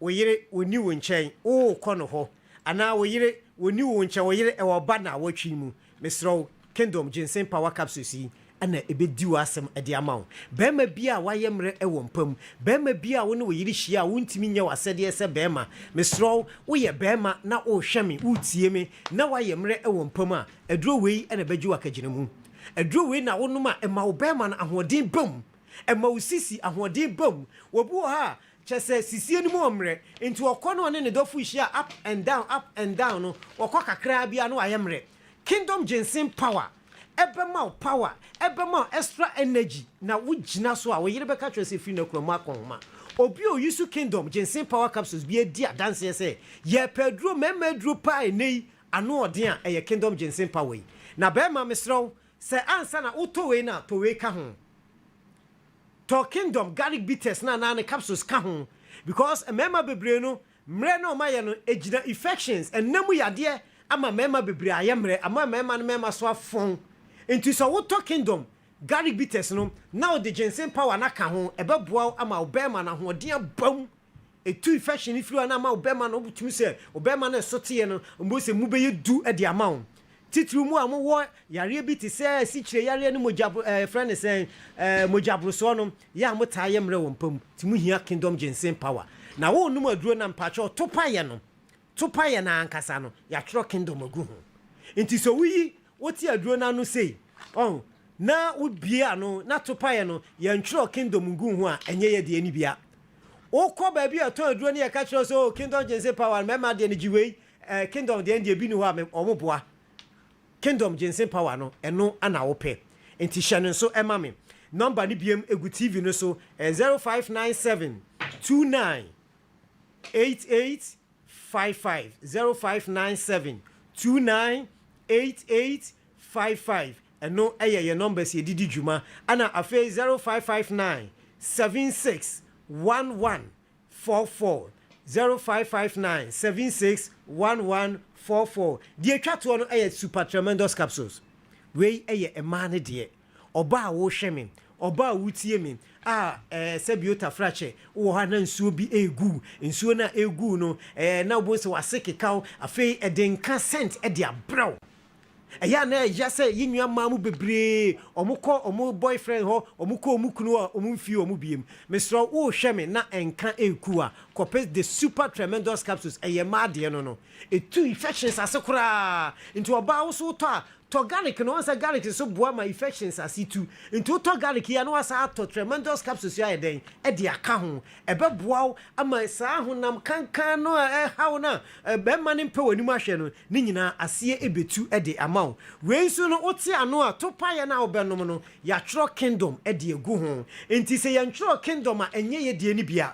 wo yire oni wo nkyɛn o kɔ no ho ana wo yire oni wo nkyɛn wo yire e wo ba na wo twi mu mesro kingdom ginseng power capsules yi ana ebedi wo asem ede amawo bema bia waye mre e wo mpam bema bia wo ne wo yire hia wo ntimi nya wasede ese bema mesro wo ye bema na o hweme utie me na waye mre e wo mpam a eduro wei ene begi wakagina mu eduro wei na wo noma e ma wo bema na ahoden bam ema usisi ahoden bam wobu ha chese sisie ni mu omre enti okọ no ne dofo hia up and down no okọ kakra bia no ayemre Kingdom Ginseng Power ebema power ebema extra energy na wugina so a wo yire beka twese fi na kromo akonma obi o yusu Kingdom Ginseng Power capsules bi edi adanse se ye pedro memedro pa enei ano ode a eye Kingdom Ginseng Power na be ma mesro se ansa na utowe na towe ka ho to Kingdom garlic bitters na ne capsules ka ho because mema bebre no mre no ma ye no ejina infections ennamu yade ama mema bebre ayemre ama mema no mema so afon into so what Kingdom garlic bitters no now the Ginseng Power na ka ho ebeboa ama obema na ho de bam etu infection ifiri na ama obema no butumi se obema na sote no mbo se mu be du e de amount titru mu amwo yare bi ti se si kire yare no mojab friend se mojabro so no ya mota yemre wompam ti mu hia Kingdom Ginseng Power na wo num aduro na mpacho topaye na ankasa no ya tro Kingdom agu ho nti so wi woti aduro na no sei na ubia no na topaye no ya ntro Kingdom gu ho a enye ye de ani bia okọ ba bia to aduro ne ya ka tro so Kingdom Ginseng Power mema de ni jiwe Kingdom de ndi bi ni ho a omoboa Kingdom Ginseng Power no eno ana wo pe enti hye so ema me number ni biem egu TV no so 0597 29 8855 0597 29 8855 eno ye numbers ye didi djuma ana afi 0559 76 1144 0559 76 1144 die twato no super tremendous capsules we emane de oba wo hweme oba wutie me sebiota frache wo ha na nsuo bi egu nsuo na egu no na obo se wasekekaw afei edenka scent e de abraw eya na eja se yinua mamu bebre omo boyfriend ho omo kunu a omo mfi omo biem mesro wo hweme na enka eku a kopes the super tremendous capsules eye made no etu infections asekura into oba wo so to garlic no asa garlic so boa ma infections asitu into to garlic ya no asa to tremendous capsules ya eden e de aka ho ebe boa ama sa honam kankan no hawo na be ma ne mpe wani mu ahwe no ni nyina ase ebetu e de amount we nso no oti ano a to paye na obenom no ya tro Kingdom e de egu ho enti se ya tro Kingdom a enye ye de ni bia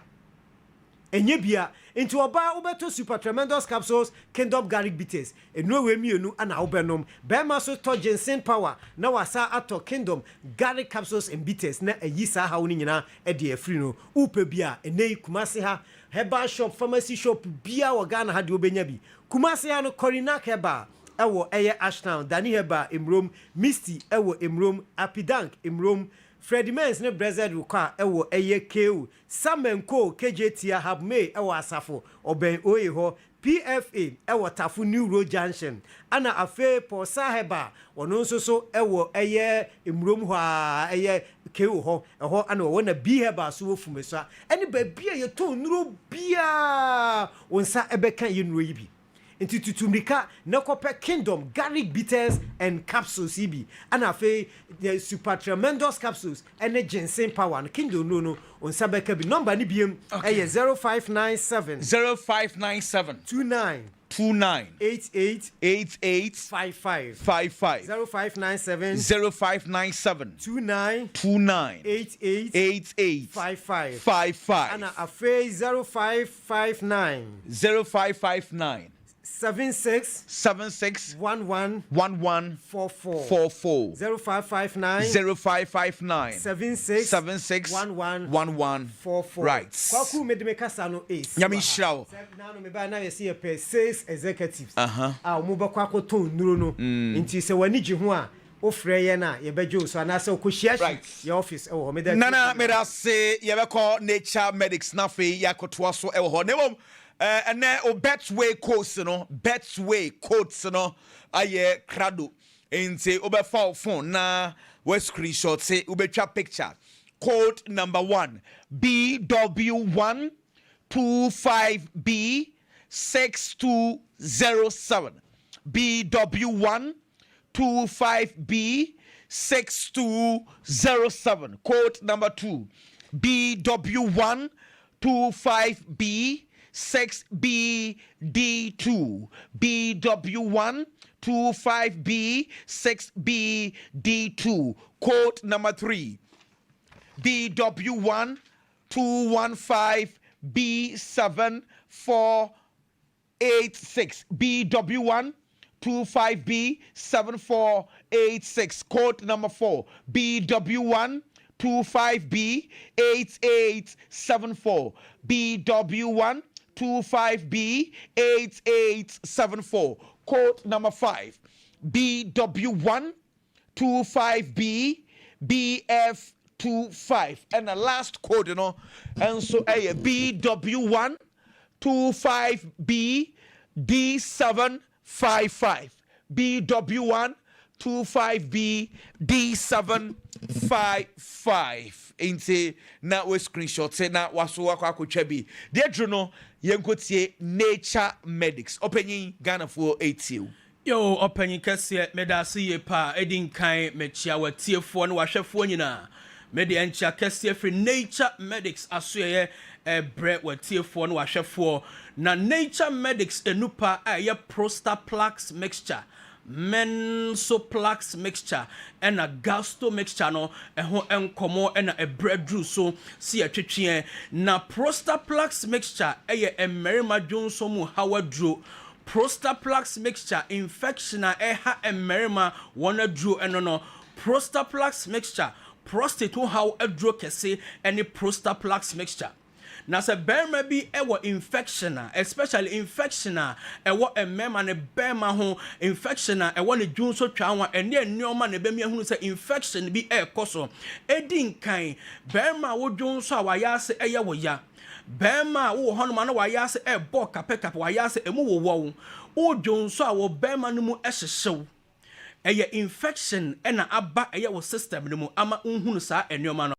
enye bia into oba obeto super tremendous capsules Kingdom garlic bitters enu we mienu ana obenom be ma so to Ginseng Power na wasa ato Kingdom garlic capsules and bitters na ayisa ha woni nyina e de afri no upe bia enei kumase ha herbal shop pharmacy shop bia wo Ghana ha de obenya bi kumase ha no Corina Herbal ewo eye Ashtown Dani Herbal emrom Misty ewo emrom Apidank emrom Freddie Mens ne Blessed Ruka ewo eye KO Samenko KJT have May ewo asafo oben oye ho PFA ewo Tafu New Road Junction ana afe po saheba wono nso so ewo eye emrom ho a eye KO ho eho ana wo na bi heba so wofumeso eni ba bia ye to nuro bia wonsa ebeka ye nuro yi bi into tutumrika nakope Kingdom garlic bitters and capsules ibi and afi the super tremendous capsules and the Ginseng Power and Kingdom no on sabeka bi number ni biem 0597 29 88 55 0597 29 88 55 and afi 0559 76 11 44 0559 76 11 44 right kwaku medimeka sano ace nyami shrawo na no me ba na we see per sales executives mo ba kwako ton nuro no nti se wani gi ho a o frɛ ye na ye bejo so na se okohia your office e wo me da nana me da se ye be call nature medics na fe yakoto so e wo ho ne and then Betway codes no aye crado and say obefa phone na we screenshot say ubetwa picture code number 1 BW1 25B 6207 BW1 25B 6207 code number 2 BW1 25B 6BD2 BW1 25B 6BD2 code number 3 BW1 215B7486 BW1 25B7486 code number 4 BW1 25B8874 BW1 25B8874 code number 5 BW1 25B BF25 and the last code and so a BW1 25B D755 BW1 25B D755 into na we screenshot say na waso akwa bi de drono yenkotie Nature Medics opening Ghana for 8 yo opening kese medase ye pa edin kan mechia watiefo no wahwefo nyina mede encha kese free Nature Medics asoye bre watiefo no wahwefo na Nature Medics enupa aye Prostaplax mixture Mensoplax mixture and a gasto mixture no eho enkomo and a breadthrough so see a twetwe na Prostaplax mixture eye emerima jonso mu hawadro Prostaplax mixture infection a eha emerima wona dro eno no Prostaplax mixture prostate how adro kese any Prostaplax mixture na se berma bi ewo infection especially infection ewo emema ne berma ho infection ewo ne dwunso twawa ene enioma ne bemia hunu se infection bi ekoso edin kan berma wo dwunso a wayase eye wo ya berma wo honoma na wayase ebo kapekap wayase emu wo wo wo dwunso a wo berma no mu ehyehew eye infection ena aba eye wo system no mu ama unhunu sa enioma no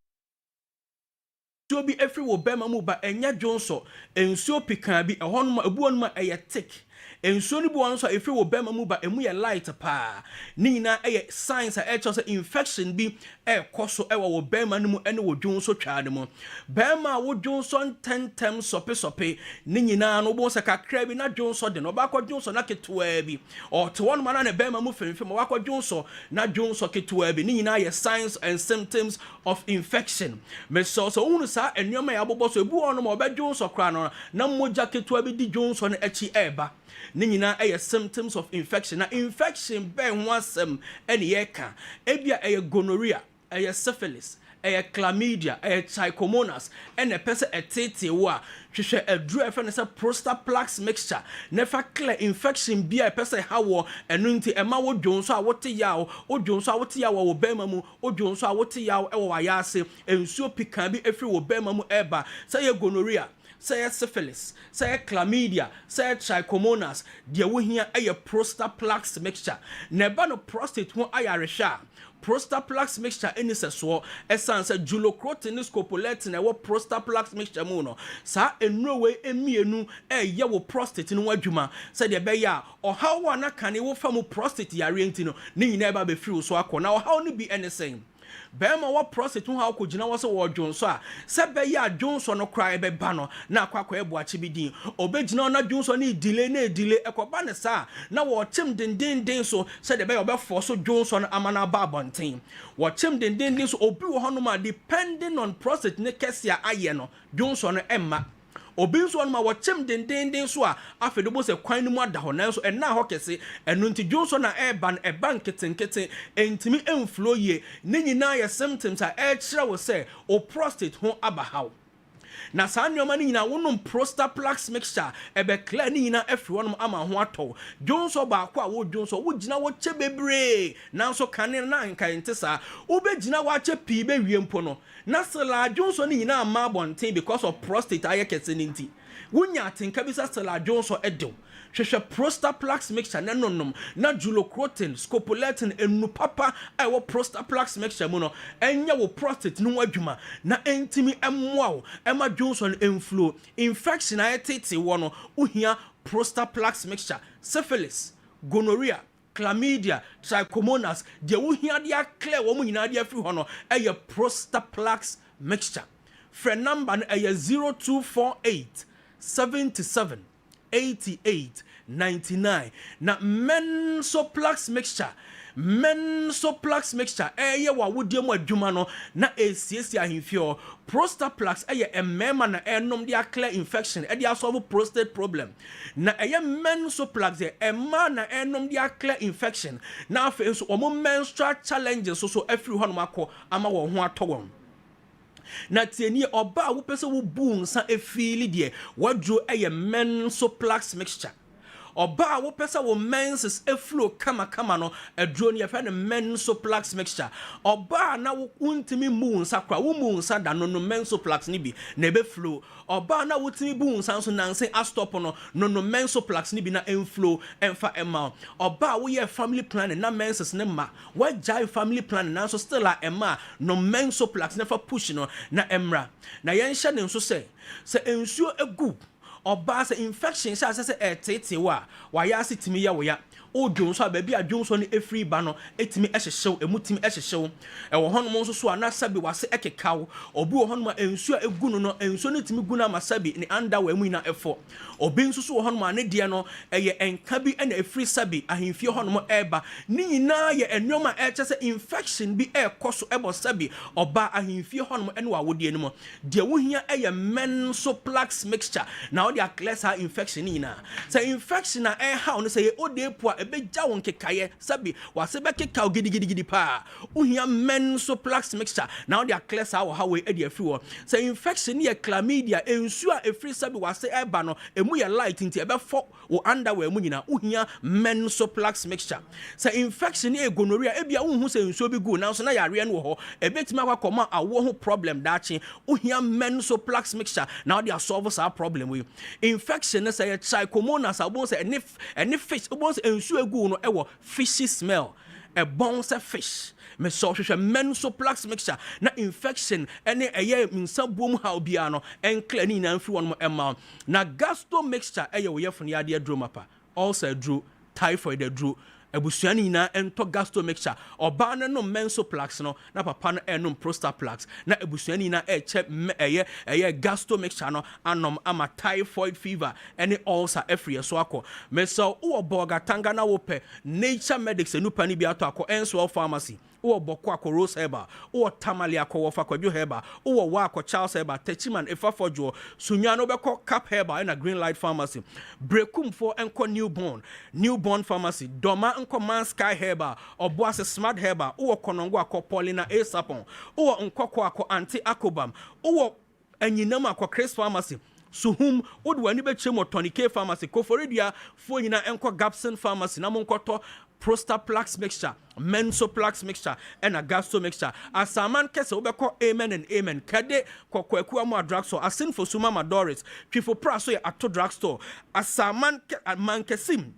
so bi every wo bema mu ba enya jonso ensuo pikan bi ehonoma ebuonuma eye tick ensuo ni bu won so every wo bema mu ba emu ye light pa ni na eye signs a echo infection bi ekoso ewo wo bema no mu ene wo jonso twa ne mu bema wo jonso tentem sope ni nyina no bo se kakra bi na jonso de no ba kwa jonso na ketwa bi o te won ma na bema mu femfem wa kwa jonso na jonso ketwa bi ni nyina ye signs and symptoms of infection me so unu sa enwoma ya bobo so ebu ono ma obejo so kra no na moja ketua bi di jonso no echi eba ni nyina eye symptoms of infection na infection be ho asem ene ye ka ebia eye gonorrhea eye syphilis eye chlamydia eye trichomonas ene pese etete wo a hwehwe adru efe ne se Prostaplax mixture never clear infection bia pese hawo enu nti ema wo dwonso a wote yawo wo dwonso a wote yawo wo bema mu wo dwonso a wote yawo ewo wayase ensuo pikan bi efri wo bema mu eba say ye gonorrhea say syphilis say chlamydia say trichomonas de wo hia eye Prostaplax mixture neba no prostate ho ayaresha Prostaplax mixture any seso essence julocrotin scopoletin ewo Prostaplax mixture mu no sa enrowe emienu ye wo prostate no adwuma say de be ya o how wa na kan wo fa mu prostate yare enti no ni nyina eba be free so akọ na o how ni be anything bema wa prostate ho how ko gina wo so wo dwonso a se be ya dwonso no kra be ba no na akwakọ ebo achi bidin obegina na dwonso ni delay ekoba ne sa na wo chim den so se de be ya obefo so dwonso no amana ba bonten wo chim den so obi wo hono ma depending on prostate ne kese aye no dwonso no emma obi nso on ma wochem den so a afedo bo se kwan ni mu ada ho na so ena ho kese enu nti dwonso na eba na eba nketen entimi enflow ye ne nyina ya symptoms a e kire wo se o prostate ho abahaw na saa nneoma ni nyina wonum Prostaplax mixture ebe clear ni nyina afri wonum ama ho atɔ dwonso ba akwa wo dwonso wo gina wo che bebre nanso kane na nka ntesa wo be gina wa che pii be wie mpo no na sela dwonso ni nyina ama bonten because of prostate ayekese ni nti wonya atenka bi sa sela dwonso edew hwehwe Prostaplax mixture na nonnom na julocrotin scopoletin enu papa ewo Prostaplax mixture mu no enya wo prostate no adwuma na entimi emmoa wo ema dwonso no enflow infection ayetete wo no ohia Prostaplax mixture syphilis gonorrhea chlamydia trichomonas de wo hia de clear wo mu nyina de afri ho no eye Prostaplax mixture Friend number no 0248 77 88 99. Na Mensoplax mixture. Mensoplax mixture. Wa wudie mu adwuma no na esiesie ahemfio. Prostaplax emema na enom dia clear infection. Dia solve prostate problem. Na Mensoplax emma na enom dia clear infection. Na afa so omo menstrual challenges so every one makọ ama wo ho atọwon. Na tieni oba wo pese wo bu nsa efili de wadro Mensoplax mixture. Oba wo pesa wo menses eflow kama no adro ne yefa ne Mensoplax mixture. Oba na wo untimi mu nsa kwa wo mu nsa da no Mensoplax ni bi na ebe flow. Oba na wo timi bu nsa so nanse astop no Mensoplax ni bi na enflow emfa ema. Oba wo ye family planning na menses ne ma. Wa jai family planning na so still a ema no Mensoplax never push no na emra. Na yen hye ne nso se ensuo egu Oba se infection sha se tete wa ya se timi ya wo ya odwon so ba bia dwon so ne efri ba no etimi ehyehyew emutimi ehyehyew wo honom nso so ana sabi wase ekekaw obi wo honom ensu egu no ensu ne timi gu na masabi ne anda wa emu na efo obi nso so wo honom ane de no eye enka bi na efri sabi ahemfie honom eba ni nyina ye enwoma eche se infection bi ekoso ebo sabi oba ahemfie honom ene wa wodie no de wo hia eye Mensoplax mixture na wo de clear infection nyina se infection na ha no se ye odepo ebeja won kekaye sabi wase be keka gidi pa uhia Mensoplax mixture now they are clear how we e dey free wo say infection ye chlamydia ensu a efri sabi wase eba no emu ye light nti ebe fo wo underwear mu nyina uhia Mensoplax mixture say infection ye gonorrhea ebia unhu say ensu bi go now so na yare no ho ebetima kwakoma awo ho problem dachi uhia Mensoplax mixture now they are solve our problem we infection say trichomonas abon say any fish abon ensu egu no ewo fishy smell a bounce fish me so hwehwe Mensoplax mixture na infection ene eye nsabom ha bia no enkla ni na mfi won ema na gastro mixture eye wo yefo ne ade adro mapa also adro typhoid adro ebusuani na ento gastro mixture oba na no Mensoplax no na papa no enom Prostaplax na ebusuani na eche eye gastro mixture no anom ama typhoid fever any ulcer every so akọ meso wo boga tanga na wo pe nature medics enupa ni bi ato akọ enso pharmacy wo bokọ akọ Rose Herbal wo tamale akọ wo fa kwadwo Herbal wo wa akọ Charles Herbal Techiman efafojo sunya no bekọ Cap Herbal na Green Light Pharmacy Brekum for enko newborn pharmacy Doma enko Man Sky Herbal Oboase Smart Herbal wo konongo akọ Paulina A Sapon wo nkoko akọ Anti Akobam wo anyinam akọ Chris Pharmacy Suhum wodu ani be chemo Tonic Pharmacy Koforidua fo nyina enko Gapson Pharmacy na monkoto Prostaplax mixture Mensoplax mixture and a gastro mixture asaman kese obeko amen and amen kade kokwaku amu drugstore asin for suma madoris twifo praso ya ato drugstore asaman mankesim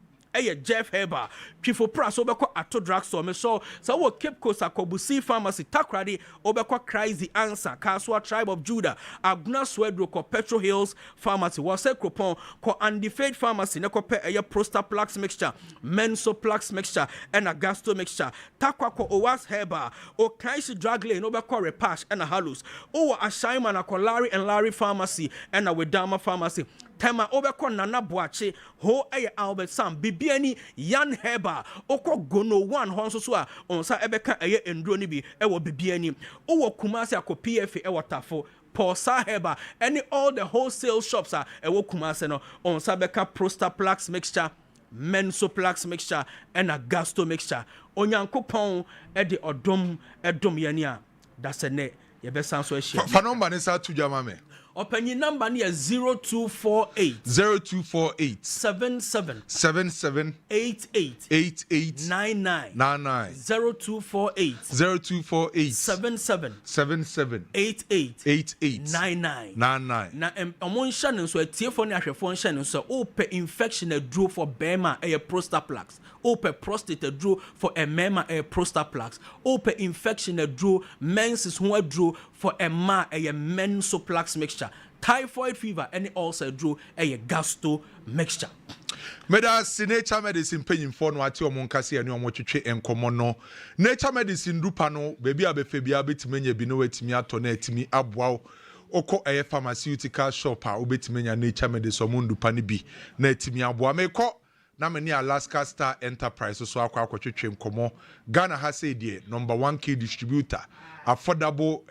Jeff Herbal twifo praso obeko ato drugstore me so wo Cape Coast akobusi pharmacy takrade obeko crazy answer Kaswa Tribe of Judah Aguna Swedro ko Petro Hills Pharmacy wase Kropon ko Undefeated Pharmacy ne ko pe Prostaplax mixture Mensoplax mixture and a gastro mixture takwa ko Owas Herbal o Kaisi Drug Lane obeko Repash and a Halus o Ashaiman na ko Larry and Larry Pharmacy and a Medama Pharmacy Tema obeko Nana Boache ho Albert Sam bibiani Yan Herbal oko gono one honso so a onsa ebeka endro ni bi ewo bibiani owo Kumasi ako PFA ewo Tafo Paul Herbal any all the wholesale shops are ewo Kumasi no onsa beka Prostaplax mixture Mensoplax mixture and a gastro mixture onyankopon e de odom yani a dasene ye be sanso ehia fa number ne sa tu jama me Open number near 0248 77 88 99 0248 77 88 99 na omon hye so atiefo ne ahwefo hye so open infection adro for bema Prostaplax open prostate adro for mema Prostaplax open infection adro menses ho adro for ma Mensoplax mixture typhoid fever and also drew a gastro mixture. Meda nature medicine paying for no ati omonkase ene omotwetwe enkomo no nature medicine dupa no baby abefebia betime nya bi no watimi ato na atimi aboa oko pharmaceutical shop a obetimi nya nature medicine mundu pani bi na etimi aboa mekọ na mani Alaska Star Enterprise so akwa komo Ghana has said the number 1K distributor affordable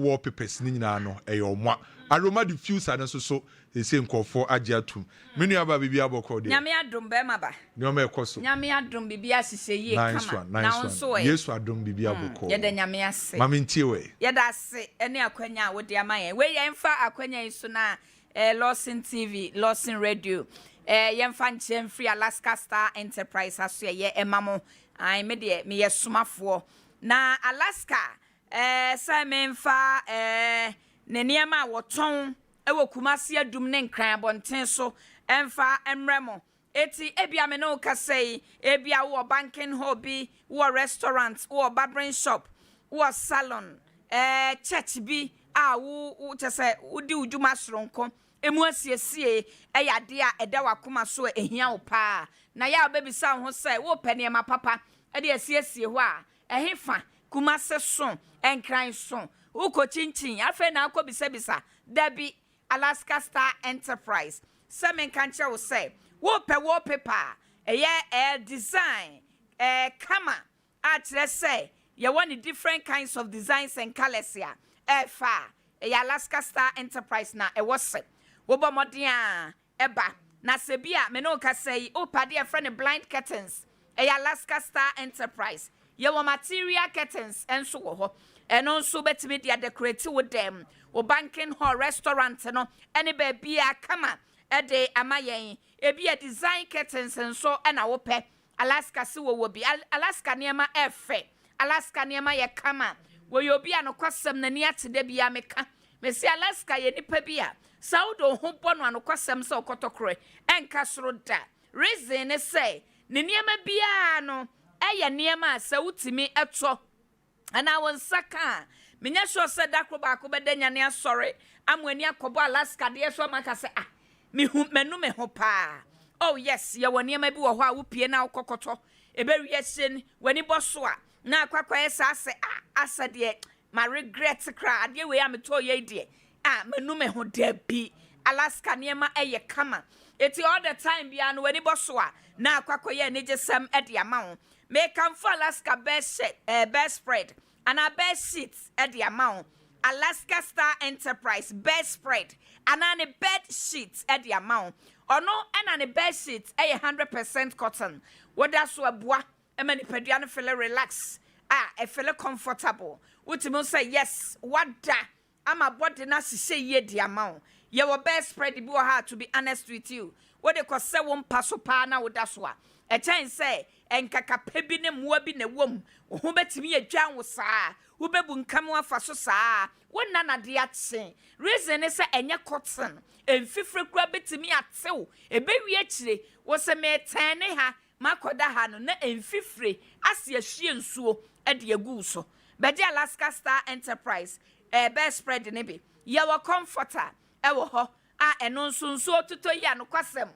wallpapers ni nyina no eyomwa aroma diffuser na so they say nkofo agiatum menu aba bibia aboko de nyame adom be maba nyome ekoso nyame adom bibia sise ye kama na onso yesu adom bibia aboko ye de nyame ase mama ntie we ye da ase ene akwanya wo de amaye we ye mfa akwanya iso na Lawson TV Lawson Radio ye mfa nche free Alaska Star Enterprise aso ye emamo ai me de me ye somafo na Alaska sa me mfa ne niema woton ewo kumase adum ne nkran abonten so emfa emremo eti ebia me no kasei ebia wo banking hobby wo restaurant wo barbering shop wo salon church bi a wo tese udi ujuma soronko emu asiesie eyade a eda wakoma so ehia wo pa na ya obebisa ho se wo pene ma papa ede asiesie ho a ehefa kumase so enkran so uko chinchin afa na akobisa bisa dabi Alaska Star Enterprise semen kanche wo say wo pe wallpaper design kama let's say you want different kinds of designs and colors here fa Alaska Star Enterprise na was wo bo modia eba na sebia me no ka say o pade e friend blind curtains Alaska Star Enterprise you want material curtains enso wo ho eno nso betimi dia decorate with them o banking hall restaurant no any baby kama ede amayen ebi a design curtains enso na wo pe Alaska si wo bi Alaska niema efe Alaska niema ye kama wo yo bi anokwasem na ni atede bia meka mesi Alaska ye nipa bia saudo ho bono anokwasem se okotokore enka soro da reason ne say ne niema bia no eye niema se utimi eto ana won saka menya sure said dakro ba ko bedanya ne asore amwani akobo Alaska de so maka se menu me ho pa oh yes ye woni ma bi wo ho a wo pie na kokoto ebewi ehyen wani boso a na akwakwa esa ase asa de ma regret kra de we am to ye de menu me ho da bi Alaska ne ma eye kama eti all the time bia no wani boso a na akwakwa ye ne jesam e de ama ho make come for Alaska best spread and a best sheets at the amount Alaska Star Enterprise best spread and an bed sheets at the amount or no and an bed sheets 100% cotton what that's what bois a many pediana feel relax I feel comfortable what you say yes what da I'm a body na say ye the amount your best spread the hard to be honest with you what they call say one paso pana with that's what a chain say enkaka pebi ne muwa bi ne wom ho betimi adwan wo saa wo bebu nkam afa so saa wonna na de atse reason is enye cotton enfifre kura betimi atew ebewi akire wo se me tane ha makoda ha no na enfifre ase ahwie nsuo de agu so bedi Alaska Star Enterprise best spread ne bi ye wo comforter wo ho eno nsuo tuto ya no kwasem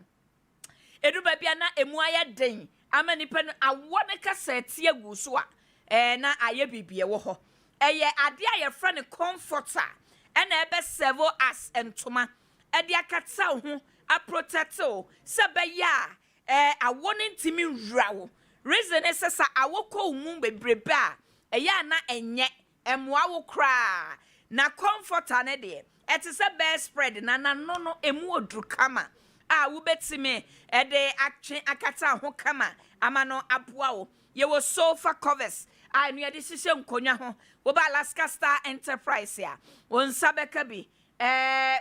edu ba bia na emu aya den amani pen awone ka seti agu so a na aye bibie wo ho eye ade aye friend comforter na ebe servo as entoma ade akata ho a protect o se be ya awone ntimi nwura wo reason is sa awoko mu bebrebe a eya na enye emwa wo kra na comforter ne de eti se best spread na no emu odru kama wo betime ede atwe akata ho kama amano aboa wo ye wo sofa covers no ye de hihye nkonya ho wo ba Alaska Star Enterprise ya won sabeka bi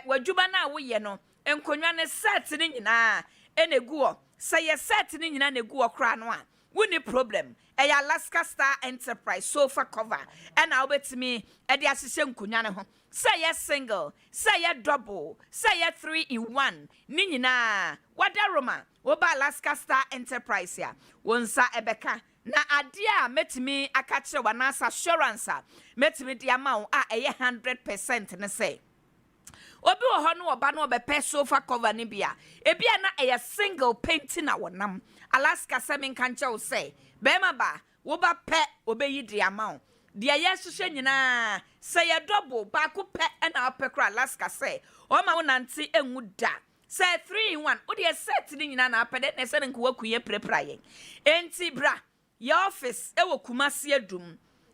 wadwuma na wo ye no nkonya ne set ni nyina eneguo say ye set ni nyina neguo kra no a woni problem Alaska Star Enterprise sofa cover na wo betime ede ahihye nkonya ne ho say yes single, say yes double, say yes 3-in-1. Ninyina, wada Roma, woba Alaska Star Enterprise ya. Wonsa ebeka na adia metimi akache wanasa assurance metimi di amount 100% ne say. Obi wo ho no oba no obepe sofa cover ni bia. Ebia na single painting na wonam. Alaska semen kanche wo say, bema ba woba pe obeyi di amount dia yesuhwe nyina say ya double baako pe na opekra Alaska say o ma wonante enwu da say 3 in 1 o de set ni nyina na apede na say nka wakuye prepra yen enti bra your office e wo Kumasi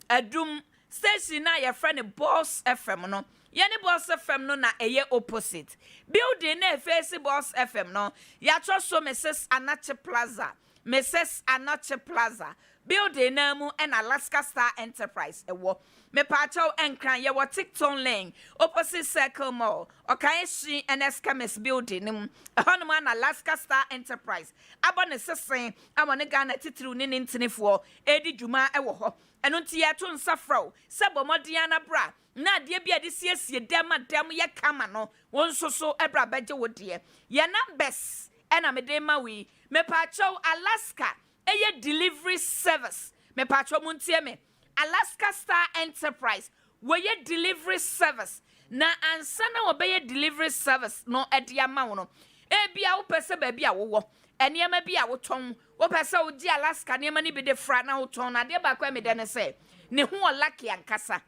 adum station na your friend Boss FM no Yeni Boss FM no na eye opposite. Building na face Boss FM no. Ya so Mrs. Anache Plaza. Mrs. Anache Plaza. Building na mu en Alaska Star Enterprise ewo. Me pacho enkran ye wo TikTok lane opposite Circle Mall. Okay she NSKMS building nim. Hono man Alaska Star Enterprise. Abo ne sesen amone Ghana titru ni ntinefo edi djuma ewo ho. Eno nti ya to nsafro sebo modiana bra. Na de bia de siesie dem ye kama no won so ebra beje wo de ye numbers ena me de ma wi me pa chow Alaska eye delivery service me pa chow muntie me Alaska Star Enterprise we ye delivery service na ansa na wo be ye delivery service no e de ama wo no e bia wo pese ba bia wo enema bia wo ton wo pese wo di Alaska nema ni be de fra na wo ton na de ba kwa me de ne se ne ho lucky ankasa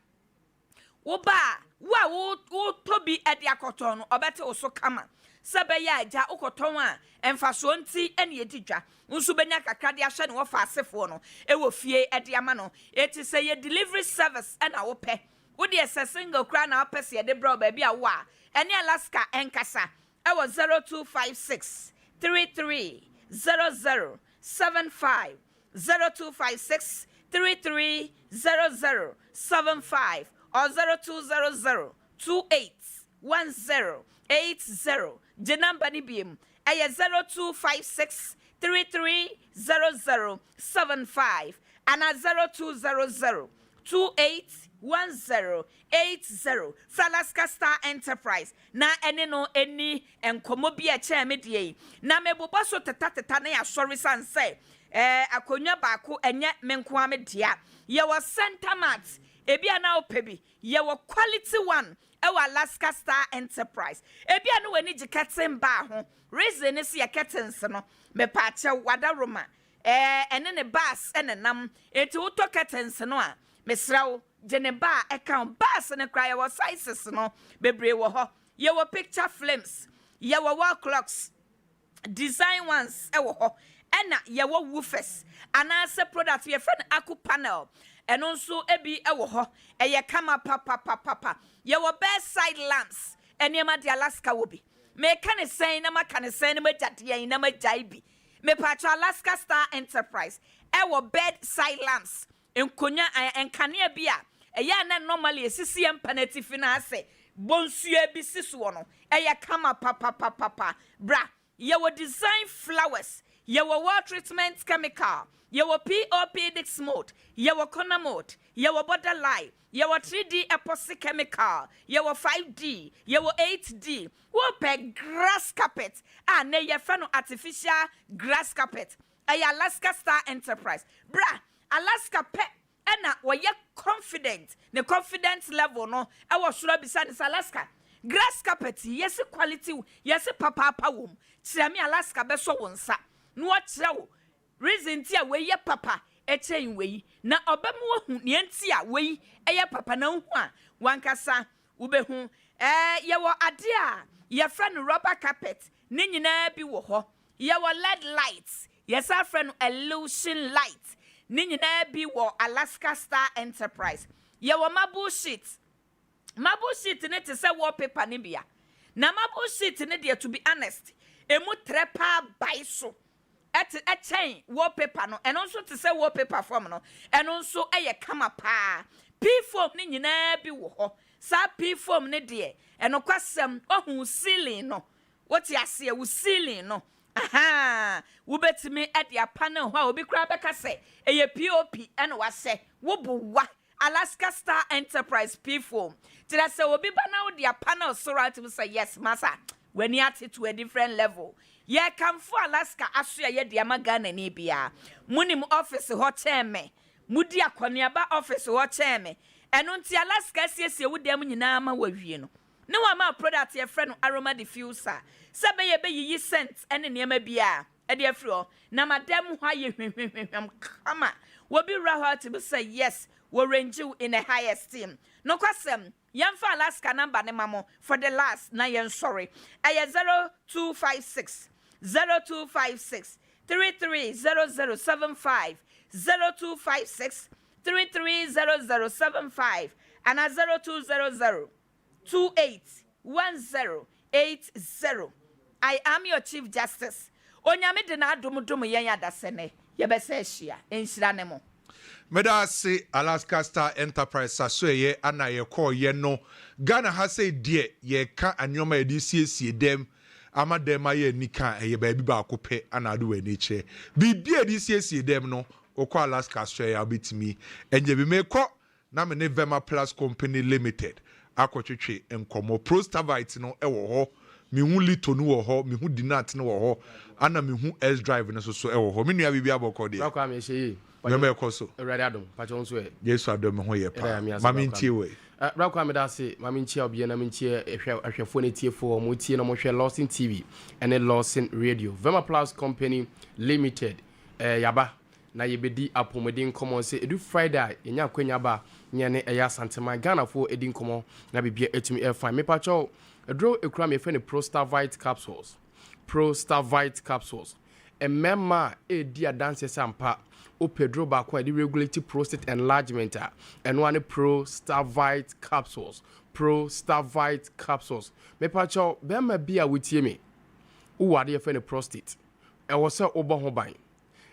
Woba wo tobi edi akoton no obete oso kama sebe ya aja ukoton a emfaso nti ene edidwa nso benya kakra de ahye ne wo fa asefo no e wo fie edi ama no eti say ye delivery service na wo pe wo de single kra na wo pe se de bro ba bia wo a ene Alaska enkasa e wo 0256 330075 0256 330075 or 0200-281080. The number ni bim. Aya 0256-330075 and a 0200-281080. Alaska Star Enterprise. Na ene no eni enkomo bi a che medie. Na mebobo so teta na ya sorry san say. Akonya baako enye menko amedia. Ye was center mat. Ebia na opebi ye wo quality one ewa Alaska Star Enterprise ebia no wani jiketin ba ho reason is ye curtains no me pa che wada roma ene ne bus ene nam eti wo to curtains no a me srawo je ne ba e kan bus ne kra ye wo sizes no bebre wo ho ye wo picture frames ye wo wall clocks design ones e wo ho ena ye wo woofers anase product ye friend aku panel eno nso ebi ewo ho eye kama papa ye wo bedside lamps eniema de Alaska wo bi me kan sen na maka ne sen na majade yen na majai bi me patro Alaska Star Enterprise ewo bedside lamps enkonya enkane bi a eye na normally esisi empanati finance bonsua bi siso no eye kama papa bra ye wo design flowers ye wo water treatment chemical ye wo POP Dix mode, ye wo corner mode, ye wo border light, ye wo 3D epoxy chemical, ye wo 5D, ye wo 8D, wo pe grass carpet, ne ye fe no artificial grass carpet. Alaska Star Enterprise. Bra, Alaska pe ena wo ye confident, the confidence level no, e wo sure beside this Alaska. Grass carpet, yes quality, yes papa wom. Tira me Alaska be so wonsa. No what reason tia we ye papa echen we na obemu hu ne ntia we eye papa na hu a wankasa ubehu ye wo ade a ye friend rubber carpet ne nyina bi wo ho ye wo LED lights ye sa friend illusion light ne nyina bi wo Alaska Star Enterprise ye wo marble sheet ne te say wallpaper ne bia na marble sheet ne de to be honest emu trepa by so a chain wallpaper no and also to say wallpaper form no and also eye kama pa p form ni nyina bi wo ho sa p form ne de and okwasem ohun ceiling no what ya see wo ceiling no aha wo betimi e de panel ho a obi kra beka say eye pop and wa say wo bowa Alaska Star Enterprise p form tira say obi ba na wo de panel so right to say yes massa when you at it to a different level. Ye come for Alaska asoya ye de Ghana ni bia. Munim office ho cheme. Mudi akoniaba office ho cheme. Eno nti Alaska siesie wo dem nyina ma wawie no. Ne wa ma product ye frɛ no aroma diffuser. Sebe ye be yi scent ene niema bia. E de afro. Na madam ho aye hwehwehwem kama. Wo bi ra ho to say yes. will range you in a high esteem. No question. Yamfa Alaska number ne mamo for the last na yen sorry. Aya 0256 0256 330075 0256 330075 and a 0200 281080. I am your Chief Justice. Onyame de na adum yen yadasene. Yebese hia enhira ne mo. Medama SC Alaska Star Enterprise sasoye ana ye call ye no Ghana has say die ye ka anyoma ye di siesie dem ama dem aye nika ye ba bi ba kope ana do we niche bibia di siesie dem no okọ Alaska Star ya betimi enje bi me kọ na me ne Vema Plus Company Limited akotwetwe enkomo Prostavite no ewo ho me hu lito no wo ho me hu dinat no wo ho ana me hu S drive no so ewo ho me nua bibia bokọ de akwa me hye Remember koso. Ready adom. Pacho nso e. Yesu adom ho ye pa. Mami ntie we. Rakwa me da se mami ntie obi na me ntie ehwefo ne tiefo mo tie no mo hwe Lawson TV and Lawson Radio. Vema Plus Company Limited. Yaba na yebedi apomodin komo se edu Friday enya kwanya ba nya ne eya santema Ghana fo edin komo na bibia etumi e fine. Me pacho edro ekura me fe ne Prostavite capsules. Prostavite capsules. Emema edi adanse sampa o pedro ba kwa di regulate prostate enlargement and one Prostavite capsules. Prostavite capsules. Me pacho bema bia wutie me. Wo wade ye fe ne prostate. E wo se obo ho ban.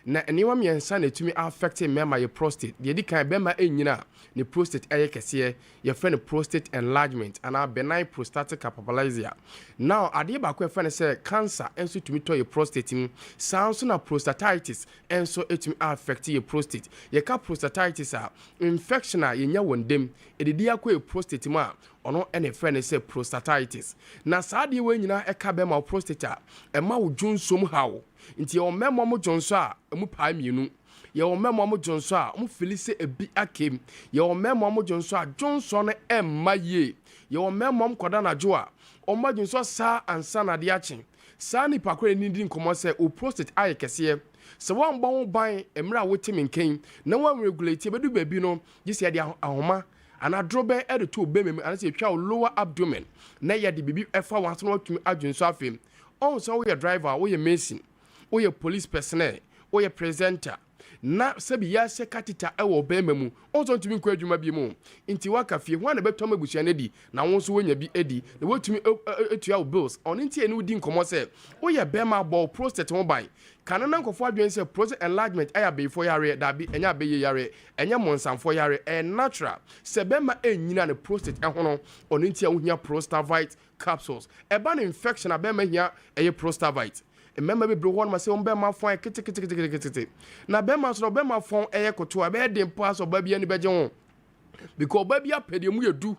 Na eniwa miensa na etumi affecting mema ye prostate. De di kan bema enyina ne prostate eye kese ye fe ne prostate enlargement and benign prostatic hyperplasia. Now ade ba kwa fe ne se cancer enso tumi to ye prostate sounds na prostatitis enso etumi affect ye prostate. Ye ka prostatitis a infection a ye nya wondem edidi akwa ye prostate ma ono ene fe ne se prostatitis. Na saade we nyina e ka bema prostate a e ma wo dwonsom hawo nti o memo mo jonso a mu pa mienu ye o memo mo jonso a mu filise ebi akem ye o memo mo jonso a jonso no emmaye ye o memo mo koda na jo a o ma jonso sa ansa na de achen sa ni pakore ni din komo se o prostate aye kese se won bon ban emra wotimi nken na won regulate bedu baby no gise de ahoma ana drobe ede to obemem ana se twa lower abdomen na ye de bibi efa wanso no tumi adwonso afem on so we driver we mason we police personnel we presenter na sabi ya se katita ewo bememu onso ntumi nkwa adwuma bi mu nti waka fie ho na beto mabusia na di na wonso wonya bi edi na wotumi etua bills on nti eni udi nkomo se we bema ball prostate ho ban kanana nkofo adwen se prostate enlargement aya be for yare da bi enya be yare enya monsanfo yare natural se bema enyina ne prostate ehono on nti ahonya Prostavite capsules eba na infection abema hia eye Prostavite. Remember be bro ma say on be ma fon kiti na be ma so be ma fon eye koto a be dem pass o ba bia ni beje ho because ba bia pede mu yedu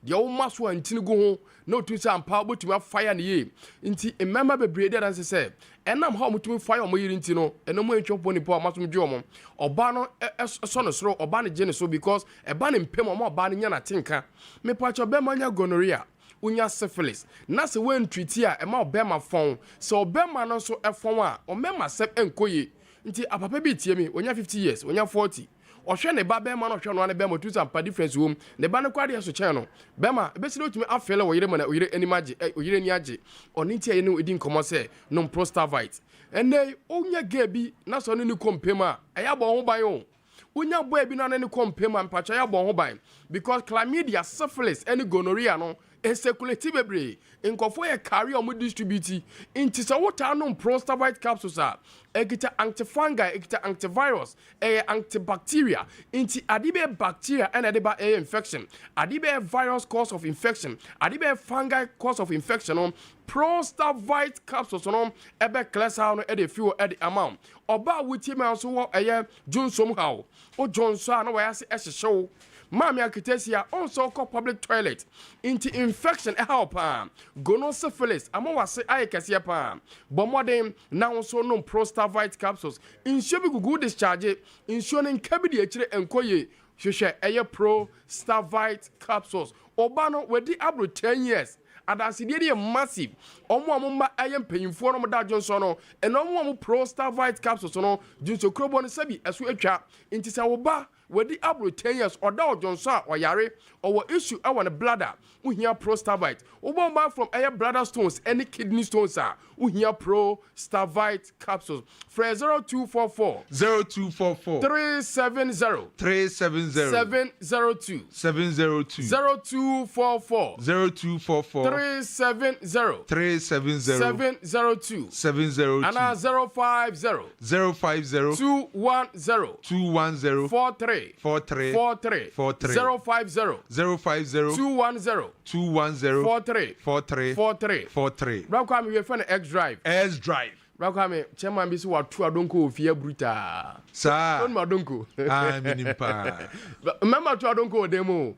de o ma so antini go ho na otu say ampa obotumi fire ne ye nti remember be brede dan say enam ha omutumi fire o mo yiri nti no eno mo entwopo ni po amasom dwe o oba no so no soro oba ne je ne so because e ba ne mpem o oba ne nya na tinka me pacho be ma nya gonorrhea unya syphilis na se wen treat a ema obema fon se obema no so efon a omema sep enkoye nti apapa bi tie me onya 50 years onya 40 ohwe ne ba bema no hwe no ne bema two sampa difference wom ne ba ne kwade so chen no bema ebesire otumi afele wo yire ma na oyire animaje oyire ni age oni nti aye ne edi nkomo se no Prostavite ene onya ga bi na so ne ni kompema aya bo ho ban o unya boy bi na ne kompema mpacha ya bo ho ban because chlamydia syphilis any gonorrhea no circulate bebre nkofo ye carry omo distribute inti so wota no Prostavite capsules a ekita antifungal ekita antivirus antibacteria inti adibe bacteria and adiba infection adibe virus cause of infection adibe fungal cause of infection on Prostavite capsules on ebe klesa no e de fuel e de amount oba wuti me so wo eye junsom how o jonso na wa yase e hyehyw Mami akitesia also call public toilet into infection help gonosyphilis amawase ayekese pa bomodem na so no Prostavite capsules insure bi gugu discharge insure nkabidi akire enkoye hwehwe eye Prostavite capsules oba no wedi abro 10 years adasidie dey massive omo amoma aye mpanyimfo no da Johnson no eno omo pro star vite capsules no Junso Krobo no sabi eso atwa nti se wo ba wadi abro 10 years oda Johnson a oyare owo issue awa ne bladder uhia pro star vite wo from aye bladder stones any kidney stones a uhia pro star vite capsules for 0244 370 702 0244 370 702 and 050 210 43 050 210 43 Brakwa me we fan X drive Brakwa me chairman bi so wa tu adonko ofia bruta sa don madonko minimpa mama tu adonko demo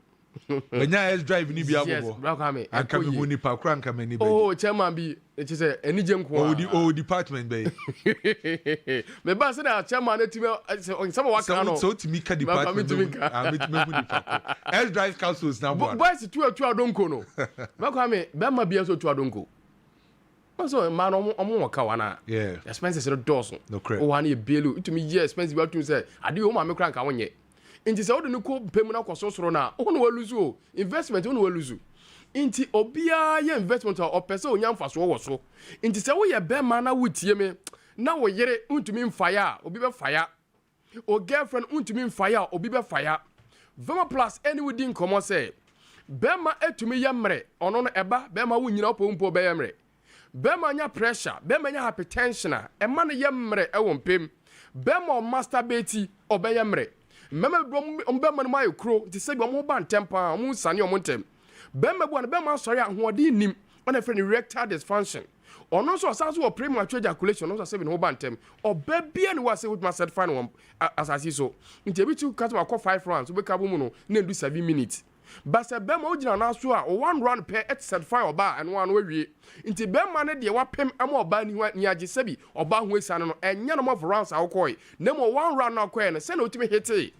Enya S drive ni bi abobo. Yes, Brakwa me anka me huni pa kura anka me ni be. Oh, chairman bi e che say eni je nko. Oh, department be. Me ba say na chairman na time some waka no. So to me ka department. Me huni pa. S drive councils na bo. Boys tu adonko no. Brakwa me be ma bia so tu adonko. So man omo waka wana. Yeah. Expenses no dozen. No credit. O wan e belu to me year expenses we to say ade o ma me kura anka wonye. Inti se wodo ne ko pemu na kwososoro na ono waluzu o investment ono waluzu inti obia ye investment o pese onya mfaso wo so inti se wo ye be ma na wutie me na wo yere untumi mfaya obi be faya o girlfriend untumi mfaya obi be faya Vema Plus any within common say bema etumi yemre ono no eba bema wo nyina opompo be yemre bema nya pressure bema nya hypertension e ma no yemre e wo mpem bema masturbate obe yemre meme bema no mai kro ti se bi omo ba ntempa omo sane omo ntem bema bu na bema sori ahode nim on a friend erectile dysfunction ono so asanso wo premature ejaculation no so se bi no ba ntem oba bia ni wa se with my certified one asasi so nti bi tu kata akọ 5 rounds we ka bu mu no na ndu 7 minutes basa bema ogina na so a one round per et certify oba and one we nti bema ne de wapem ama oba ni age sebi oba ho esane no enya no mo rounds akoi na mo one round na akoi na se na otimi hete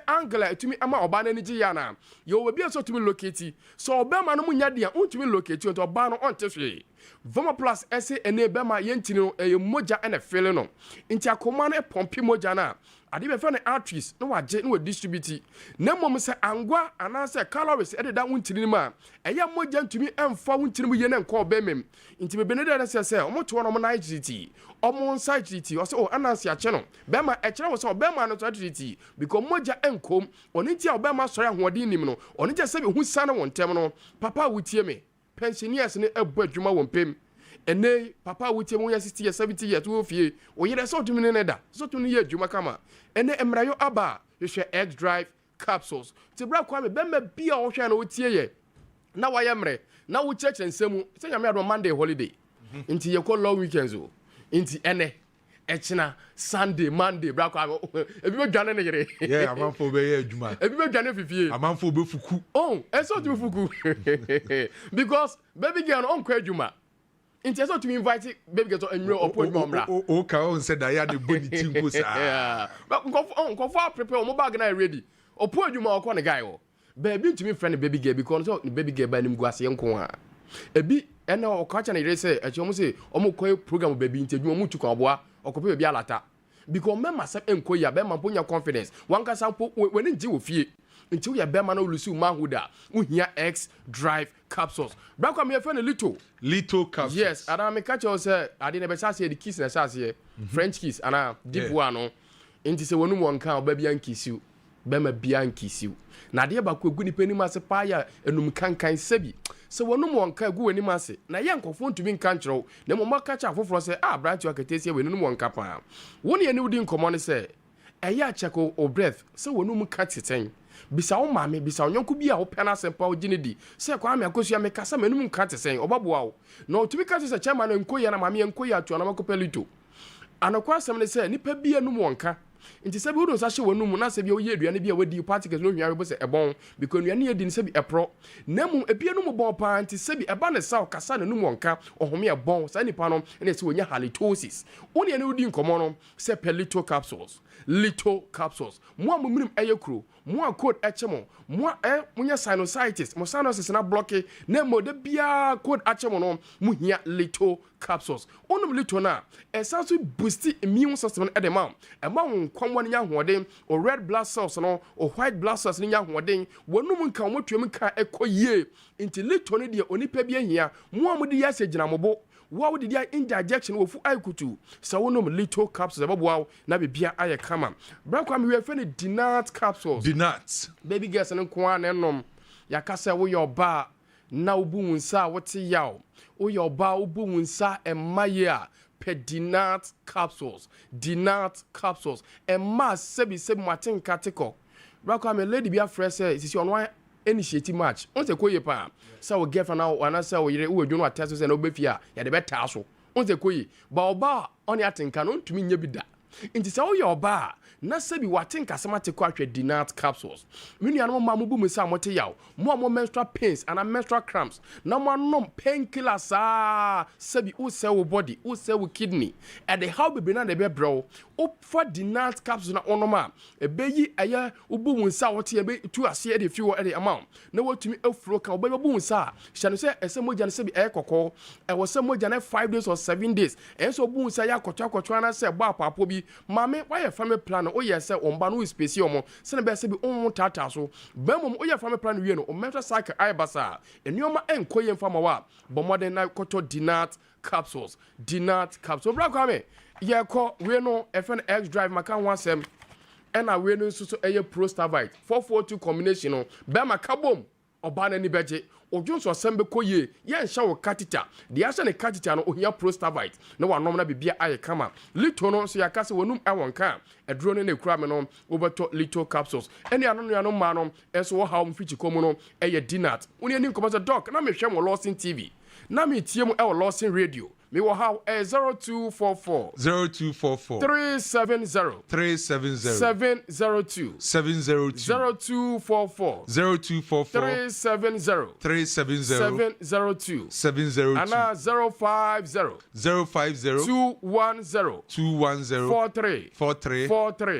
angle etimi ama oba na ni gi ya na yo we bia so otimi locate so bema no munya dia otimi locate onto oba no onte hwe Voma Plus ese ene bema yentini no moja ene fele no nti akoma na pompi moja na ade be fe na arteries no waje no distribute na mom se angwa anase calories ede da wuntini ma eye moja ntumi emfa wuntini mu ye na nko obemem nti be benede na se omoto no mo na IGT omo side GT o se o anase ache no bema echire wo se obema no to GT because moja enkom oni ti obema sori ahode nim no oni je se be hu sane wontem no papa wutie me pensioners ne ebo adwuma won pem ene papa wutie mo ya 60 years 70 years wo fie o yere so tumi ne da so tumi ye adwuma kama ene emrayo aba hwe egg drive capsules ti bra kwa me bemma bia o hwe na wutie ye na wa ye mre na wo cheche nsemu se nyame ado Monday holiday nti ye ko long weekends o nti ene echina Sunday Monday bra kwa ebi be dwane ne yere yeah amanfo be ye adwuma ebi be dwane fifie amanfo be fuku oh eso tu fuku because baby girl on kwa adwuma nti eso tu invite baby girl to enwure opo adwuma mra o ka on say da ya de boni tinko sa but nko for prepare o mo bag na ready opo adwuma okọ ne guy o baby to me friend baby girl because so baby girl ba nim guase nko a ebi ena o ka cha na yere say echi o mo say o mo kọ program baby nti adwuma mu tukọ aboa okope bi alata because memma say enko ya be man ponya confidence wanka sampo when nji wo fie nti wo ya be man na ulusu manhuda uhia X drive capsules brakwa me fe na little capsules yes ada me catch you say ade na be sase the kiss na sase French kiss ana deep one no nti se wonu wonka oba bia nkisiu be ma bia nkisiu na de ba ko gu ni pani ma se pa ya enum kankan sebi se wonu wonka gu wani ma se na ye nkofo ntumi nka nkyerɛw na mo maka afoforo se branch akatesi we nunu wonka pa woni ani wudi nkomo ne se eya cheko o breath se wonu mu ka teten bisa wo maame bisa onyanko bi a wo pena sempa wo gine di se kwa me akosua me kasa manum nka tesen obaboa wo na otumi ka se chema na nkoya na maame nkoya atu na makopelito anokwa asem ne se nipa bi anum wonka nti sɛ bi wo do sa hye wonu mu na sɛ bi wo ye aduane bi a wadi particles no hwia bo sɛ ɛbɔn because aduane yɛ di ne sɛ bi ɛpro na mu ebia no mu bɔn pa nti sɛ bi ɛba ne sa kasa na no mu onka ɔhome ɛbɔn sa nipa no na sɛ wonya halitosis woni ene wodi nkomo no sɛ pelito capsules little capsules mo amumirim ɛyɛ kuro mo a code ɛkyemo mo munya sinusitis mo sinuses na block na mo de bia code ɛkyemo no mo hia little capsules onum little na ɛsan so boost immune system at the mouth ɛma nkwamwa nya hoɔden o red blood cells no o white blood cells nya hoɔden wonum nka mo tuam nka ɛkɔyie nti little no de onipa bi ahia mo amudi ya sɛ gyina mobo wo de dia indigestion wo fu aikutu sa wonom little capsules eboboa na bebia aye kama bra kwa me we fe ne dinat capsules dinat baby girls ne kwa na enom yakasa wo your ba na obu wunsa wote yaw wo your ba obu wunsa emaye a pedinat capsules emma sebi matin katiko bra kwa me lady bia fresh sisi onwa initiate match on se koye pa sa wo girlfriend na wana sa wo yire wo dwonu atase se na obefia ya de beta so on se koye ba oba on ya tenka no ntumi nya bi da nti sa wo ye oba na se bi watenka se mate ko ahwe dinat capsules menu ya no ma mo bu mu sa mote yaw mo menstrual pains and menstrual cramps na mo anom painkillers se bi wo se wo body wo se wo kidney and the how be na de be bro o for dinat capsules na onoma ebeyi aya ubu mu nsa wote ebe tu ase e de fi wo e de amount na watumi afuro kan obeyi bu nsa hye no se ese moja ne se bi e kokko e wo se moja na 5 days or 7 days e so bu nsa ya kwatwa na se bo apapo bi mame why family plan o ye se omba no space omo se ne be se bi on tata so ba mom o ye family plan wie no o mental cycle aibasa enioma enkoye mfama wa bo modern na koto dinat capsules bra kwa me ye ko we no FN X drive maka wansem ena we no so eye prostavite 442 combination no be maka bom oba na ni beje odwon so sembe koye ye nhya wo katita de asa ne katita no ohia prostavite na wanom na bibia aye kama lito no so yakase wonum awonka edro ne kura me no obeto lito capsules ene ano ma no enso wo hawo mfichi komu no eye dinat oni ani nkomo doc na mehwe mo Lawson TV na me tie mu e Lawson radio me wo how 0244 370 702 0244 370 702 ana 050 210 43 050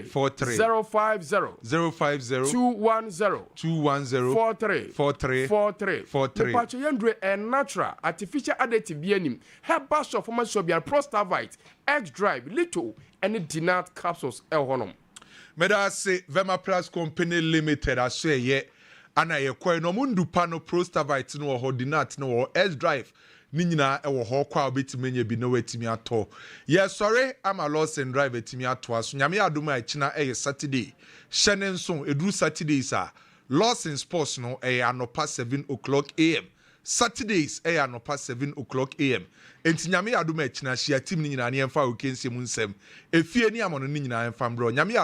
210 43 pacho yendre a natural artificial additive bianim herba of former Sobian prostavite X drive little and dinat capsules honum Medama SC Vema Plus Company Limited aswe ye ana ye kwa no mundu pano prostavite no ho dinat no X drive ni nyina e wo ho kwa obetime nya bi no wetimi ato ye sorry ama Lawson drive etimi ato aso nyame adoma akina e Saturday hyene nso eduru Saturdays a Lawson Sports no e anopa 7 o'clock am Saturdays anopa 7 o'clock am enti nyame adoma akina hia team ni nyina ne emfa okensie mu nsem efie ni amono ni nyina emfa mbro nyame